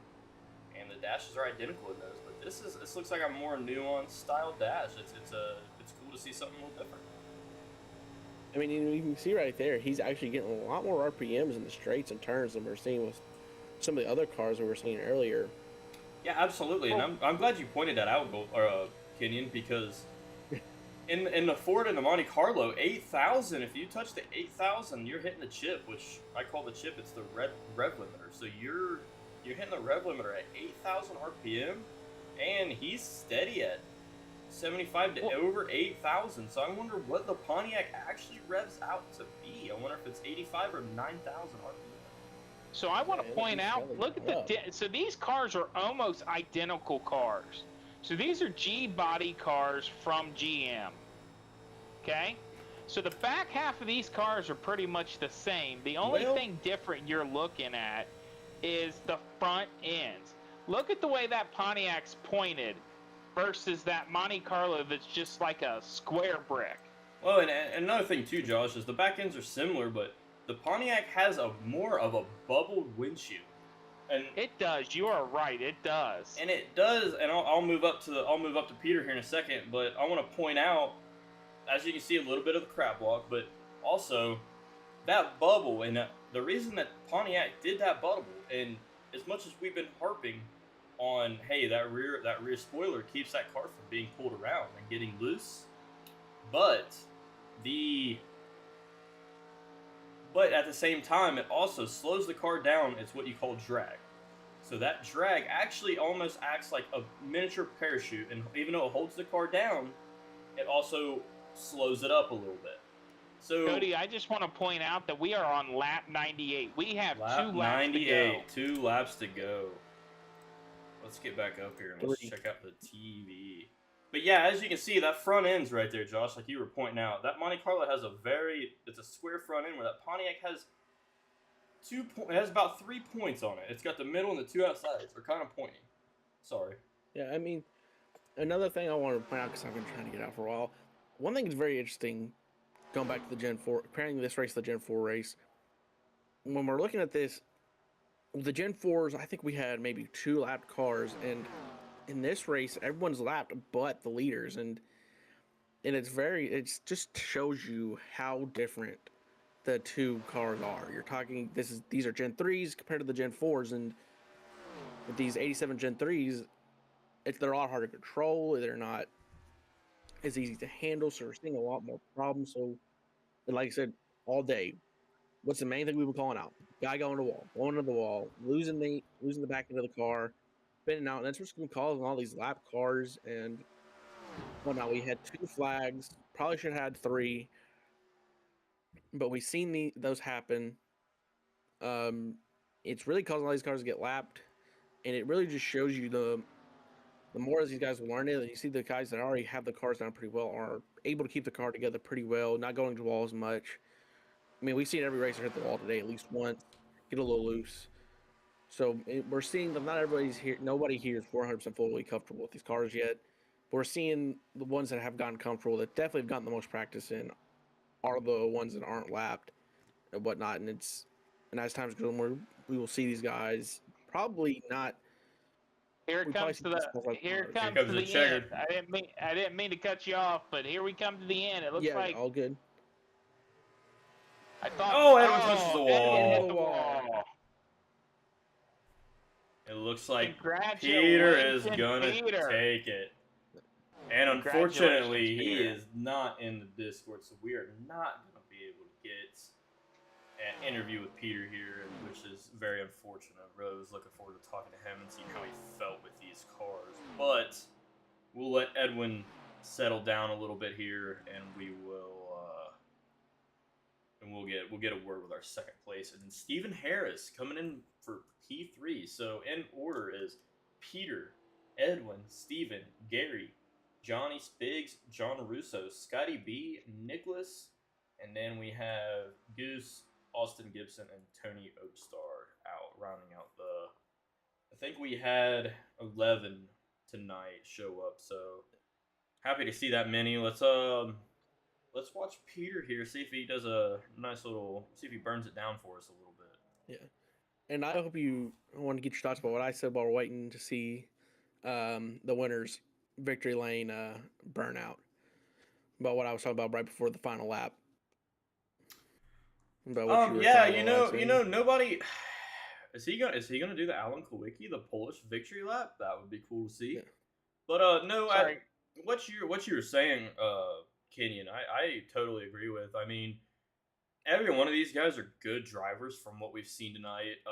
and the dashes are identical in those. But this looks like a more nuanced style dash. It's cool to see something a little different. I mean, you can see right there, he's actually getting a lot more RPMs in the straights and turns than we're seeing with some of the other cars we were seeing earlier. Yeah, absolutely, and I'm glad you pointed that out, Kenyon, because in the Ford and the Monte Carlo, 8,000, if you touch the 8,000, you're hitting the chip, which I call the chip, it's the rev limiter. So you're hitting the rev limiter at 8,000 RPM, and he's steady at 75 to over 8,000. So I wonder what the Pontiac actually revs out to be. I wonder if it's 85 or 9,000 RPM. So I want to point out, look at so these cars are almost identical cars. So these are G-body cars from GM, okay? So the back half of these cars are pretty much the same. The only thing different you're looking at is the front ends. Look at the way that Pontiac's pointed versus that Monte Carlo that's just like a square brick. Well, and another thing too, Josh, is the back ends are similar, but the Pontiac has more of a bubbled windshield. And it does. You are right. It does. And it does. And I'll move up to Peter here in a second. But I want to point out, as you can see, a little bit of the crab walk, but also that bubble. And the reason that Pontiac did that bubble, and as much as we've been harping on, hey, that rear spoiler keeps that car from being pulled around and getting loose, but at the same time, it also slows the car down. It's what you call drag. So that drag actually almost acts like a miniature parachute, and even though it holds the car down, it also slows it up a little bit. So Cody, I just want to point out that we are on lap 98. We have lap 98, 2 laps to go. Let's get back up here and let's check out the TV. But yeah, as you can see, that front end's right there, Josh, like you were pointing out. That Monte Carlo has it's a square front end, where that Pontiac has it has about 3 points on it. It's got the middle and the 2 outsides. They're kind of pointing. Sorry. Yeah, I mean, another thing I want to point out, because I've been trying to get out for a while, one thing that's very interesting, going back to the Gen 4, comparing this race to the Gen 4 race, when we're looking at this, the Gen 4s, I think we had maybe 2 lapped cars, and in this race, everyone's lapped but the leaders, and it just shows you how different the two cars are. You're talking these are Gen 3s compared to the Gen 4s, and with these 87 Gen 3s, they're a lot harder to control. They're not as easy to handle, so we're seeing a lot more problems. So, like I said, all day, what's the main thing we've been calling out? Guy going to the wall, losing the back end of the car, spinning out, and that's what's going to cause all these lap cars. And now we had 2 flags, probably should have had 3, but we've seen those happen. It's really causing all these cars to get lapped, and it really just shows you the more as these guys learn it, you see the guys that already have the cars down pretty well are able to keep the car together pretty well, not going to the wall as much. I mean, we've seen every racer hit the wall today at least once, get a little loose. So we're seeing them. Not everybody's here. Nobody here is 400% fully comfortable with these cars yet. But we're seeing the ones that have gotten comfortable, that definitely have gotten the most practice in, are the ones that aren't lapped and whatnot. And as times go on, we will see these guys probably not. Here it comes to the end. I didn't mean to cut you off, but here we come to the end. It looks like all good. Edwin touches the wall. Edwin hit the wall. It looks like Peter is gonna take it. And unfortunately, he is not in the Discord, so we are not going to be able to get an interview with Peter here, which is very unfortunate. Really was looking forward to talking to him and seeing how he felt with these cars. But we'll let Edwin settle down a little bit here, and we will and we'll get a word with our second place. And then Stephen Harris coming in for P3. So in order is Peter, Edwin, Stephen, Gary, Johnny Spiggs, John Russo, Scotty B, Nicholas, and then we have Goose, Austin Gibson, and Tony Oakstar out, rounding out the. I think we had 11 tonight show up, so happy to see that many. Let's watch Peter here, see if he does a nice little, see if he burns it down for us a little bit. Yeah, and I hope you want to get your thoughts about what I said while we're waiting to see the winners victory lane burnout. About what I was talking about right before the final lap. About what you know, nobody. Is he gonna do the Alan Kulwicki, the Polish victory lap? That would be cool to see. Yeah. But no, what you were saying, Kenyon, I totally agree with. I mean, every one of these guys are good drivers from what we've seen tonight.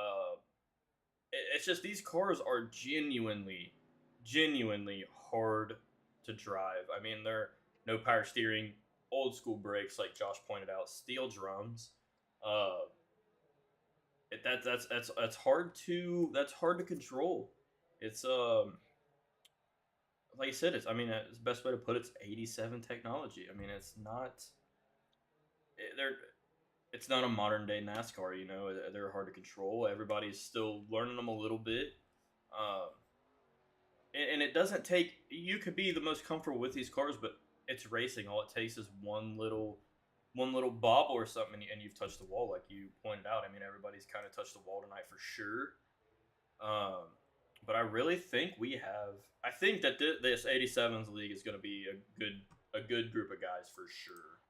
It's just these cars are genuinely hard to drive. I mean, they're no power steering, old school brakes, like Josh pointed out, steel drums. That's hard to control. It's like I said, it's the best way to put it's 87 technology. I mean, it's not a modern day NASCAR. You know, they're hard to control. Everybody's still learning them a little bit. And it doesn't take. You could be the most comfortable with these cars, but it's racing. All it takes is one little bobble or something, and you've touched the wall, like you pointed out. I mean, everybody's kind of touched the wall tonight for sure. But I really think I think that this 87s league is going to be a good group of guys for sure.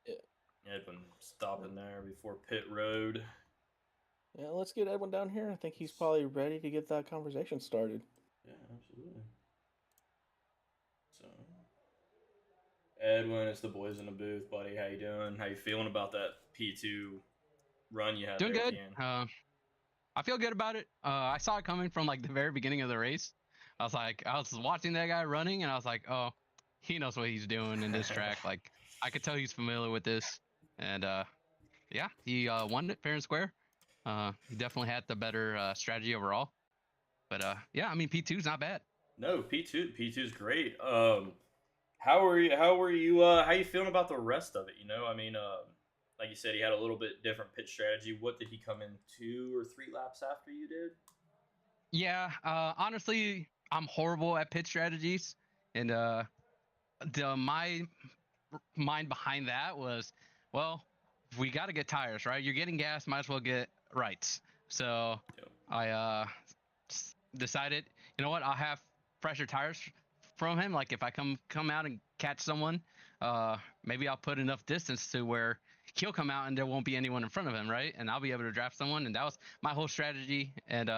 Yeah. Edwin stopping there before pit road. Yeah, let's get Edwin down here. I think he's probably ready to get that conversation started. Yeah, absolutely. So, Edwin, it's the boys in the booth, buddy. How you doing? How you feeling about that P2 run you had? Doing there, good. I feel good about it. I saw it coming from like the very beginning of the race. I was watching that guy running, and I was like, oh, he knows what he's doing in this track. Like, I could tell he's familiar with this. And yeah, he won it fair and square. He definitely had the better strategy overall. But yeah, I mean, P2's not bad. No, P2's great. How you feeling about the rest of it? You know, I mean, like you said, he had a little bit different pit strategy. What did he come in 2 or 3 laps after you did? Yeah, honestly, I'm horrible at pit strategies, and my mind behind that was, well, we got to get tires, right? You're getting gas, might as well get rights. So Yep. I decided, you know what, I'll have fresher tires from him. Like if I come out and catch someone, maybe I'll put enough distance to where he'll come out and there won't be anyone in front of him, right? And I'll be able to draft someone. And that was my whole strategy. And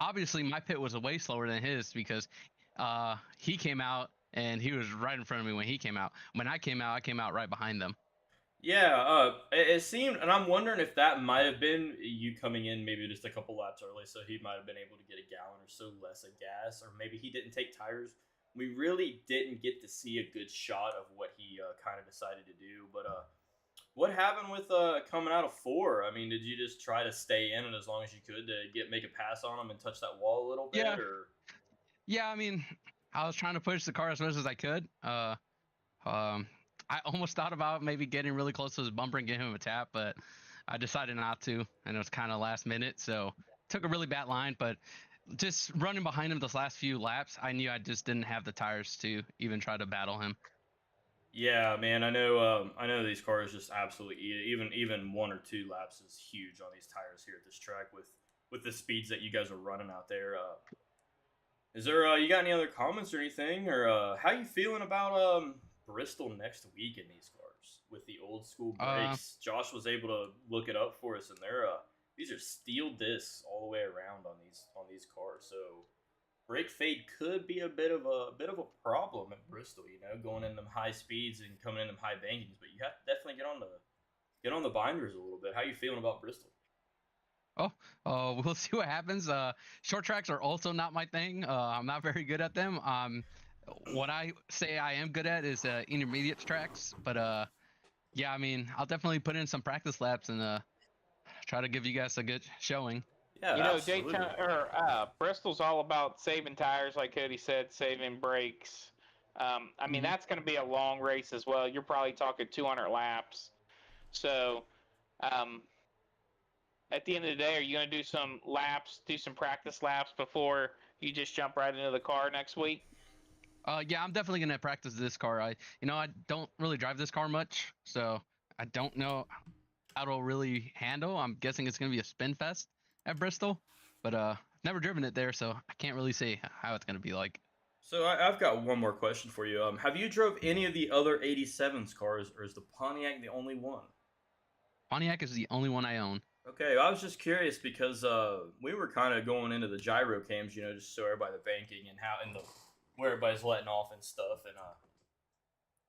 obviously my pit was way slower than his because he came out and he was right in front of me when he came out. When I came out right behind them. Yeah, it seemed, and I'm wondering if that might have been you coming in maybe just a couple laps early, so he might have been able to get a gallon or so less of gas, or maybe he didn't take tires. We really didn't get to see a good shot of what he kind of decided to do. But what happened with coming out of 4? I mean, did you just try to stay in and as long as you could to make a pass on him and touch that wall a little bit? Yeah. Or? Yeah, I mean, I was trying to push the car as much as I could. I almost thought about maybe getting really close to his bumper and giving him a tap, but I decided not to, and it was kind of last minute, so took a really bad line. But just running behind him those last few laps, I knew I just didn't have the tires to even try to battle him. Yeah, man, I know these cars just absolutely eat it. Even 1 or 2 laps is huge on these tires here at this track with the speeds that you guys are running out there. Is there you got any other comments or anything, or how you feeling about Bristol next week in these cars with the old school brakes? Josh was able to look it up for us, and these are steel discs all the way around on these cars. So brake fade could be a bit of a problem at Bristol. You know, going in them high speeds and coming in them high bankings. But you have to definitely get on the binders a little bit. How you feeling about Bristol? We'll see what happens. Short tracks are also not my thing. I'm not very good at them. What I say I am good at is intermediate tracks, but Yeah, I mean, I'll definitely put in some practice laps and try to give you guys a good showing. Yeah, You know, absolutely. Daytona or Bristol's all about saving tires, like Cody said, saving brakes. I mean, that's going to be a long race as well. You're probably talking 200 laps. So, um, at the end of the day, are you going to do some laps, do some practice laps before you just jump right into the car next week? Yeah, I'm definitely gonna practice this car. I don't really drive this car much, so I don't know how it'll really handle. I'm guessing it's gonna be a spin fest at Bristol, but never driven it there, so I can't really say how it's gonna be like. So I've got one more question for you. Have you drove any of the other 87s cars, or is the Pontiac the only one? Pontiac is the only one I own. Okay, I was just curious because we were kind of going into the gyro cams, just so everybody the banking and how and the where everybody's letting off and stuff, and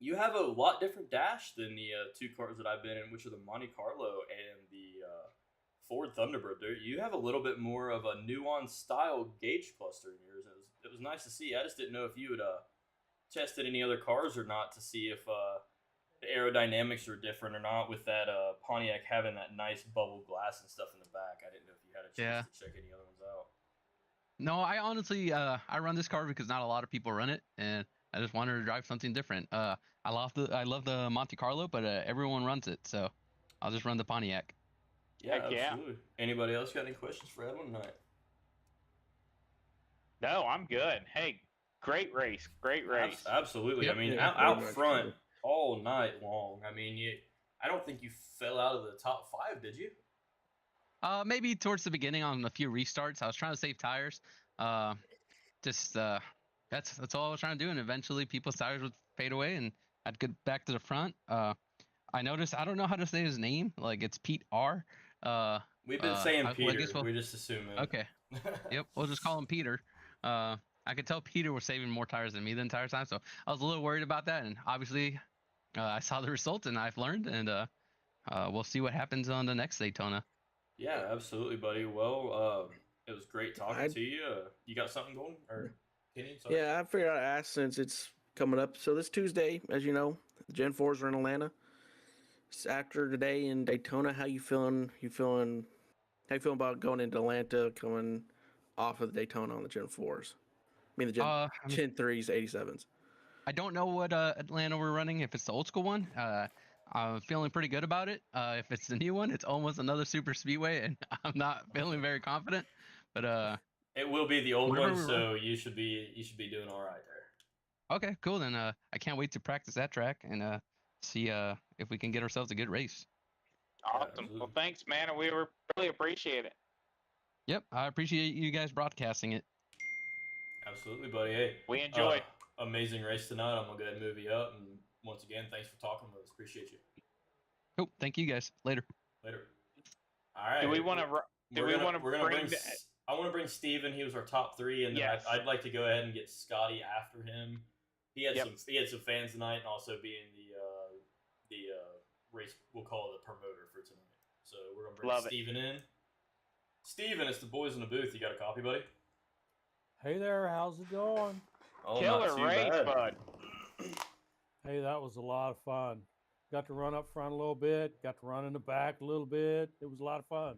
you have a lot different dash than the two cars that I've been in, which are the Monte Carlo and the Ford Thunderbird. You have a little bit more of a nuanced style gauge cluster in yours. It was nice to see. I just didn't know if you had tested any other cars or not to see if the aerodynamics are different or not with that Pontiac having that nice bubble glass and stuff in the back. I didn't know if you had a chance to check any other ones out. No, I honestly I run this car because not a lot of people run it, and I just wanted to drive something different. I love the Monte Carlo, but everyone runs it, so I'll just run the Pontiac. Yeah, Heck yeah. absolutely. Anybody else got any questions for Edwin tonight? No, I'm good. Hey, great race. Great race. Absolutely. Yep. I mean, Yeah, out very much front so. all night long. I mean, I don't think you fell out of the top 5, did you? Maybe towards the beginning on a few restarts. I was trying to save tires. Just that's all I was trying to do, and eventually people's tires would fade away, and I'd get back to the front. I noticed I don't know how to say his name. Like it's Pete R. We've been saying well, Peter. I guess We're just assuming. okay. Yep, we'll just call him Peter. I could tell Peter was saving more tires than me the entire time, so I was a little worried about that. And obviously, I saw the result, and I've learned, and we'll see what happens on the next Daytona. Yeah, absolutely, buddy. Well, it was great talking to you. You got something going, or Kenny? Sorry. Yeah, I figured I'd ask since it's coming up. So this Tuesday, as you know, the Gen 4s are in Atlanta. It's after today in Daytona. How you feeling? How you feeling about going into Atlanta, coming off of the Daytona on the Gen 4s? I mean the Gen 3s, 87s. I don't know what Atlanta we're running. If it's the old school one, I'm feeling pretty good about it. If it's the new one, it's almost another super speedway, and I'm not feeling very confident. But it will be the old one, so you should be doing all right there. Okay, cool. Then I can't wait to practice that track and see if we can get ourselves a good race. Awesome. Well, thanks, man, and we really appreciate it. Yep, I appreciate you guys broadcasting it. Absolutely, buddy. Hey, we enjoyed. Amazing race tonight. I'm gonna go ahead and move you up, and once again, thanks for talking with us. Appreciate you. Cool. Thank you guys. Later. All right. Do we want to? I want to bring Steven. He was our top 3, and then I'd like to go ahead and get Scotty after him. He had some fans tonight, and also being the race, we'll call it the promoter for tonight. So we're gonna bring Steven in. Steven, it's the boys in the booth. You got a copy, buddy? Hey there, how's it going? Oh, killer race, bud. Hey, that was a lot of fun. Got to run up front a little bit, got to run in the back a little bit. It was a lot of fun.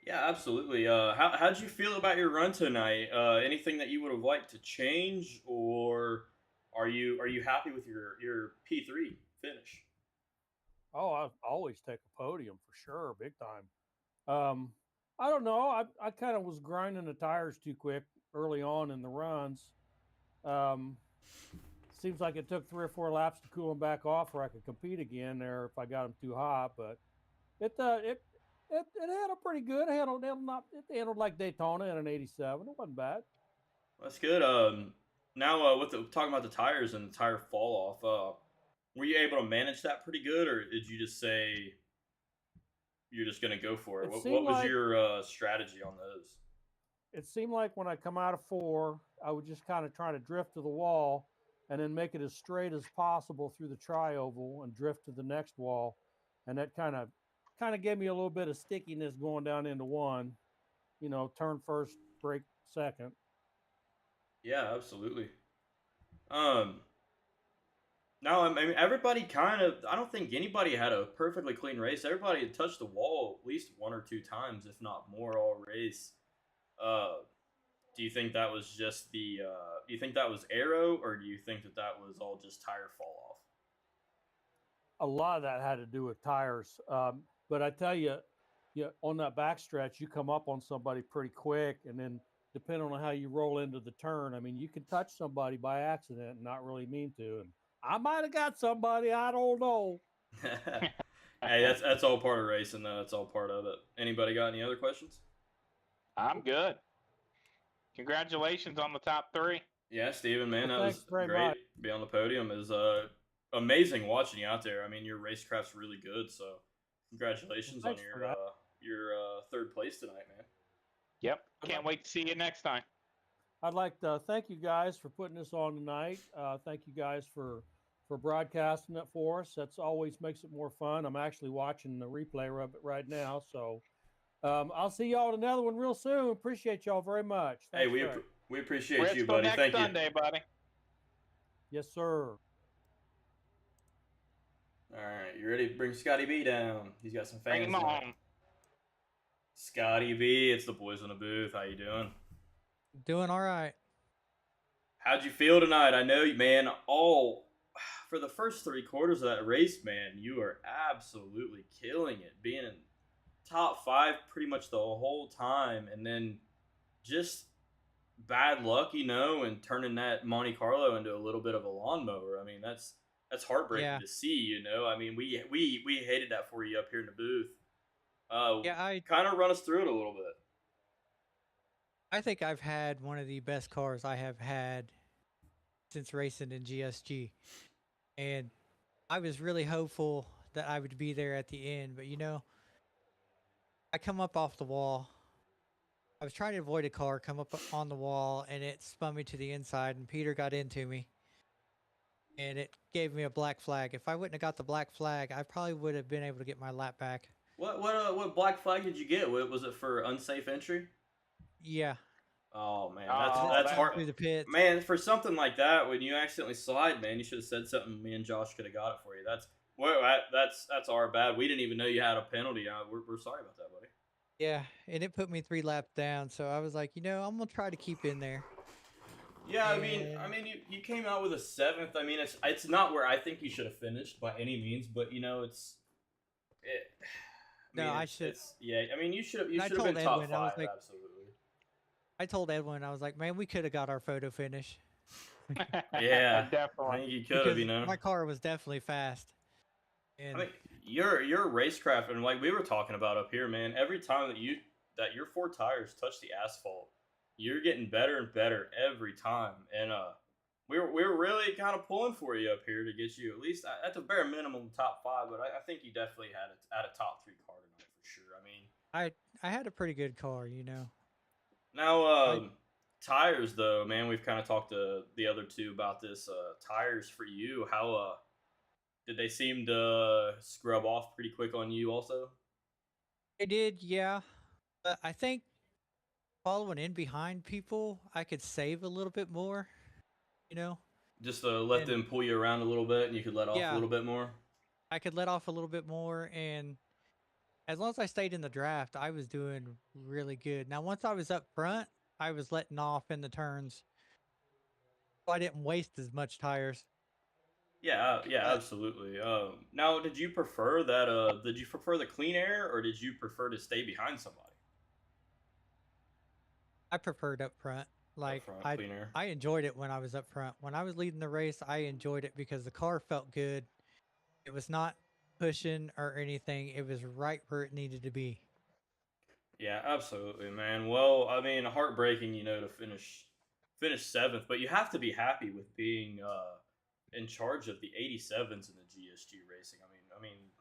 Yeah, absolutely. How'd you feel about your run tonight? Anything that you would have liked to change, or are you happy with your P3 finish? Oh, I always take a podium for sure, big time. I don't know. I kind of was grinding the tires too quick early on in the runs. Seems like it took 3 or 4 laps to cool them back off, where I could compete again there if I got them too hot. But it handled pretty good. It handled like Daytona in an 87. It wasn't bad. That's good. Now talking about the tires and the tire fall off, were you able to manage that pretty good, or did you just say you're just going to go for it? What was your strategy on those? It seemed like when I come out of 4, I would just kind of try to drift to the wall and then make it as straight as possible through the tri-oval and drift to the next wall. And that kind of gave me a little bit of stickiness going down into 1. Turn first, brake second. Yeah, absolutely. No, I mean everybody kind of. I don't think anybody had a perfectly clean race. Everybody had touched the wall at least one or two times, if not more, all race. Uh, do you think that was just the? Do you think that was aero, or do you think that that was all just tire fall off? A lot of that had to do with tires. But I tell you, on that backstretch, you come up on somebody pretty quick, and then depending on how you roll into the turn, I mean, you can touch somebody by accident and not really mean to. And I might have got somebody, I don't know. Hey, that's all part of racing, though. That's all part of it. Anybody got any other questions? I'm good. Congratulations on the top 3. Yeah, Steven, man, Well, that thanks was very great. much. Be on the podium is amazing watching you out there. I mean, your racecraft's really good. So, congratulations Well, on thanks for that. your third place tonight, man. Yep. Can't wait to see you next time. I'd like to thank you guys for putting this on tonight. Thank you guys for broadcasting it for us. That's always makes it more fun. I'm actually watching the replay of it right now. So I'll see y'all at another one real soon. Appreciate y'all very much. Hey, Thanks, we appreciate Rest you, till buddy. next Thank you. Sunday, buddy. Yes, sir. All right, you ready to bring Scotty B down? He's got some fans. Bring him tonight. on. Scotty B, it's the boys in the booth. How you doing? Doing all right. How'd you feel tonight? I know, man, for the first 3 quarters of that race, man, you are absolutely killing it. Being in top 5 pretty much the whole time, and then just bad luck, and turning that Monte Carlo into a little bit of a lawnmower. I mean, that's heartbreaking to see, I mean, we hated that for you up here in the booth. I kind of run us through it a little bit. I think I've had one of the best cars I have had since racing in GSG. And I was really hopeful that I would be there at the end, but I come up off the wall. I was trying to avoid a car, come up on the wall, and it spun me to the inside, and Peter got into me. And it gave me a black flag. If I wouldn't have got the black flag, I probably would have been able to get my lap back. What black flag did you get? Was it for unsafe entry? Yeah. Oh man, Oh, that's hard. Through the pits. Man, for something like that, when you accidentally slide, man, you should have said something. Me and Josh could have got it for you. That's our bad. We didn't even know you had a penalty. We're sorry about that, buddy. Yeah, and it put me 3 laps down, so I was like, I'm gonna try to keep in there. Yeah, I mean, you came out with a 7th. I mean, it's not where I think you should have finished by any means, but I should. Yeah, I mean, you should have been told top Edwin, 5. I was like- Absolutely. I told Edwin, I was like, man, we could have got our photo finish. Yeah, I definitely. think you could have. Because my car was definitely fast. And I mean, your racecraft, and like we were talking about up here, man. Every time that your 4 tires touch the asphalt, you're getting better and better every time. And we're really kind of pulling for you up here to get you at least at the bare minimum top 5. But I think you definitely had a top 3 car tonight for sure. I mean, I had a pretty good car, Now, tires though, man. We've kind of talked to the other 2 about this. Tires for you, how did they seem to scrub off pretty quick on you also? They did, yeah. But I think following in behind people, I could save a little bit more, Just to let them pull you around a little bit, and you could let off a little bit more. I could let off a little bit more, and as long as I stayed in the draft, I was doing really good. Now, once I was up front, I was letting off in the turns, so I didn't waste as much tires. Yeah, absolutely. Now, did you prefer that? Did you prefer the clean air, or did you prefer to stay behind somebody? I preferred up front. Like clean air. I enjoyed it when I was up front. When I was leading the race, I enjoyed it because the car felt good. It was not pushing or anything. It was right where it needed to be. Yeah, absolutely, man. Well, I mean, heartbreaking, to finish 7th, but you have to be happy with being in charge of the 87s in the GSG racing. I mean,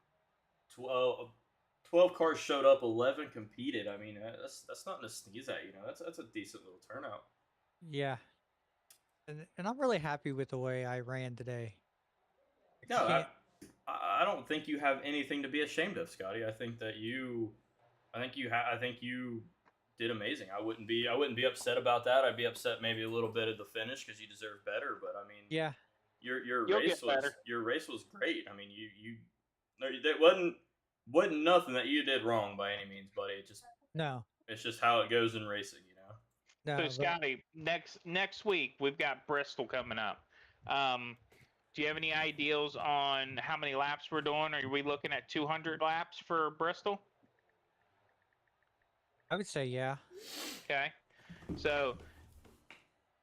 12 cars showed up, 11 competed. I mean, that's nothing to sneeze at. That's a decent little turnout. Yeah, and I'm really happy with the way I ran today. No, I don't think you have anything to be ashamed of, Scotty. I think you did amazing. I wouldn't be upset about that. I'd be upset maybe a little bit at the finish because you deserve better. But I mean, yeah, your You'll get better. your race was great. I mean, there wasn't nothing that you did wrong by any means, buddy. It's just how it goes in racing, you know. So No, but Scotty, next week we've got Bristol coming up. Do you have any ideas on how many laps we're doing? Are we looking at 200 laps for Bristol? I would say yeah. Okay, so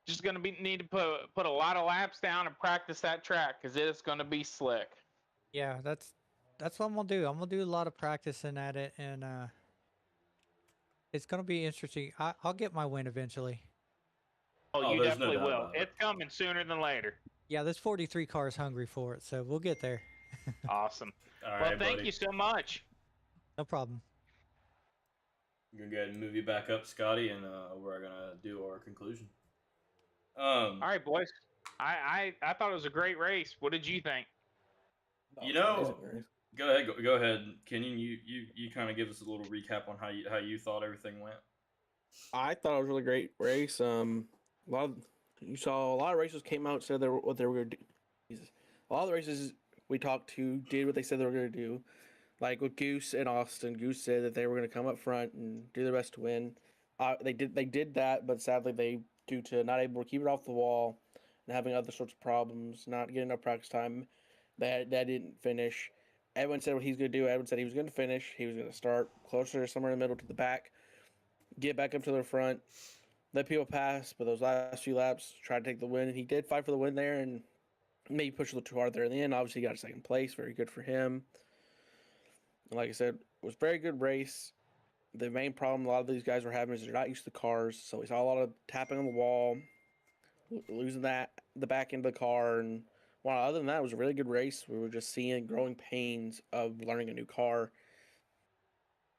just gonna need to put a lot of laps down and practice that track because it is gonna be slick. Yeah, that's what I'm gonna do. I'm gonna do a lot of practicing at it, and it's gonna be interesting. I'll get my win eventually. Oh, you there's no definitely doubt will. about it. It's coming sooner than later. Yeah, there's 43 cars hungry for it, so we'll get there. Awesome. All Well, right, thank buddy. you so much. No problem. I'm gonna go ahead and move you back up, Scotty, and we're gonna do our conclusion. All right, boys. I thought it was a great race. What did you think? You know, go ahead, Kenyon. You kind of give us a little recap on how you thought everything went. I thought it was a really great race. You saw a lot of races came out, said what they were going to do. Jesus. A lot of the races we talked to did what they said they were going to do. Like with Goose and Austin, Goose said that they were going to come up front and do their best to win. They did that, but sadly due to not able to keep it off the wall and having other sorts of problems, not getting enough practice time, that didn't finish. Edwin said what he's going to do. Edwin said he was going to finish. He was going to start closer, somewhere in the middle to the back, get back up to the front, let people pass, but those last few laps, try to take the win. And he did fight for the win there and maybe push a little too hard there in the end. Obviously, he got second place. Very good for him. And like I said, it was a very good race. The main problem a lot of these guys were having is they're not used to the cars. So we saw a lot of tapping on the wall, losing the back end of the car. And while other than that, it was a really good race. We were just seeing growing pains of learning a new car.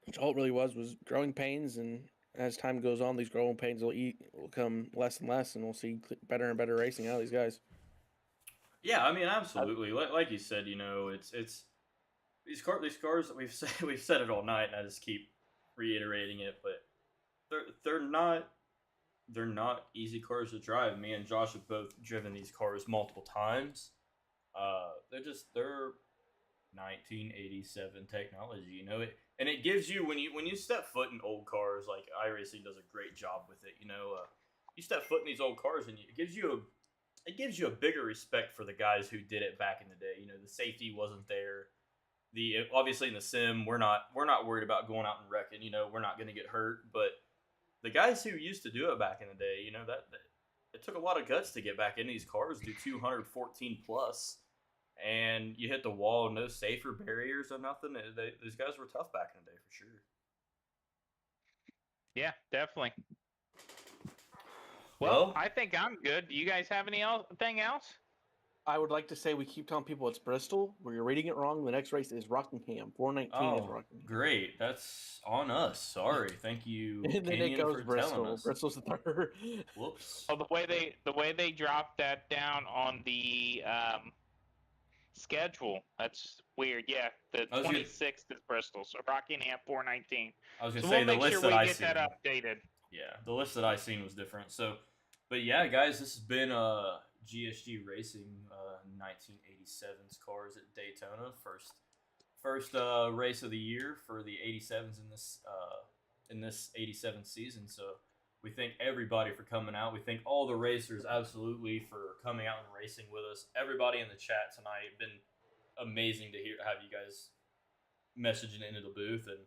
Which all it really was growing pains, and as time goes on, these growing pains will come less and less, and we'll see better and better racing out of these guys. Yeah, I mean, absolutely. Like you said, you know, it's these cars that we've said it all night, and I just keep reiterating it, but they're not easy cars to drive. Me and Josh have both driven these cars multiple times. They're 1987 technology, you know it. And it gives you when you step foot in old cars, like iRacing does a great job with it. You know, you step foot in these old cars, and it gives you a bigger respect for the guys who did it back in the day. You know, the safety wasn't there. Obviously in the sim, we're not worried about going out and wrecking. You know, we're not going to get hurt. But the guys who used to do it back in the day, you know, that it took a lot of guts to get back in these cars, do 214 plus. And you hit the wall, no safer barriers or nothing. Those guys were tough back in the day for sure. Yeah, definitely. Well, I think I'm good. Do you guys have anything else? I would like to say we keep telling people it's Bristol. Where you're reading it wrong. The next race is Rockingham. 419 is Rockingham. Great. That's on us. Sorry. Thank you, and then it goes for Bristol. telling us. Bristol's the third. Whoops. Oh, the way they dropped that down on the schedule, that's weird. Yeah, the 26th is Bristol, so Rockingham 419. I was gonna say we'll the list sure that I get seen. that updated. Yeah, the list that I seen was different. So, but yeah, guys, this has been GSG Racing 1987's cars at Daytona. First race of the year for the 87s in this 87 season. So we thank everybody for coming out. We thank all the racers absolutely for coming out and racing with us. Everybody in the chat tonight, been amazing to have you guys messaging into the booth. And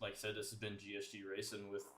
like I said, this has been GSG Racing with